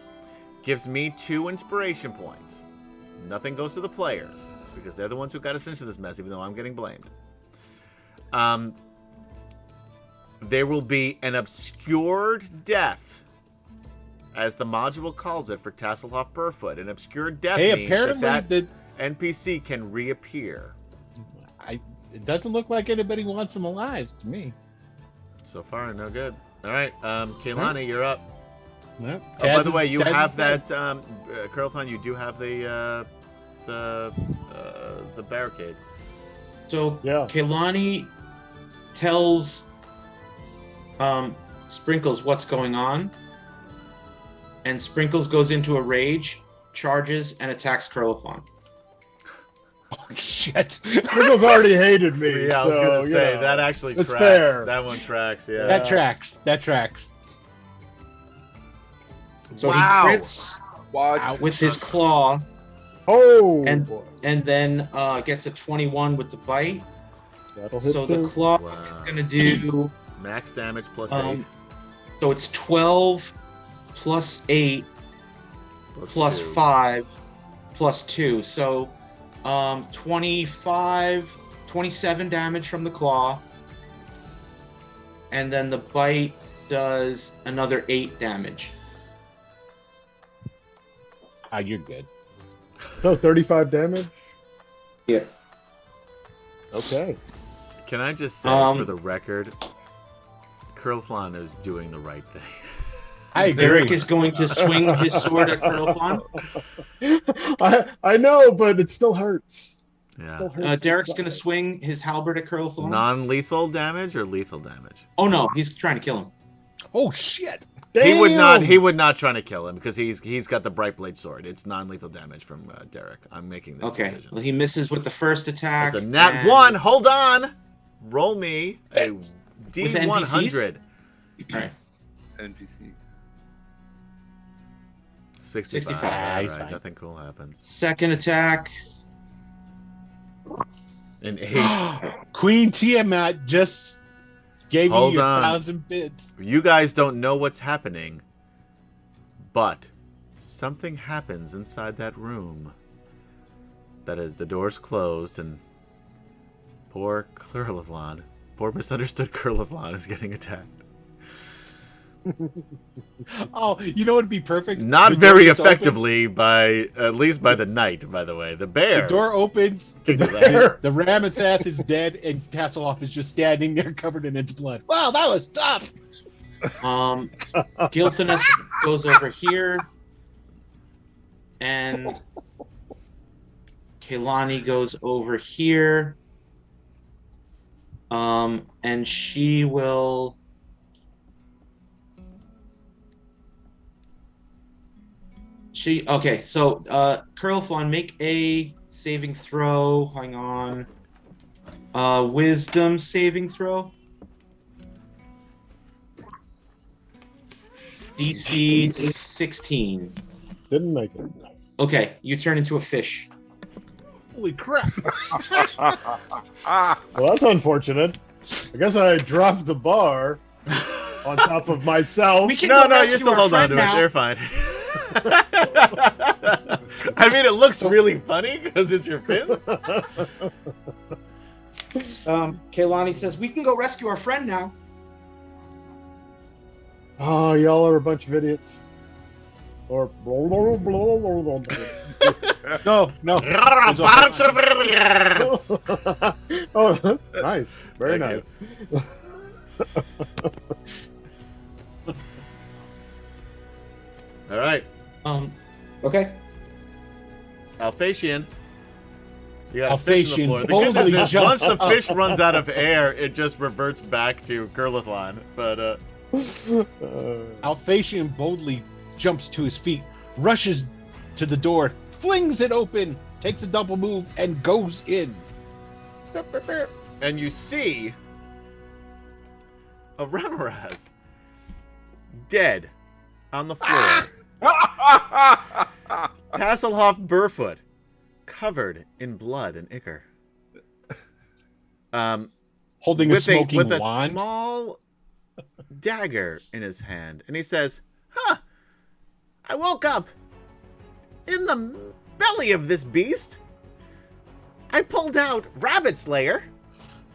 C: gives me 2 inspiration points. Nothing goes to the players because they're the ones who got us into this mess, even though I'm getting blamed. There will be an obscured death, as the module calls it, for Tasselhoff Burfoot. An obscured death
D: Hey,
C: means
D: apparently
C: that NPC can reappear.
D: It doesn't look like anybody wants him alive to me.
C: So far, no good. All right, Kaylani, you're up.
D: Nope.
C: Oh, by the way, you
D: Taz is
C: have
D: dead.
C: that, Curlthon, you do have the barricade.
B: So
F: Yeah.
B: Kehlani tells Sprinkles what's going on, and Sprinkles goes into a rage, charges, and attacks Curlithon.
D: Oh, shit.
F: Sprinkles already hated me.
C: Yeah, I was
F: so,
C: gonna say
F: you know,
C: that actually
F: it's
C: tracks.
F: fair.
C: That one tracks. Yeah.
D: That tracks. That tracks.
B: So
C: Wow.
B: he crits
G: What?
B: with his claw,
F: Oh,
B: And-
F: boy.
B: and then gets a 21 with the bite.
F: That'll hit
B: So the
F: too.
B: claw
C: Wow.
B: is going to do.
C: Max damage plus
B: Um,
C: 8.
B: So it's 12 plus 8 plus
C: 2.
B: 5 plus 2. So 27 damage from the claw. And then the bite does another 8 damage.
D: Ah, you're good.
F: So 35 damage.
B: Yeah.
F: Okay.
C: Can I just say, for the record, Curlflon is doing the right thing.
D: I agree.
B: Eric is going to swing his sword at Curlfon.
F: I know, but it still hurts. It
C: Yeah.
F: still hurts
B: Derek's going to
F: inside.
B: swing his halberd at Curlfon.
C: Non-lethal damage or lethal damage?
B: Oh no, he's trying to kill him.
D: Oh, shit.
C: He would not.
F: Damn!
C: He would not try to kill him because he's got the bright blade sword. It's non-lethal damage from Derek. I'm making this
B: Okay.
C: decision.
B: Well, he misses with the first attack.
C: It's a nat
B: and-
C: 1. Hold on. Roll me a
B: With
C: D100.
B: All right.
G: NPC.
C: 65.
B: 65.
C: All
D: He's
C: right,
D: fine.
C: nothing cool happens.
B: Second attack.
C: An 8.
D: Queen Tiamat just gave
C: Hold
D: you your
C: on.
D: 1,000 bits.
C: You guys don't know what's happening, but something happens inside that room. That is, the door's closed, and poor Curlivlon, poor misunderstood Curlivlon is getting attacked.
D: Oh, you know what would be perfect?
C: Not
D: The door
C: very
D: just
C: effectively by, at least by the knight, by the way. The bear.
D: opens, the door opens.
C: kicked his ass.
F: Bear.
D: The Ramatheth is dead, and Tasselhoff is just standing there covered in its blood. Wow, that was tough.
B: Gilthanus goes over here, and Kehlani goes over here. And she will. Okay, so Curlfon, make a saving throw. Hang on. Wisdom saving throw. DC 16.
F: Didn't make it.
B: Okay, you turn into a fish.
D: Holy crap.
F: Well, that's unfortunate. I guess I dropped the bar on top of myself.
B: We can
C: No,
B: go
C: no,
B: rescue
C: you're still
B: our
C: holding on
B: friend
C: to it.
B: now.
C: You're fine. I mean, it looks really funny because it's your fins.
B: Kehlani says, we can go rescue our friend now.
F: Oh, y'all are a bunch of idiots. Or
D: No, no.
C: Bunch of idiots.
F: oh, that's nice. Very
C: Thank
F: nice.
C: All right,
B: Okay.
C: Alphasian. You got a fish on the
D: Alphasian
C: floor. The good news
D: boldly
C: is,
D: jumps
C: once the
D: up.
C: fish runs out of air, it just reverts back to Curlithlon. But
D: Alphasian boldly jumps to his feet, rushes to the door, flings it open, takes a double move, and goes in.
C: and you see a Remoraz dead on the floor. Tasselhoff Burfoot covered in blood and ichor.
D: Holding a smoking
C: with a
D: wand.
C: small dagger in his hand, and he says, "Huh! I woke up in the belly of this beast, I pulled out Rabbit Slayer,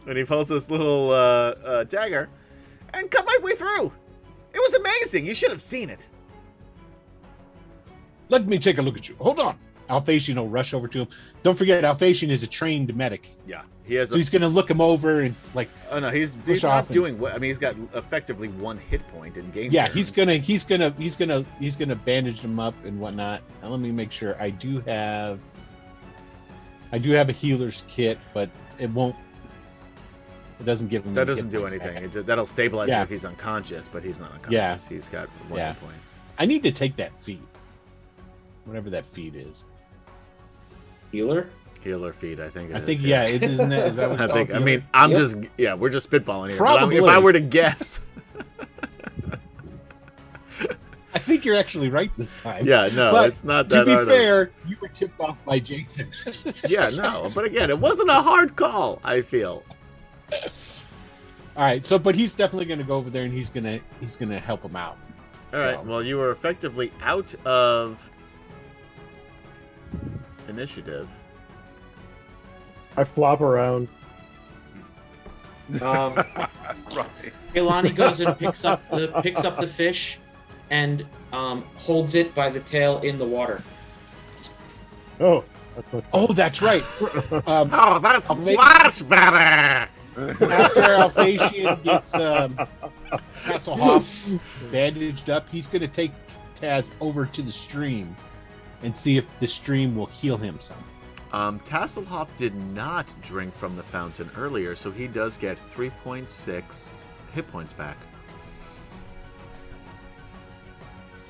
C: and he pulls this little dagger, and cut my way through. It was amazing. You should have seen it.
D: Let me take a look at you. Hold on. Alphasian will rush over to him. Don't forget, Alphasian is a trained medic.
C: Yeah, he has.
D: So he's going to look him over and like.
C: Oh no, he's
D: push
C: not
D: off and-
C: doing. I mean, he's got effectively 1 hit point in game.
D: Yeah,
C: turns.
D: he's gonna bandage him up and whatnot. Now, let me make sure. I do have a healer's kit, but it won't. It doesn't give him.
C: That
D: hit
C: doesn't do
D: points
C: anything.
D: back.
C: That'll stabilize him
D: Yeah.
C: if he's unconscious, but he's not unconscious.
D: Yeah.
C: He's got 1
D: Yeah.
C: hit point.
D: I need to take that feat, whatever that feat is.
B: Healer?
C: Healer feed, I think.
D: I think it isn't it? Is that what
C: I
D: it's
C: think.
D: called?
C: I mean, I'm
B: Yep.
C: just. Yeah, we're just spitballing here.
D: Probably.
C: If I were to guess.
D: I think you're actually right this time.
C: Yeah, no,
D: But
C: it's not
D: To
C: that
D: be
C: hard.
D: fair, you were tipped off by Jason.
C: Yeah, no, but again, it wasn't a hard call. I feel.
D: All right, but he's definitely going to go over there and he's going to help him out.
C: All right.
D: So-
C: Well, you were effectively out of initiative.
F: I flop around.
B: Um,
G: Right.
B: Ilani goes and picks up the fish, and holds it by the tail in the water.
F: Oh, that's much
D: Oh, that's right.
C: Oh, that's
D: I'll make-
C: much better.
D: After Alphasian gets Hasselhoff bandaged up, he's going to take Taz over to the stream and see if the stream will heal him some.
C: Tasselhoff did not drink from the fountain earlier, so he does get 3.6 hit points back.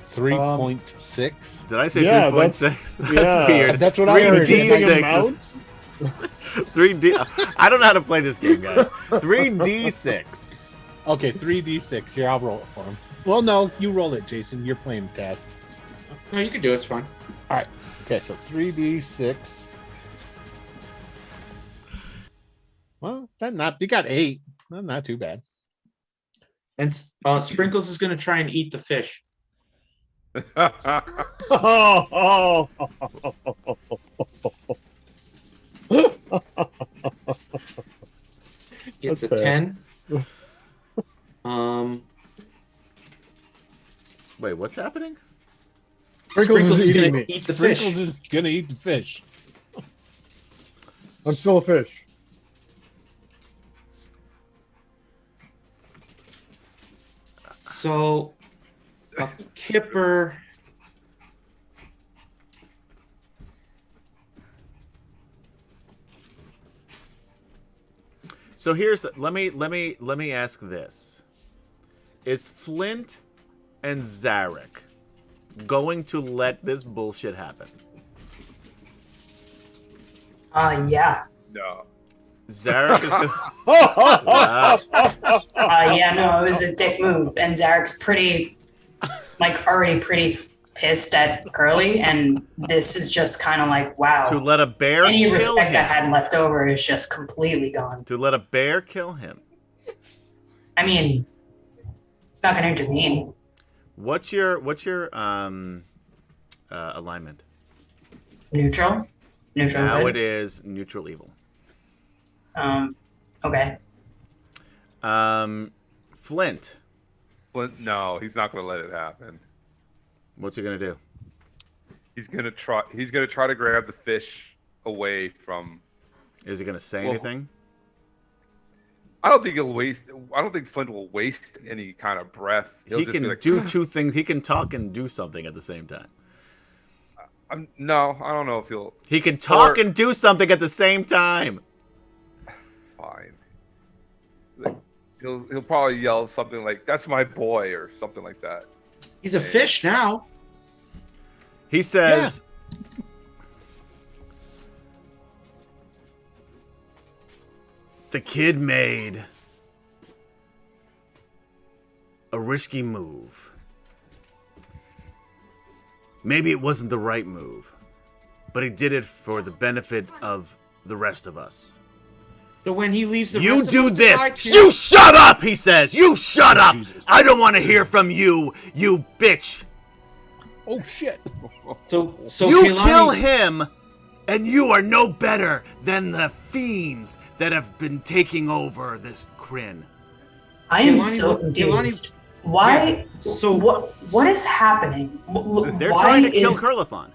D: 3.6.
C: Did I say
F: Yeah,
C: 3.6? That's
F: yeah.
C: weird.
D: That's what I heard.
C: 3d6 is
F: amount?
C: 3D. I don't know how to play this game, guys. 3d6.
D: Okay, 3d6. Here, I'll roll it for him. Well, no, you roll it, Jason. You're playing Taz.
B: No, you can do it. It's fine.
D: All right. Okay, so 3d6. Well, you got 8. Well, not too bad.
B: And Sprinkles is going to try and eat the fish.
F: Oh,
B: It's a
F: That's fair.
B: 10.
C: Wait, what's happening?
F: Sprinkles is
B: is
F: eating
B: going
F: me.
B: to eat the
D: Sprinkles
B: fish.
D: is gonna eat the fish.
F: I'm still a fish.
B: So, a kipper.
C: So here's let me ask this: is Flint and Zarek going to let this bullshit happen?
E: Yeah.
G: No.
C: Zarek is gonna. Wow.
E: Yeah, no, it was a dick move. And Zarek's pretty, already pretty pissed at Curly. And this is just kind of like, wow.
C: To let a bear
E: Any
C: kill
E: respect I
C: him.
E: had left over is just completely gone.
C: To let a bear kill him.
E: I mean, it's not going to intervene.
C: What's your alignment?
E: Neutral? Neutral
C: Now
E: good?
C: it is neutral evil.
E: Okay.
C: Flint,
G: Flint, no, he's not going to let it happen.
C: what's he gonna do?
G: He's gonna try to grab the fish away from.
C: Is he gonna say
G: Well,
C: anything?
G: I don't think Flint will waste any kind of breath. He'll
C: He
G: just be
C: can
G: like,
C: do two things. He can talk and do something at the same time.
G: No, I don't know if he'll.
C: He can talk
G: Or-
C: and do something at the same time.
G: Fine. Like, he'll probably yell something like, "That's my boy" or something like that.
B: He's a fish now.
C: He says, "The kid made a risky move. Maybe it wasn't the right move, but he did it for the benefit of the rest of us.
B: So when he leaves the
C: You
B: rest
C: do
B: of us to die
C: this.
B: too-
C: You shut up," he says. "You shut up.
D: Jesus.
C: I don't want to hear from you, you bitch."
D: Oh shit!
B: So
C: you
B: Kehlani,
C: kill him, and you are no better than the fiends that have been taking over this Kryn.
E: I am
B: Kehlani
E: so
B: look-
E: confused.
B: Kehlani-
E: Why?
B: Yeah, so-
E: what is happening?
C: They're
E: Why
C: trying to kill
E: is-
C: Kurlathon.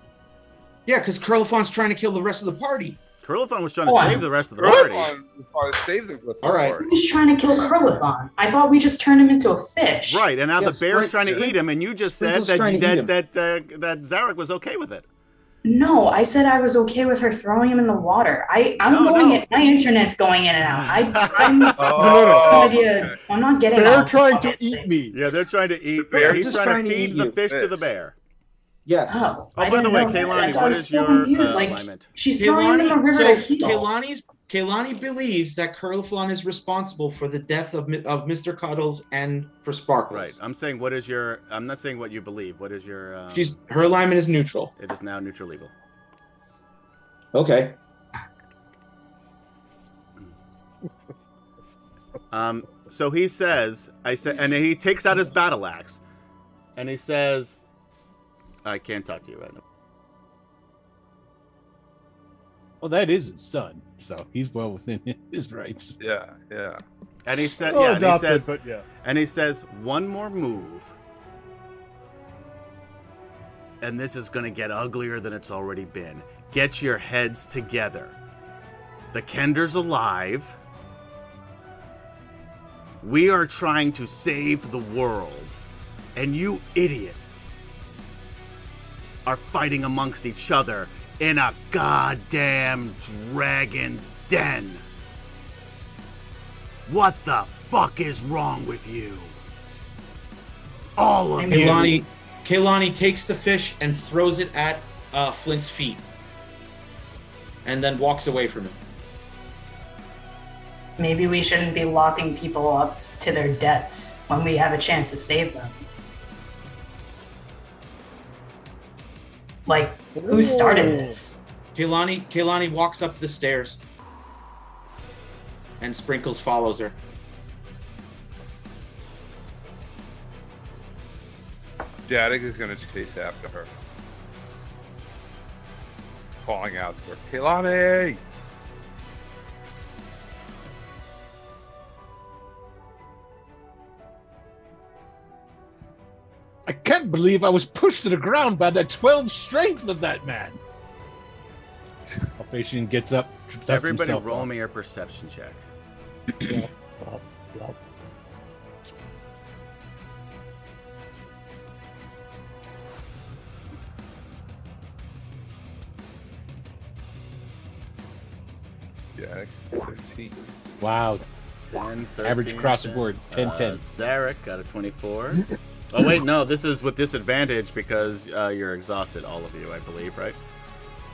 B: Yeah, because Kurlathon's trying to kill the rest of the party.
C: Kurlathon was trying to
E: Hold on.
C: save the rest of the party.
G: Save the
B: All right.
E: Who's trying to kill Kurlathon? I thought we just turned him into a fish.
C: Right, and now
B: Yes,
C: the bear's
B: right,
C: trying to
B: yeah.
C: eat him, and you just said
B: Sprinkle's
C: that
B: trying to eat him.
C: that Zarek was okay with it.
E: No, I said I was okay with her throwing him in the water. My internet's going in and out. I'm no idea. I'm not getting.
F: They're trying to eat me.
C: Yeah, they're trying to eat.
G: bear
C: He's
B: just
C: trying
B: trying
C: to
B: to
C: feed
B: eat
C: the
B: you.
C: fish to the bear.
B: Yes.
E: Oh,
C: Oh, by the way, Kehlani, what is your alignment?
E: She's throwing him in the river to heal.
B: Kehlani believes that Kurlathon is responsible for the death of Mr. Cuddles and for Sparkles.
C: Right. I'm saying what is your. I'm not saying what you believe. What is your?
B: Her alignment is neutral.
C: It is now neutral evil.
B: Okay.
C: So he says, and he takes out his battle axe, and he says, "I can't talk to you right now."
D: Well, that is his son, so he's well within his rights.
G: Yeah, yeah.
C: And he said,
F: Well
C: "Yeah." And he
F: adopted,
C: says,
F: but yeah.
C: and he says, "One more move, and this is going to get uglier than it's already been. Get your heads together. The Kender's alive. We are trying to save the world, and you idiots are fighting amongst each other in a goddamn dragon's den. What the fuck is wrong with you? All of you."
B: Kehlani takes the fish and throws it at Flint's feet, and then walks away from him.
E: Maybe we shouldn't be locking people up to their deaths when we have a chance to save them. Like, who started this?
B: Kehlani walks up the stairs, and Sprinkles follows her.
G: Jadik is going to chase after her. Calling out to her, Kehlani!
D: I can't believe I was pushed to the ground by the 12 strength of that man. Alphasian gets up. dusts
C: Everybody
D: himself
C: roll
D: off.
C: me your perception check.
G: Jadik, 15.
D: Wow.
C: 10, 13,
D: Average across the board. 10, 10.
C: Zarek got a 24. Oh, wait, no, this is with disadvantage because you're exhausted, all of you, I believe, right?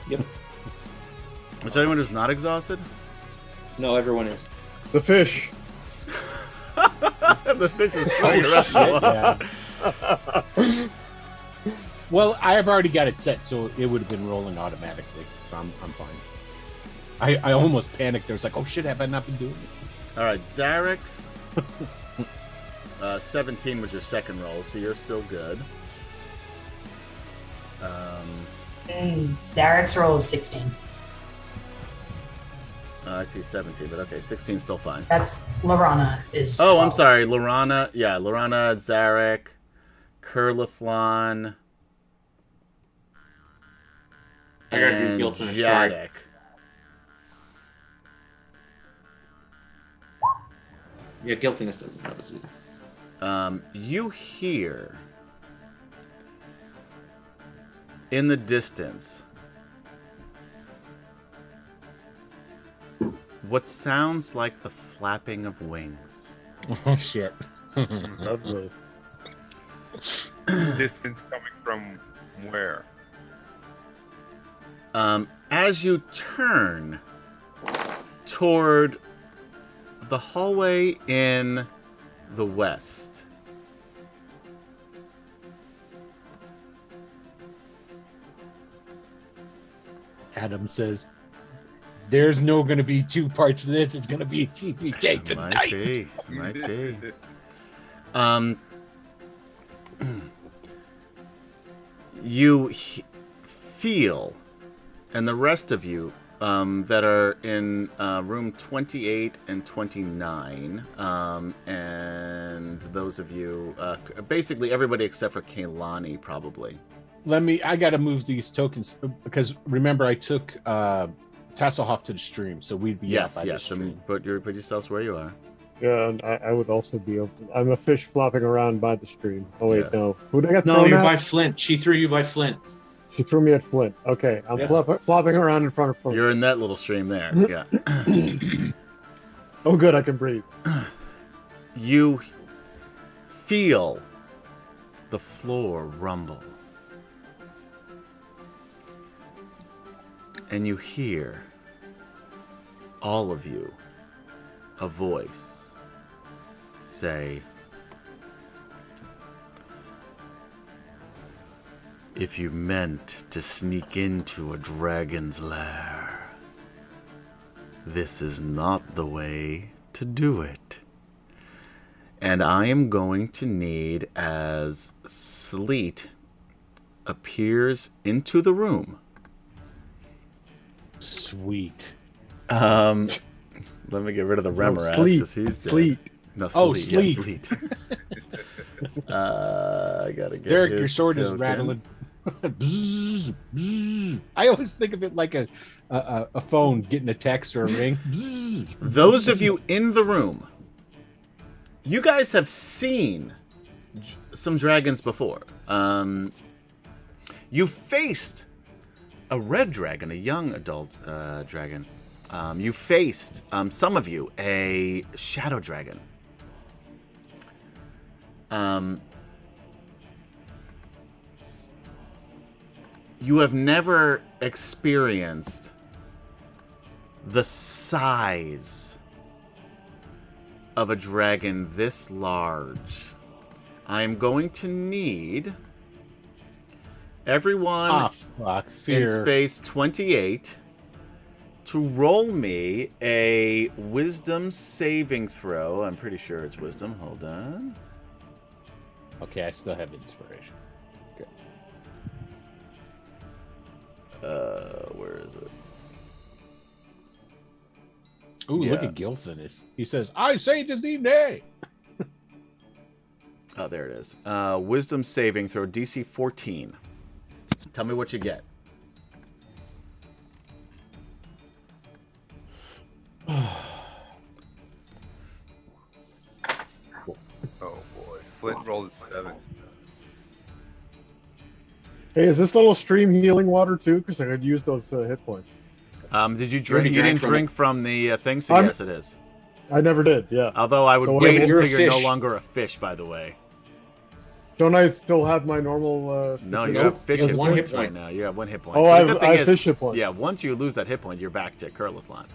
B: Yep.
C: Is there anyone who's not exhausted?
B: No, everyone is.
F: The fish.
C: The fish is swimming around.
D: Yeah. Well, I have already got it set, so it would have been rolling automatically. So I'm fine. I almost panicked. There was like, oh shit, have I not been doing it?
C: All right, Zarek. 17 was your second roll, so you're still good.
E: Zarek's roll is 16.
C: I see 17, but okay, 16 is still fine.
E: That's Lorana is.
C: Oh,
E: 12.
C: I'm sorry, Lorana. Yeah, Lorana, Zarek, Kurlathon,
B: I gotta do
C: and
B: guilt and charge.
C: Jadik.
B: Yeah, guiltiness doesn't have us either.
C: You hear in the distance what sounds like the flapping of wings.
D: Oh shit.
F: Lovely.
G: Distance coming from where?
C: As you turn toward the hallway in the west,
D: Adam says, "There's no going to be two parts of this. It's going to be a TPK tonight."
C: might be. You feel, and the rest of you that are in room 28 and 29, and those of you, basically everybody except for Kaylani, probably.
D: I got to move these tokens because remember I took Tasselhoff to the stream, so we'd be out by the stream.
C: Put yourselves where you are.
F: Yeah, and I would also be. I'm a fish flopping around by the stream. Oh wait,
C: Yes.
F: no. Who did I get
B: No,
F: thrown
B: you're
F: at?
B: by Flint. She threw you by Flint.
F: She threw me at Flint. Okay, I'm
B: Yeah.
F: flopping around in front of Flint.
C: You're in that little stream there. Yeah.
F: Oh, good, I can breathe.
C: You feel the floor rumble. And you hear, all of you, a voice say, "If you meant to sneak into a dragon's lair, this is not the way to do it." And I am going to need, as Sleet appears into the room.
D: Sweet.
C: Let me get rid of the Remoraz because he's dead.
F: Sleet.
C: No,
D: Oh,
C: Sleet.
D: Sleet.
C: Yeah, Sleet. I gotta get
D: Derek,
C: his
D: your sword is
C: token.
D: rattling. Bzz, bzz. I always think of it like a phone getting a text or a ring. Bzz.
C: Those of you in the room, you guys have seen some dragons before. You faced a red dragon, a young adult dragon. You faced, some of you, a shadow dragon. You have never experienced the size of a dragon this large. I am going to need everyone in
D: Fear.
C: space 28 to roll me a wisdom saving throw. I'm pretty sure it's wisdom. Hold on.
D: Okay, I still have inspiration.
C: Where is it?
D: Ooh, look
C: Yeah.
D: at Gilthinus. He says, "I say to thee nay."
C: Oh, there it is. Wisdom saving throw, DC 14. Tell me what you get.
G: Oh boy, Flint rolled a 7.
F: Hey, is this little stream healing water too? Because I could use those hit points.
C: Did you drink?
B: already
C: You didn't
B: drank from
C: drink from the thing, so
F: I'm-
C: yes, it is.
F: I never did. Yeah.
C: Although I would
F: So
C: wait
F: whatever-
B: You're a
C: until you're no
B: fish.
C: longer a fish, by the way.
F: Don't I still have my normal?
C: No,
F: sticky
C: you have
F: notes?
C: fish
B: There's
C: hit
B: one hit
C: points right
B: point.
C: now. You have one hit point.
F: Oh,
C: So
F: I
C: the
F: have,
C: good thing
F: I
C: is,
F: have fish hit points.
C: yeah, once you lose that hit point, you're back to Curliflon.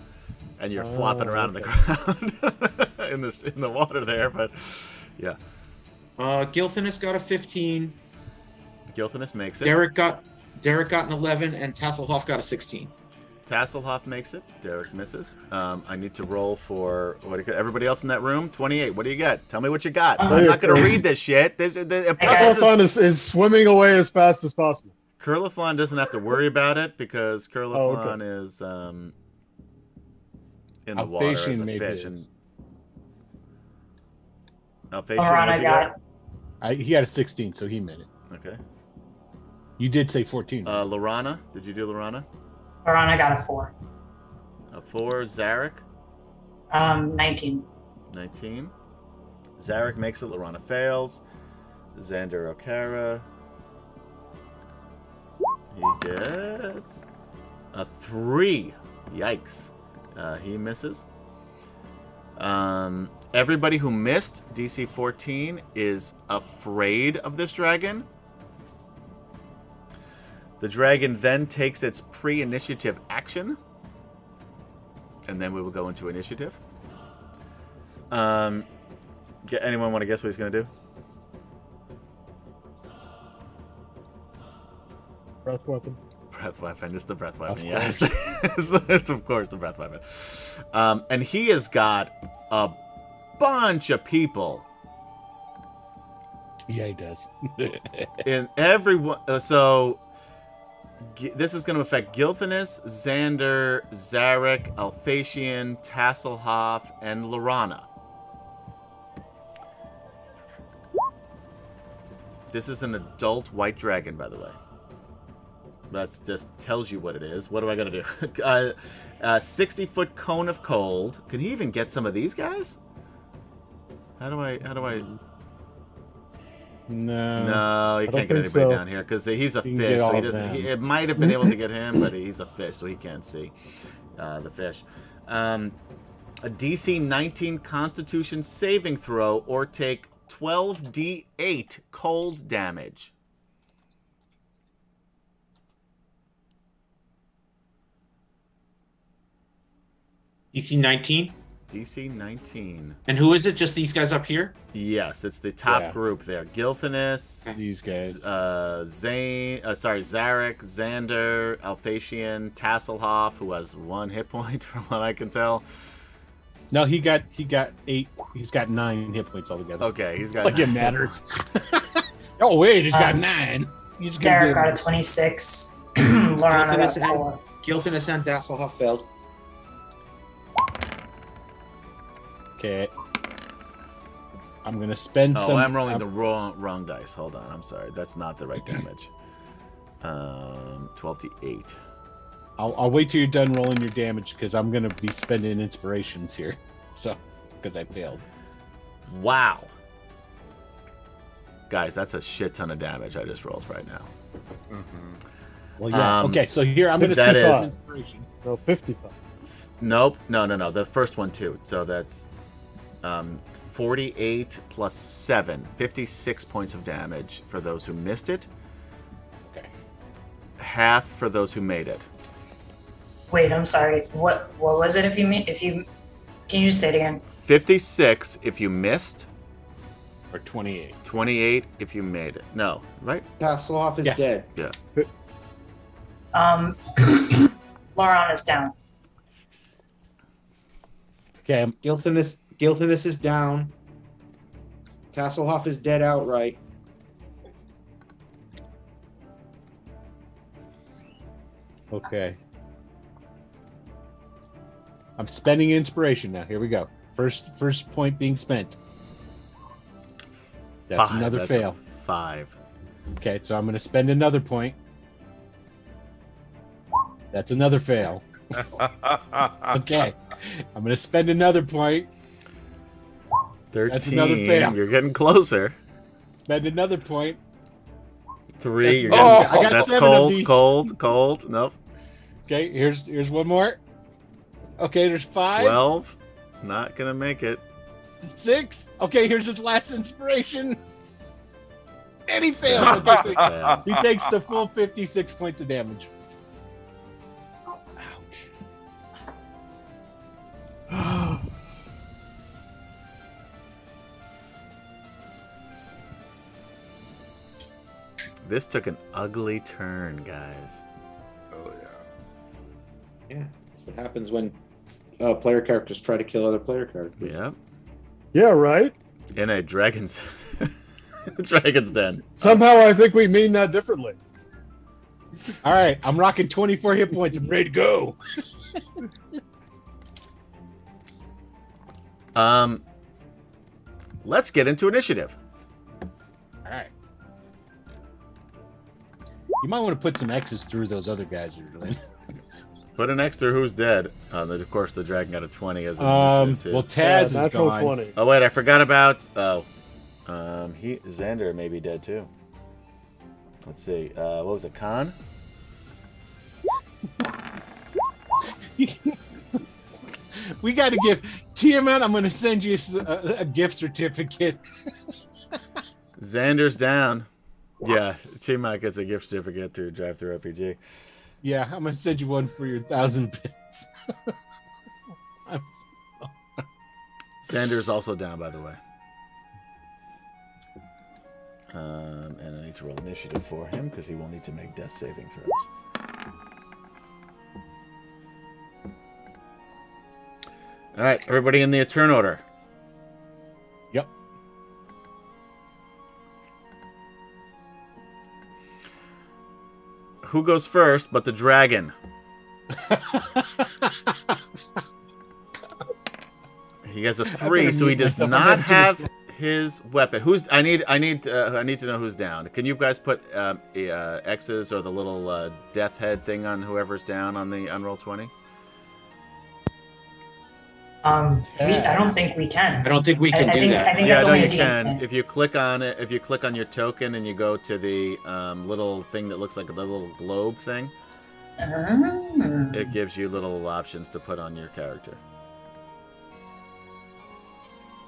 C: And you're
F: Oh,
C: flopping around in the ground in the water there, but yeah.
B: Gilthinus got a 15.
C: Gilthinus makes it.
B: Derek got an 11, and Tasselhoff got a 16.
C: Tasselhoff makes it. Derek misses. I need to roll for everybody else in that room. 28. What do you got? Tell me what you got. I'm not going to read this shit.
F: Curliflon is swimming away as fast as possible.
C: Curliflon doesn't have to worry about it because Curliflon
F: okay.
C: is in the
D: Alphasian
C: water as a
D: maybe
C: fish.
D: is.
C: And Alphasian,
E: Laurana
C: what you
E: got
D: He had a 16, so he made it.
C: Okay.
D: You did say 14. Right?
C: Lorana, did you do Lorana?
E: Lorana got a 4.
C: A 4. Zarek,
E: 19.
C: 19. Zarek makes it. Lorana fails. Xander O'Kara. He gets a 3. Yikes. He misses. Everybody who missed DC 14 is afraid of this dragon. The dragon then takes its pre-initiative action. And then we will go into initiative. Anyone want to guess what he's going to do?
F: Breath weapon.
C: Breath weapon. It's the breath weapon,
D: Of
C: yes. It's of course the breath weapon. And he has got a bunch of people
D: Yeah, he does.
C: In every one. This is going to affect Gilthanas, Xander, Zarek, Alphatian, Tasselhoff, and Lorana. This is an adult white dragon, by the way. That just tells you what it is. What do I got to do? 60-foot cone of cold. Can he even get some of these guys? How do I? No, he can't get anybody down here because he's a fish. So he doesn't. It might have been able to get him, but he's a fish, so he can't see the fish. A DC 19 Constitution saving throw or take 12d8 cold damage.
B: DC 19.
C: DC 19.
B: And who is it? Just these guys up here?
C: Yes, it's the top group there. Gilthanas,
D: these guys.
C: Zarek, Xander, Alphatian, Tasselhoff, who has 1 hit point from what I can tell.
D: No, he got 8. He's got 9 hit points altogether.
C: Okay, he's got.
D: Like it matters. Oh wait, he's got 9. He's
E: Zarek got a 26. Lorana got 4.
B: Gilthanas and Dasselhoff failed.
D: Okay. I'm gonna spend some.
C: Oh, I'm rolling the wrong dice. Hold on, I'm sorry. That's not the right damage. 12 to 8.
D: I'll wait till you're done rolling your damage because I'm gonna be spending inspirations here. So, because I failed.
C: Wow. Guys, that's a shit ton of damage I just rolled right now.
D: Well, yeah. Okay, so here I'm gonna spend inspiration.
F: No, 55.
C: Nope. No. The first one too. So that's 48 plus 7, 56 points of damage for those who missed it.
D: Okay.
C: Half for those who made it.
E: Wait, I'm sorry. What was it? If you can you just say it again?
C: 56 if you missed.
D: Or 28.
C: 28 if you made it. No, right?
B: Tasselhoff is dead.
C: Yeah.
E: Lorana's down.
D: Okay.
B: Gilthanas is down. Tasselhoff is dead outright.
D: Okay. I'm spending inspiration now. Here we go. First point being spent. That's
C: 5.
D: another fail.
C: 5.
D: Okay, so I'm going to spend another point. That's another fail. Okay. I'm going to spend another point.
C: 13.
D: That's another fail.
C: You're getting closer.
D: Spend another point.
C: 3. You're
D: I
C: getting,
D: got
C: that's
D: 7 of these.
C: cold. Nope.
D: Okay, here's one more. Okay, there's 5.
C: 12. Not gonna make it.
D: 6. Okay, here's his last inspiration. And he fails. Okay, so he takes the full 56 points of damage. Ouch.
C: This took an ugly turn, guys.
G: Oh yeah.
B: Yeah, that's what happens when player characters try to kill other player characters.
C: Yep.
F: Yeah, right?
C: In a dragon's den.
F: Somehow I think we mean that differently.
D: All right, I'm rocking 24 hit points. I'm ready to go.
C: Let's get into initiative.
D: All right. You might want to put some X's through those other guys you're doing.
C: Put an extra who's dead. Of course, the dragon got a 20 as an initiative, too.
D: Well, Taz is
F: natural
D: gone.
F: 20.
C: Oh, wait, I forgot about... Xander may be dead, too. Let's see. What was it, Khan?
D: We got to give Tiamat. I'm going to send you a gift certificate.
C: Xander's down. Yeah, Tiamat gets a gift certificate through Drive-Thru RPG.
D: Yeah, I'm going to send you one for your 1,000 bits.
C: Xander's also down, by the way. And I need to roll initiative for him because he will need to make death saving throws. All right, everybody in the turn order.
D: Yep.
C: who goes first but the dragon? He has a 3, so he does not have his weapon. I need to know who's down. Can you guys put X's or the little death head thing on whoever's down on the unroll 20?
E: I don't think we can.
B: I don't think we can do that.
E: I think
C: Yeah,
E: that's
C: no,
E: only
C: you
E: a DM
C: can.
E: thing.
C: If you click on it, if you click on your token and you go to the little thing that looks like a little globe thing, it gives you little options to put on your character.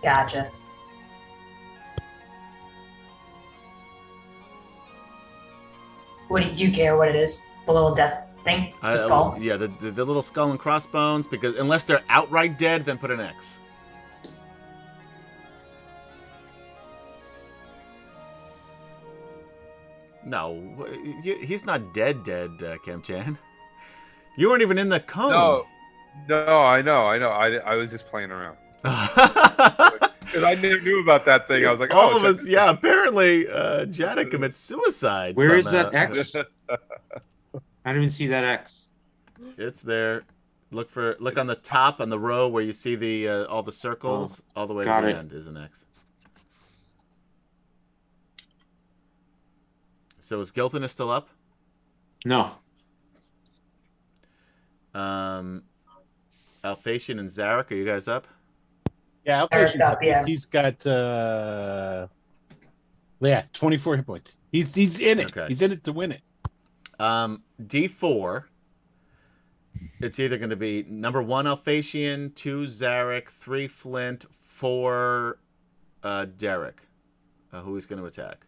E: Gotcha. Do you care what it is? The little death thing? The skull?
C: Yeah, the little skull and crossbones, because unless they're outright dead, then put an X. No, he's not dead, Kim-chan. You weren't even in the cone.
G: No, I know. I was just playing around. Because I never knew about that thing. I was like,
C: all of us, yeah. Apparently, Jada commits suicide.
B: Where is
C: somehow.
B: that X? I don't even see that X.
C: It's there. Look on the top on the row where you see the all the circles. All the way to the end is an X. So is Gilthan still up?
B: No.
C: Alphasian and Zarek, are you guys up?
D: Yeah,
E: Eric's up, yeah.
D: He's got 24 hit points. He's in it.
C: Okay.
D: He's in it to win it.
C: D4. It's either going to be number 1 Alphasian, 2 Zarek, 3 Flint, 4 Derek. Who he's going to attack?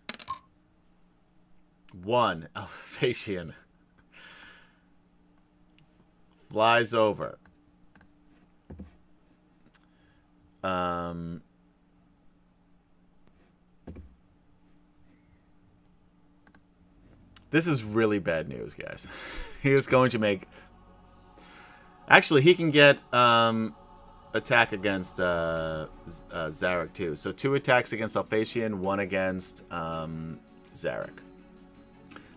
C: 1 Alphasian flies over. This is really bad news, guys. He is going to make... Actually, he can get attack against Zarek, too. So 2 attacks against Alphasian, 1 against Zarek.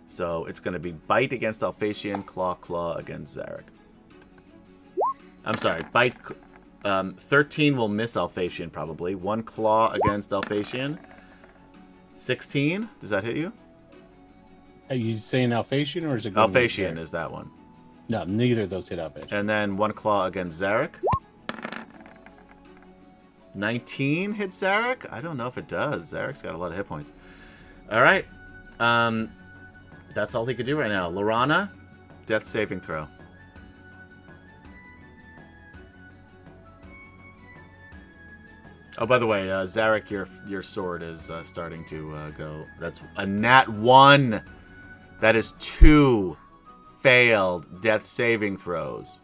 C: So it's going to be bite against Alphasian, claw against Zarek. I'm sorry, bite... 13 will miss Alphasian, probably. 1 claw against Alphasian. 16, does that hit you?
D: Are you saying Alphasian or is it going
C: Alphasian is that one.
D: No, neither of those hit Alphasian.
C: And then 1 claw against Zarek. 19 hits Zarek? I don't know if it does. Zarek's got a lot of hit points. All right. That's all he could do right now. Lorana, death saving throw. Oh, by the way, Zarek, your sword is starting to go. That's a nat 1. That is 2 failed death saving throws.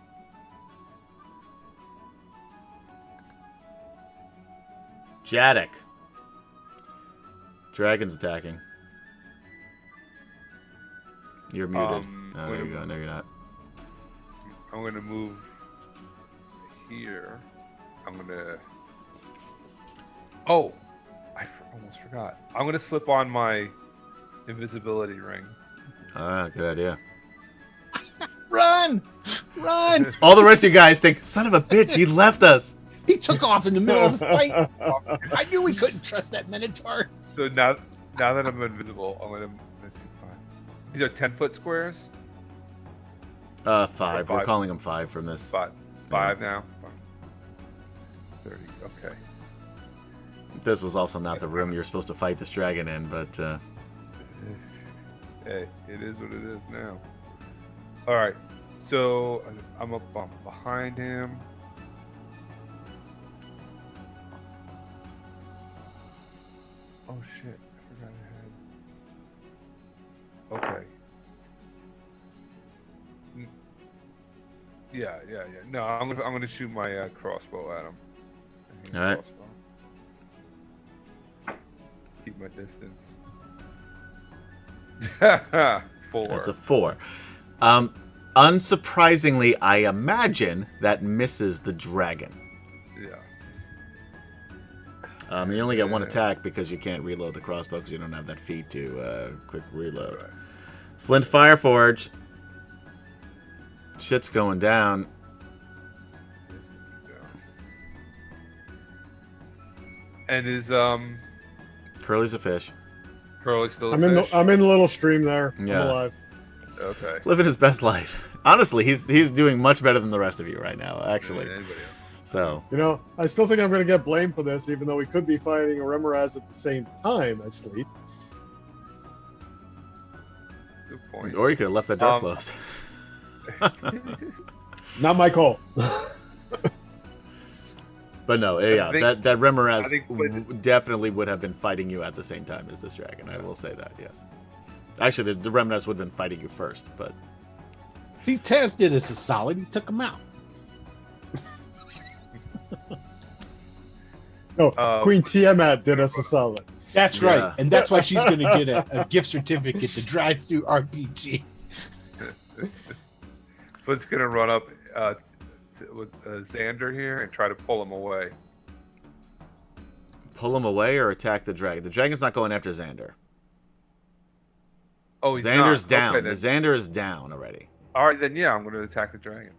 C: Jadek. Dragon's attacking. You're muted. Oh, there you go. No, you're not.
G: I'm going to move here. I'm going to... Oh, almost forgot. I'm going to slip on my invisibility ring.
C: Ah, good idea.
D: Run! Run!
C: All the rest of you guys think, son of a bitch, he left us.
D: He took off in the middle of the fight. I knew we couldn't trust that Minotaur.
G: So now that I'm invisible, I'm going to see 5. These are 10-foot squares?
C: 5. We're calling them 5 from this.
G: 5. 5 now? 30. Okay.
C: This was also not the room you're supposed to fight this dragon in, but...
G: Hey, it is what it is now. Alright, so I'm up behind him. Oh shit, I forgot I had... Okay. Yeah. No, I'm gonna shoot my crossbow at him.
C: Alright.
G: Keep my distance. 4.
C: That's a 4. Unsurprisingly, I imagine that misses the dragon.
G: Yeah.
C: You only get 1 attack because you can't reload the crossbow because you don't have that feat to quick reload. Flint Fireforge. Shit's going down.
G: And is
C: Curly's a fish.
G: Curly still a
F: I'm
G: fish?
F: in the little stream there.
C: Yeah.
F: I'm alive.
G: Okay.
C: Living his best life. Honestly, he's doing much better than the rest of you right now, actually.
G: Anybody else?
C: So,
F: You know, I still think I'm going to get blamed for this, even though we could be fighting a Remoraz at the same time as Sleep.
G: Good point.
C: or you could have left that door closed.
F: Not my call.
C: But no, yeah,
G: think-
C: that Remoraz
G: I think
C: definitely would have been fighting you at the same time as this dragon. I will say that, yes. Actually, the Remoraz would have been fighting you first, but
D: See, Taz did us a solid. He took him out.
F: No,
G: Uh,
F: Queen Tiamat did us a solid.
D: That's
C: Yeah.
D: right. And that's why she's going to get a gift certificate to drive through RPG.
G: Flint's gonna run up with Xander here and try to pull him away.
C: pull him away or attack the dragon. The dragon's not going after Xander.
G: Oh, he's
C: Xander's
G: not.
C: down.
G: Okay,
C: The
G: then,
C: Xander is down already.
G: all right, then yeah, I'm gonna attack the dragon.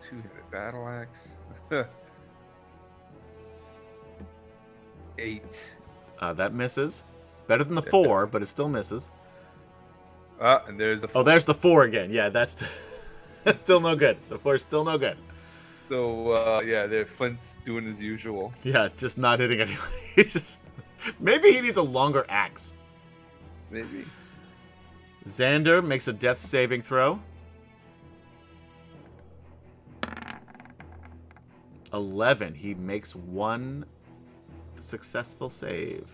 G: Two-handed battle axe. 8.
C: That misses. Better than the 4, but it still misses.
G: And there's a.
C: Oh, there's the 4 again. Yeah, that's still no good. The 4 is still no good.
G: So yeah, there Flint's doing as usual.
C: Yeah, just not hitting anyone. He's just maybe he needs a longer axe.
G: Maybe.
C: Xander makes a death saving throw. 11. He makes 1 successful save.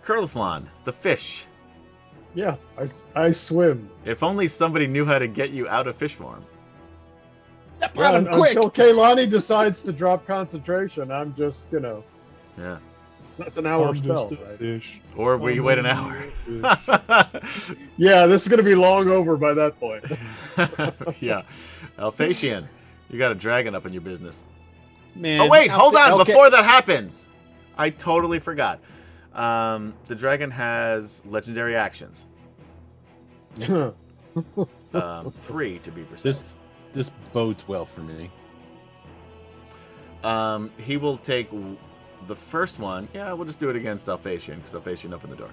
C: Curliflon, the fish.
F: Yeah, I swim.
C: If only somebody knew how to get you out of fish form.
D: Step
F: Yeah,
D: on him quick.
F: until Kaylani decides to drop concentration, I'm just,
C: Yeah.
F: that's an hour
D: I'm
F: spell.
D: just a
F: Right?
D: fish.
C: Or we wait an hour.
F: Yeah, this is going to be long over by that point.
C: Yeah. Alphasian, you got a dragon up in your business.
D: Man,
C: Oh, wait, hold on.
D: okay.
C: Before that happens, I totally forgot. The dragon has legendary actions. 3 to be precise.
D: This bodes well for me.
C: He will take the first one. Yeah, we'll just do it against Alphasian because Alphasian opened the door.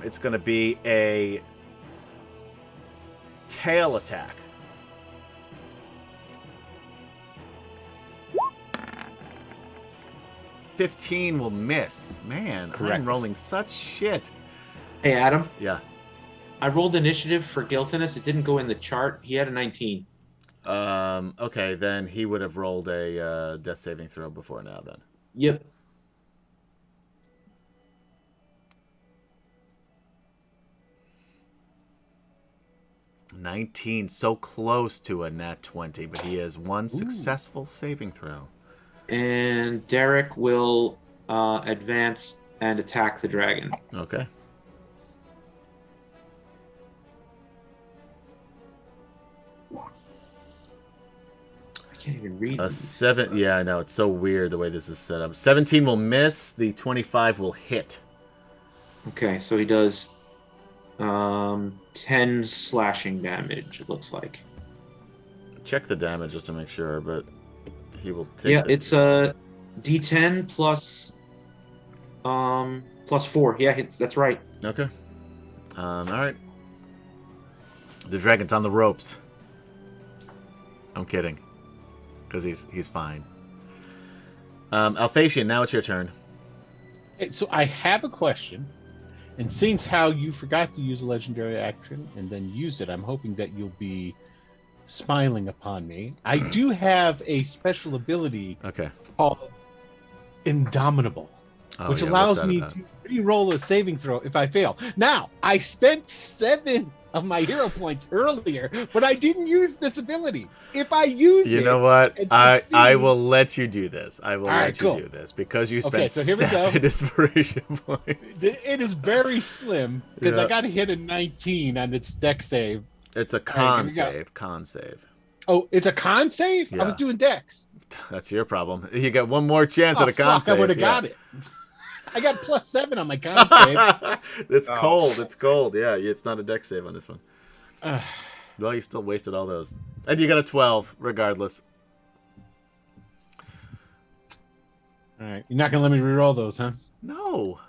C: It's going to be a tail attack. $15 will miss. Man,
D: Correct.
C: I'm rolling such shit.
B: Hey, Adam,
C: Yeah.
B: I rolled initiative for Gilthinus. It didn't go in the chart. He had a 19.
C: Okay, then he would have rolled a death saving throw before now then.
B: Yep.
C: $19, so close to a nat 20, but he has 1 successful saving throw.
B: And Derek will advance and attack the dragon.
C: Okay.
B: I can't even read.
C: A
B: these.
C: 7, yeah, I know, it's so weird the way this is set up. 17 will miss, the 25 will hit.
B: Okay, so he does 10 slashing damage, it looks like.
C: Check the damage just to make sure, but he will take
B: Yeah,
C: the-
B: it's a D10 plus 4. Yeah, that's right.
C: Okay. Alright. The dragon's on the ropes. I'm kidding. Because he's fine. Alphasian, now it's your turn.
D: Hey, so I have a question. And since how you forgot to use a legendary action and then use it, I'm hoping that you'll be smiling upon me. I do have a special ability
C: Okay.
D: called Indomitable,
C: Oh,
D: which
C: yeah,
D: allows
C: what's that
D: me
C: about?
D: to re-roll a saving throw if I fail. Now, I spent 7 of my hero points earlier, but I didn't use this ability. If I use
C: You
D: it,
C: know what?
D: and
C: I
D: succeed-
C: will let you do this. I will
D: All
C: let
D: right,
C: you
D: cool.
C: do this because you
D: Okay,
C: spent
D: so here we go.
C: 7 inspiration points.
D: it is very slim because
C: Yeah.
D: I got to hit a 19 on its deck save.
C: It's a
D: All right,
C: con
D: here we go.
C: save. Con save.
D: Oh, it's a con save? I was
C: Yeah.
D: doing dex.
C: That's your problem. You got one more chance at a con
D: fuck,
C: save.
D: I would have
C: yeah.
D: got it. I got +7 on my con save.
C: It's
G: Oh.
C: cold. It's cold. Yeah, it's not a dex save on this one. Well, you still wasted all those. And you got a 12, regardless.
D: All right. You're not going to let me reroll those, huh?
C: No.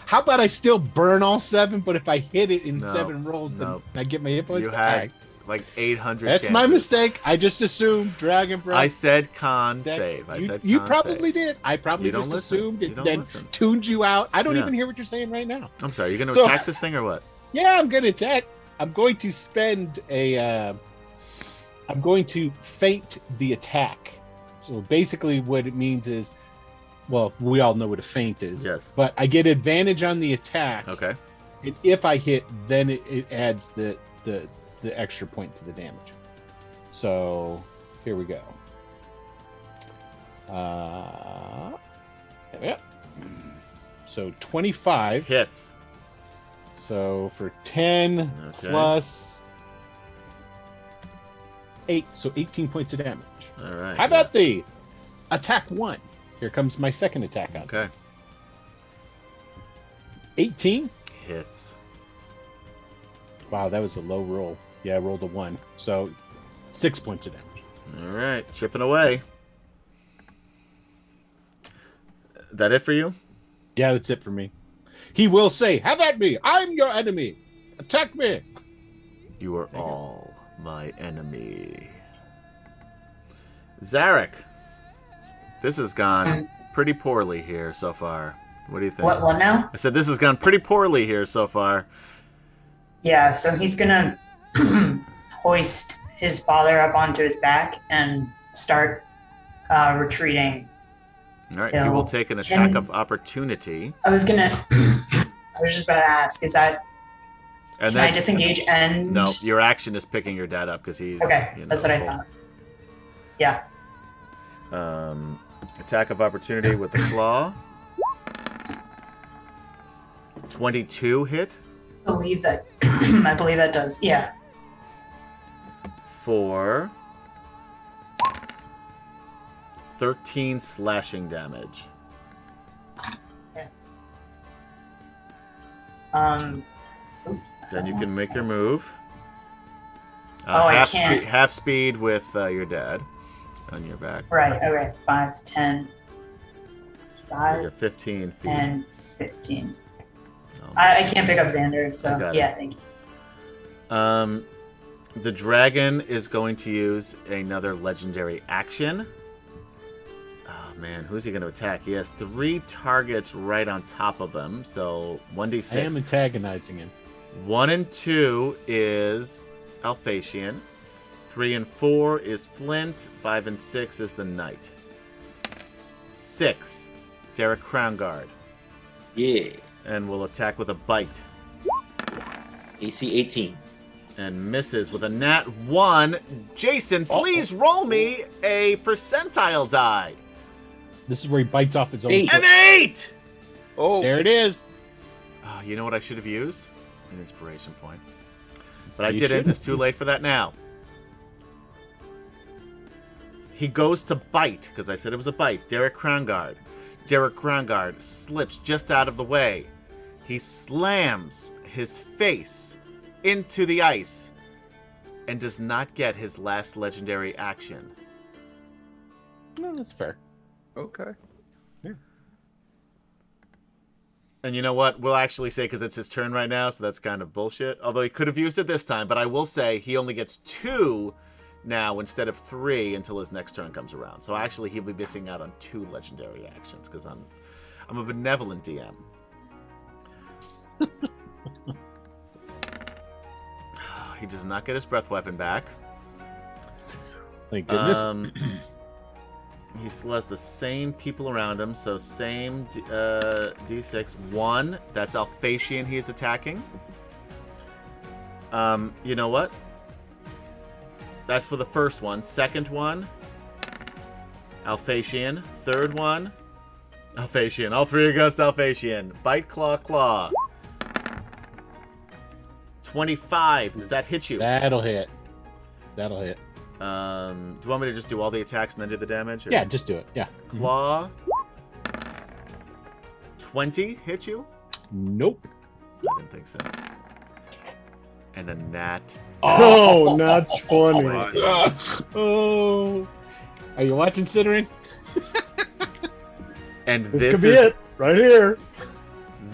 D: How about I still burn all 7, but if I hit it in
C: No,
D: 7 rolls, then
C: no.
D: I get my hit points?
C: You
D: All
C: had
D: right.
C: like 800
D: That's my
C: chances.
D: mistake. I just assumed Dragon Breath.
C: I said con
D: Dex.
C: save. I said
D: You
C: con
D: probably
C: save.
D: did. I probably
C: You don't
D: just
C: listen.
D: assumed
C: You
D: it,
C: don't
D: then
C: listen.
D: tuned you out. I don't
C: Yeah.
D: even hear what you're saying right now.
C: I'm sorry. You're going to
D: So-
C: attack this thing or what?
D: Yeah, I'm going to attack. I'm going to spend a. I'm going to feint the attack. So basically, what it means is, well, we all know what a feint is.
C: Yes.
D: But I get advantage on the attack.
C: Okay.
D: And if I hit, then it adds the extra point to the damage. So here we go. Yeah. So 25.
C: Hits.
D: So for 10
C: Okay.
D: plus 8, so 18 points of damage.
C: All right.
D: How about the attack 1? Here comes my second attack on.
C: Okay.
D: 18.
C: Hits.
D: Wow, that was a low roll. Yeah, I rolled a 1. So 6 points of damage.
C: All right. Chipping away. That it for you?
D: Yeah, that's it for me. He will say, "Have at me! I'm your enemy! Attack me!"
C: You are all my enemy. Zarek. This has gone pretty poorly here so far. What do you think?
E: What now?
C: I said this has gone pretty poorly here so far.
E: Yeah, so he's gonna hoist his father up onto his back and start retreating.
C: All right,
E: Yeah,
C: he will
E: well,
C: take an attack
E: can-
C: of opportunity.
E: I was just about to ask, is that
C: And
E: can I disengage and
C: No, your action is picking your dad up because he's
E: Okay,
C: you know,
E: that's what I
C: full.
E: thought. Yeah.
C: Attack of opportunity with the claw. 22 hit
E: I believe that I believe that does. Yeah.
C: for 13 slashing damage. Then you can make your move.
E: I
C: half
E: can't.
C: half speed with your dad on your back.
E: Right, okay. 5, 10,
C: So
E: 5,
C: you're 15 feet.
E: and 15.
C: Oh,
E: I can't pick up Xander,
C: I
E: so
C: got
E: yeah,
C: it.
E: thank you.
C: The dragon is going to use another legendary action. Oh man, who's he going to attack? He has 3 targets right on top of him, so 1d6.
D: I am antagonizing him.
C: 1 and 2 is Alphatian. 3 and 4 is Flint. 5 and 6 is the Knight. 6, Derek Crownguard.
B: Yeah.
C: And will attack with a bite.
B: AC 18.
C: And misses with a nat 1. Jason, please roll me a percentile die.
D: This is where he bites off his own
B: 8.
C: An
D: foot.
C: 8!
G: Oh,
D: There it is.
C: Oh, you know what I should have used? An inspiration point. But I
D: You
C: didn't.
D: shouldn't.
C: It's too late for that now. He goes to bite, because I said it was a bite. Derek Crownguard. Derek Crownguard slips just out of the way. He slams his face into the ice and does not get his last legendary action.
D: No, that's fair.
G: okay.
C: And you know what? We'll actually say, because it's his turn right now, so that's kind of bullshit. Although he could have used it this time, but I will say he only gets 2 now instead of 3 until his next turn comes around. So actually he'll be missing out on 2 legendary actions, because I'm a benevolent DM. He does not get his breath weapon back.
D: Thank goodness.
C: He still has the same people around him, so same D6. 1, that's Alphatian he is attacking. You know what? That's for the first one. Second one, Alphatian. Third one, Alphatian. All 3 against Alphatian. Bite, claw, claw. 25. Does that hit you?
D: That'll hit. That'll hit.
C: Do you want me to just do all the attacks and then do the damage? or-
D: Yeah, just do it. Yeah.
C: Claw. 20 hit you?
D: Nope.
C: I didn't think so. And a nat.
F: Oh, not 20.
D: Oh. Are you watching Cittering?
C: And
F: This could be it, right here.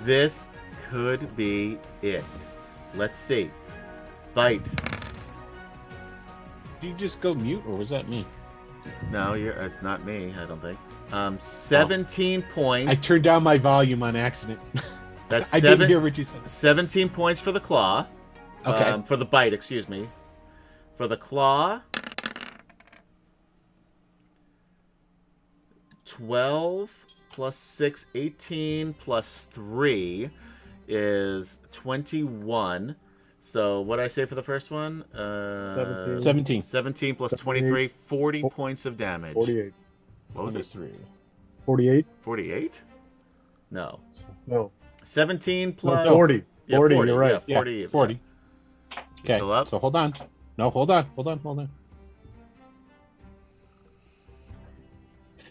C: This could be it. Let's see. Bite.
D: Did you just go mute, or was that me?
C: No, it's not me, I don't think. 17 points.
D: I turned down my volume on accident.
C: That's
D: I didn't hear what you said.
C: 17 points for the claw.
D: Okay.
C: For the bite, excuse me. For the claw. 12 plus 6, 18 plus 3 is 21. So what did I say for the first one?
D: 17.
C: 17 plus 23, 40 points of damage.
F: 48.
C: What was it?
F: 48?
C: 48? No.
F: No.
C: 17 plus...
F: 40.
C: Yeah,
F: 40,
C: 40,
F: you're right.
C: Yeah, 40.
D: Yeah, 40. Okay,
C: Still up?
D: so hold on. No, hold on.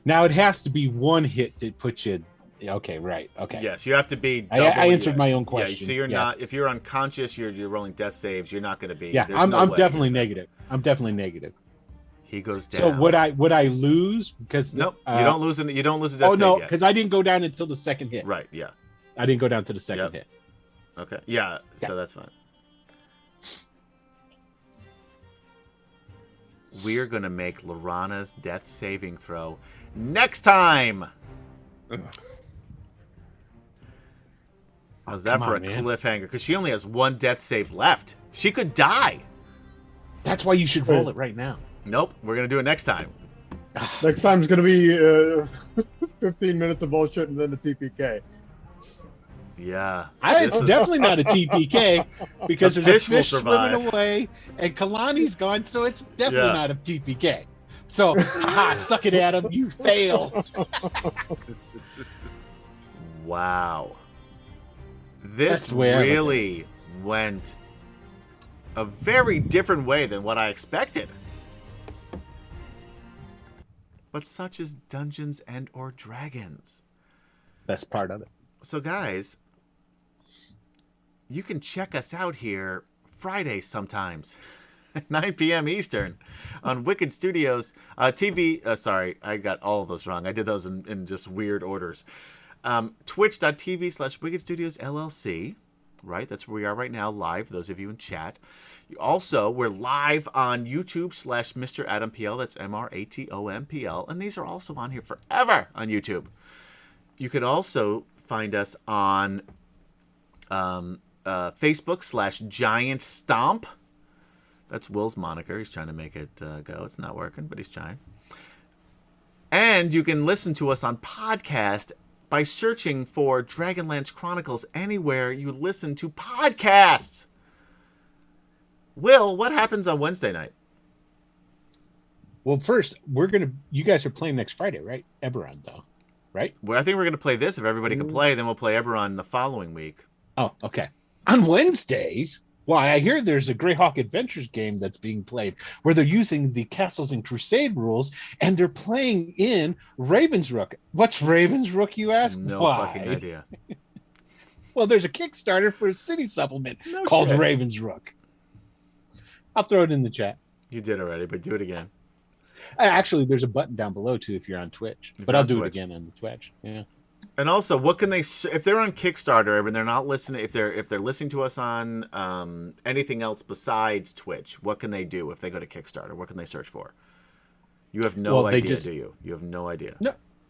D: Now it has to be one hit that puts you... Okay, right. Okay.
C: Yes, you have to be.
D: I answered my own question.
C: Yeah, so you're not. If you're unconscious, you're rolling death saves. You're not going to be.
D: Yeah,
C: there's
D: I'm
C: no way.
D: definitely negative. I'm definitely negative.
C: He goes down.
D: So would I lose because
C: Nope. You don't lose. You don't lose a death
D: Oh no,
C: save yet.
D: because I didn't go down until the second hit.
C: Right. Yeah.
D: I didn't go down to the second
C: Yep.
D: hit.
C: Okay. Yeah. So that's fine. We're gonna make Lorana's death saving throw next time. How's that
D: come
C: for
D: on,
C: a
D: man.
C: cliffhanger? Because she only has one death save left. She could die.
D: That's why you should roll it right now.
C: Nope. We're gonna do it next time.
F: Next time's going to be 15 minutes of bullshit and then the TPK.
C: Yeah.
D: It's definitely not a TPK because
C: The
D: there's
C: fish
D: a
C: will
D: fish swimming
C: survive.
D: away and Kalani's gone, so it's definitely
C: Yeah.
D: not a TPK. So, suck it, Adam. You failed.
C: Wow. This
D: That's the way I look at
C: really went a very different way than what I expected. But such is Dungeons and or Dragons.
D: That's part of it.
C: So guys, you can check us out here Friday sometimes. 9 p.m. Eastern on Wicked Studios TV. Sorry, I got all of those wrong. I did those in just weird orders. Twitch.tv/Wicked Studios LLC. Right, that's where we are right now, live. Those of you in chat. Also, we're live on YouTube /Mr. Adam PL. That's MRATOMPL, and these are also on here forever on YouTube. You could also find us on Facebook /Giant Stomp. That's Will's moniker. He's trying to make it go. It's not working, but he's trying. And you can listen to us on podcast by searching for DragonLance Chronicles anywhere you listen to podcasts. Will, what happens on Wednesday night?
D: Well, first, you guys are playing next Friday, right? Eberron, though, right?
C: Well, I think we're going to play this. If everybody can play, then we'll play Eberron the following week.
D: Oh, okay. On Wednesdays, why, I hear there's a Greyhawk Adventures game that's being played where they're using the Castles and Crusade rules and they're playing in Ravensrook. What's Ravensrook, you ask?
C: No
D: Why?
C: fucking idea.
D: Well, there's a Kickstarter for a city supplement
C: No
D: called
C: shit.
D: Ravensrook. I'll throw it in the chat.
C: You did already, but do it again.
D: Actually, there's a button down below, too, if you're on Twitch.
C: If
D: But
C: you're
D: I'll
C: on
D: do
C: Twitch.
D: it again on the Twitch. Yeah.
C: And also, what can they, if they're on Kickstarter and they're not listening, if they're listening to us on anything else besides Twitch, what can they do if they go to Kickstarter? What can they search for? You have no
D: Well, they
C: idea,
D: just-
C: do you? You have no idea.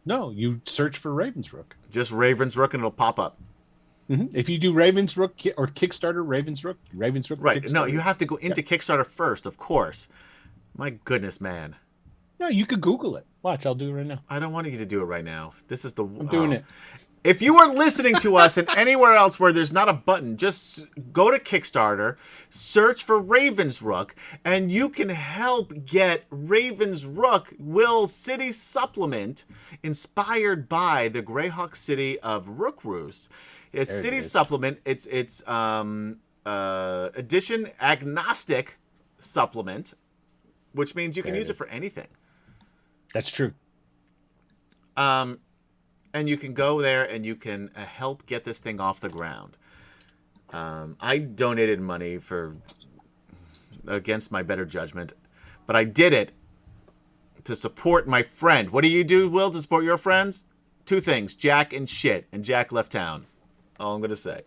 D: No, you search for Ravensrook.
C: Just Ravensrook and it'll pop up.
D: If you do Ravensrook or Kickstarter Ravensrook,
C: Right. No,
D: Kickstarter.
C: you have to go into Kickstarter first, of course. My goodness, man.
D: No, you could Google it. Watch, I'll do it right now.
C: I don't want you to do it right now. This is the...
D: I'm doing it.
C: If you are listening to us and anywhere else where there's not a button, just go to Kickstarter, search for Ravensrook, and you can help get Ravensrook, Will's city supplement, inspired by the Greyhawk city of Rookroost. It's
D: There it
C: city
D: is.
C: supplement. It's edition agnostic supplement, which means you can
D: There it
C: use it
D: is.
C: for anything.
D: That's true.
C: and you can go there and you can help get this thing off the ground. I donated money against my better judgment, but I did it to support my friend. What do you do, Will, to support your friends? 2 things, Jack and shit. And Jack left town. All I'm going to say.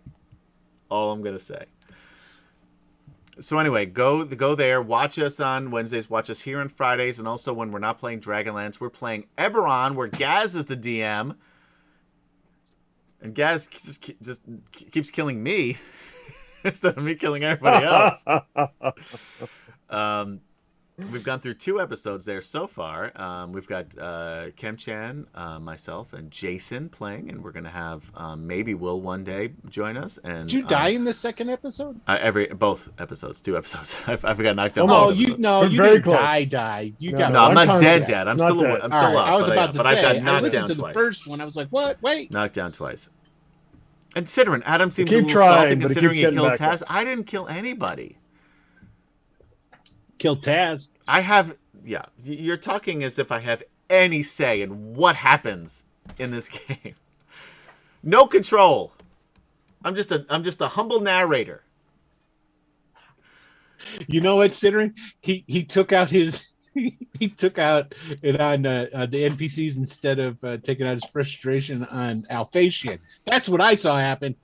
C: So anyway, go there. Watch us on Wednesdays. Watch us here on Fridays. And also when we're not playing Dragonlance, we're playing Eberron, where Gaz is the DM. And Gaz just keeps killing me instead of me killing everybody else. We've gone through 2 episodes there so far. We've got Kem-chan, myself, and Jason playing, and we're going to have maybe Will one day join us. And
D: Did you die in the second episode?
C: Both episodes, 2 episodes. I got knocked down.
D: Oh,
C: both
D: you
C: episodes.
D: you
F: Very
D: didn't
F: close.
D: die. You got
C: No, I'm not
F: unconscious.
C: dead. I'm
F: Not
C: still
F: dead.
C: I'm
D: All
C: still
D: right,
C: up.
D: I was about to
C: but
D: say.
C: I've got
D: I
C: knocked
D: listened
C: down
D: to the
C: twice.
D: first one. I was like, what? Wait.
C: Knocked down twice. And Ciderin, Adam seems
F: Keep
C: a little
F: trying,
C: salty
F: but he
C: considering
F: keeps
C: he
F: getting
C: killed
F: back up.
C: Taz. I didn't kill anybody.
D: Kill Taz.
C: I have, yeah. You're talking as if I have any say in what happens in this game. No control. I'm just a humble narrator.
D: You know what, Sidering? He took out his he took out it on the NPCs instead of taking out his frustration on Alphasian. That's what I saw happen.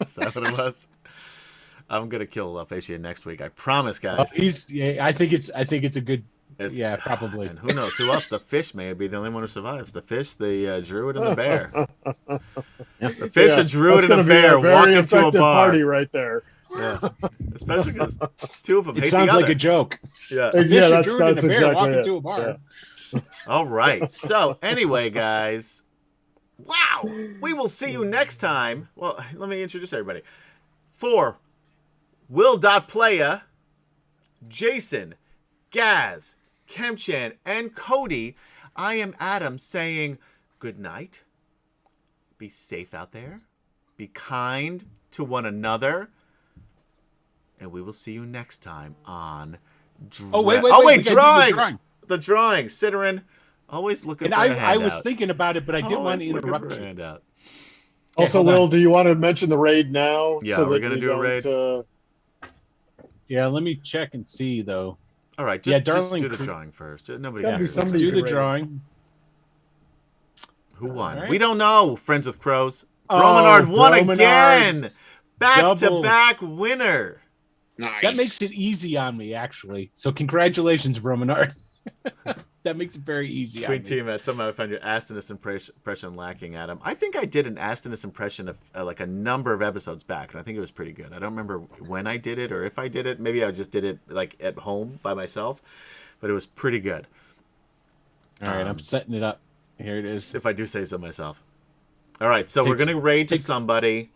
C: Is that what it was? I'm gonna kill Alphasia next week. I promise, guys.
D: I think it's a good.
C: It's,
D: Yeah, probably.
C: And who knows who else? The fish may be the only one who survives. The fish, the druid, and the bear. The fish, a druid, and a bear walk into a bar.
F: Party right there.
C: Yeah, especially because 2 of them
D: It
C: hate
D: sounds
C: the other.
D: like a joke.
C: Yeah.
D: A fish,
F: Yeah,
D: a
F: that's
D: druid, and a bear
F: exactly
D: walk
F: it.
D: into a bar.
F: Yeah.
C: All right. So anyway, guys, wow, we will see you next time. Well, let me introduce everybody. For Will.playa, Jason, Gaz, Kem-chan, and Cody, I am Adam saying good night. Be safe out there. Be kind to one another. And we will see you next time on
D: Wait,
C: we gotta do
D: drawing.
C: The drawing. Ciderin, always looking
D: And
C: for a handout.
D: I was thinking about it, but I didn't want to
C: Always looking
D: interrupt
C: for a
D: you.
C: handout.
F: Also,
D: hold on.
F: Will, do you want to mention the raid now?
C: Yeah,
F: so
C: we're
F: that
C: gonna
F: we
C: do a
F: don't,
C: raid.
D: Yeah, let me check and see though.
C: All right,
D: Yeah,
C: just
D: Darling
C: do the
D: Cre-
C: drawing first. Nobody
F: Gotta be
C: cares.
F: somebody
D: Let's do
F: you
D: the
F: can rate.
D: drawing.
C: Who won?
D: All right.
C: We don't know. Friends with Crows.
D: Oh,
C: Bromenard won
D: Bromenard.
C: again.
D: Double.
C: Back-to-back winner.
B: Nice.
D: That makes it easy on me, actually. So congratulations, Bromenard. That makes it very easy on
C: Queen
D: me.
C: Tiamat, somehow I found your Astinus impression lacking, Adam. I think I did an Astinus impression of like a number of episodes back, and I think it was pretty good. I don't remember when I did it or if I did it. Maybe I just did it like at home by myself, but it was pretty good.
D: All right, I'm setting it up. Here it is.
C: If I do say so myself. All right, so we're
D: Takes-
C: going to raid to
D: takes-
C: somebody.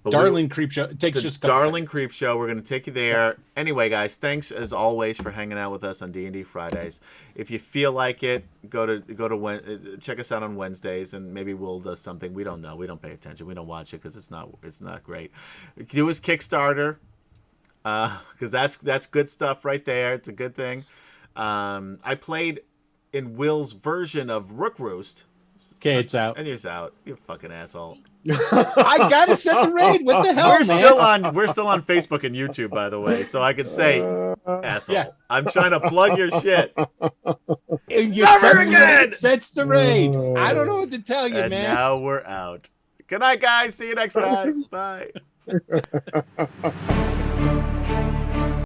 C: but
D: Darling Creepshow. It takes
C: to
D: just a couple
C: Darling
D: seconds.
C: Creep Show. We're going to take you there. Anyway, guys, thanks as always for hanging out with us on D&D Fridays. If you feel like it, check us out on Wednesdays, and maybe Will does something. We don't know. We don't pay attention. We don't watch it because it's not great. Do his Kickstarter because that's good stuff right there. It's a good thing. I played in Will's version of Rook Roost.
D: Okay, it's out.
C: And you're out. You fucking asshole.
D: I gotta set the raid. What the hell,
C: We're
D: man?
C: still on Facebook and YouTube, by the way, so I could say asshole.
D: Yeah.
C: I'm trying to plug your shit.
D: And you
C: Never
D: set the
C: again!
D: raid, sets the raid. I don't know what to tell you,
C: And
D: man.
C: now we're out. Good night, guys. See you next time. Bye.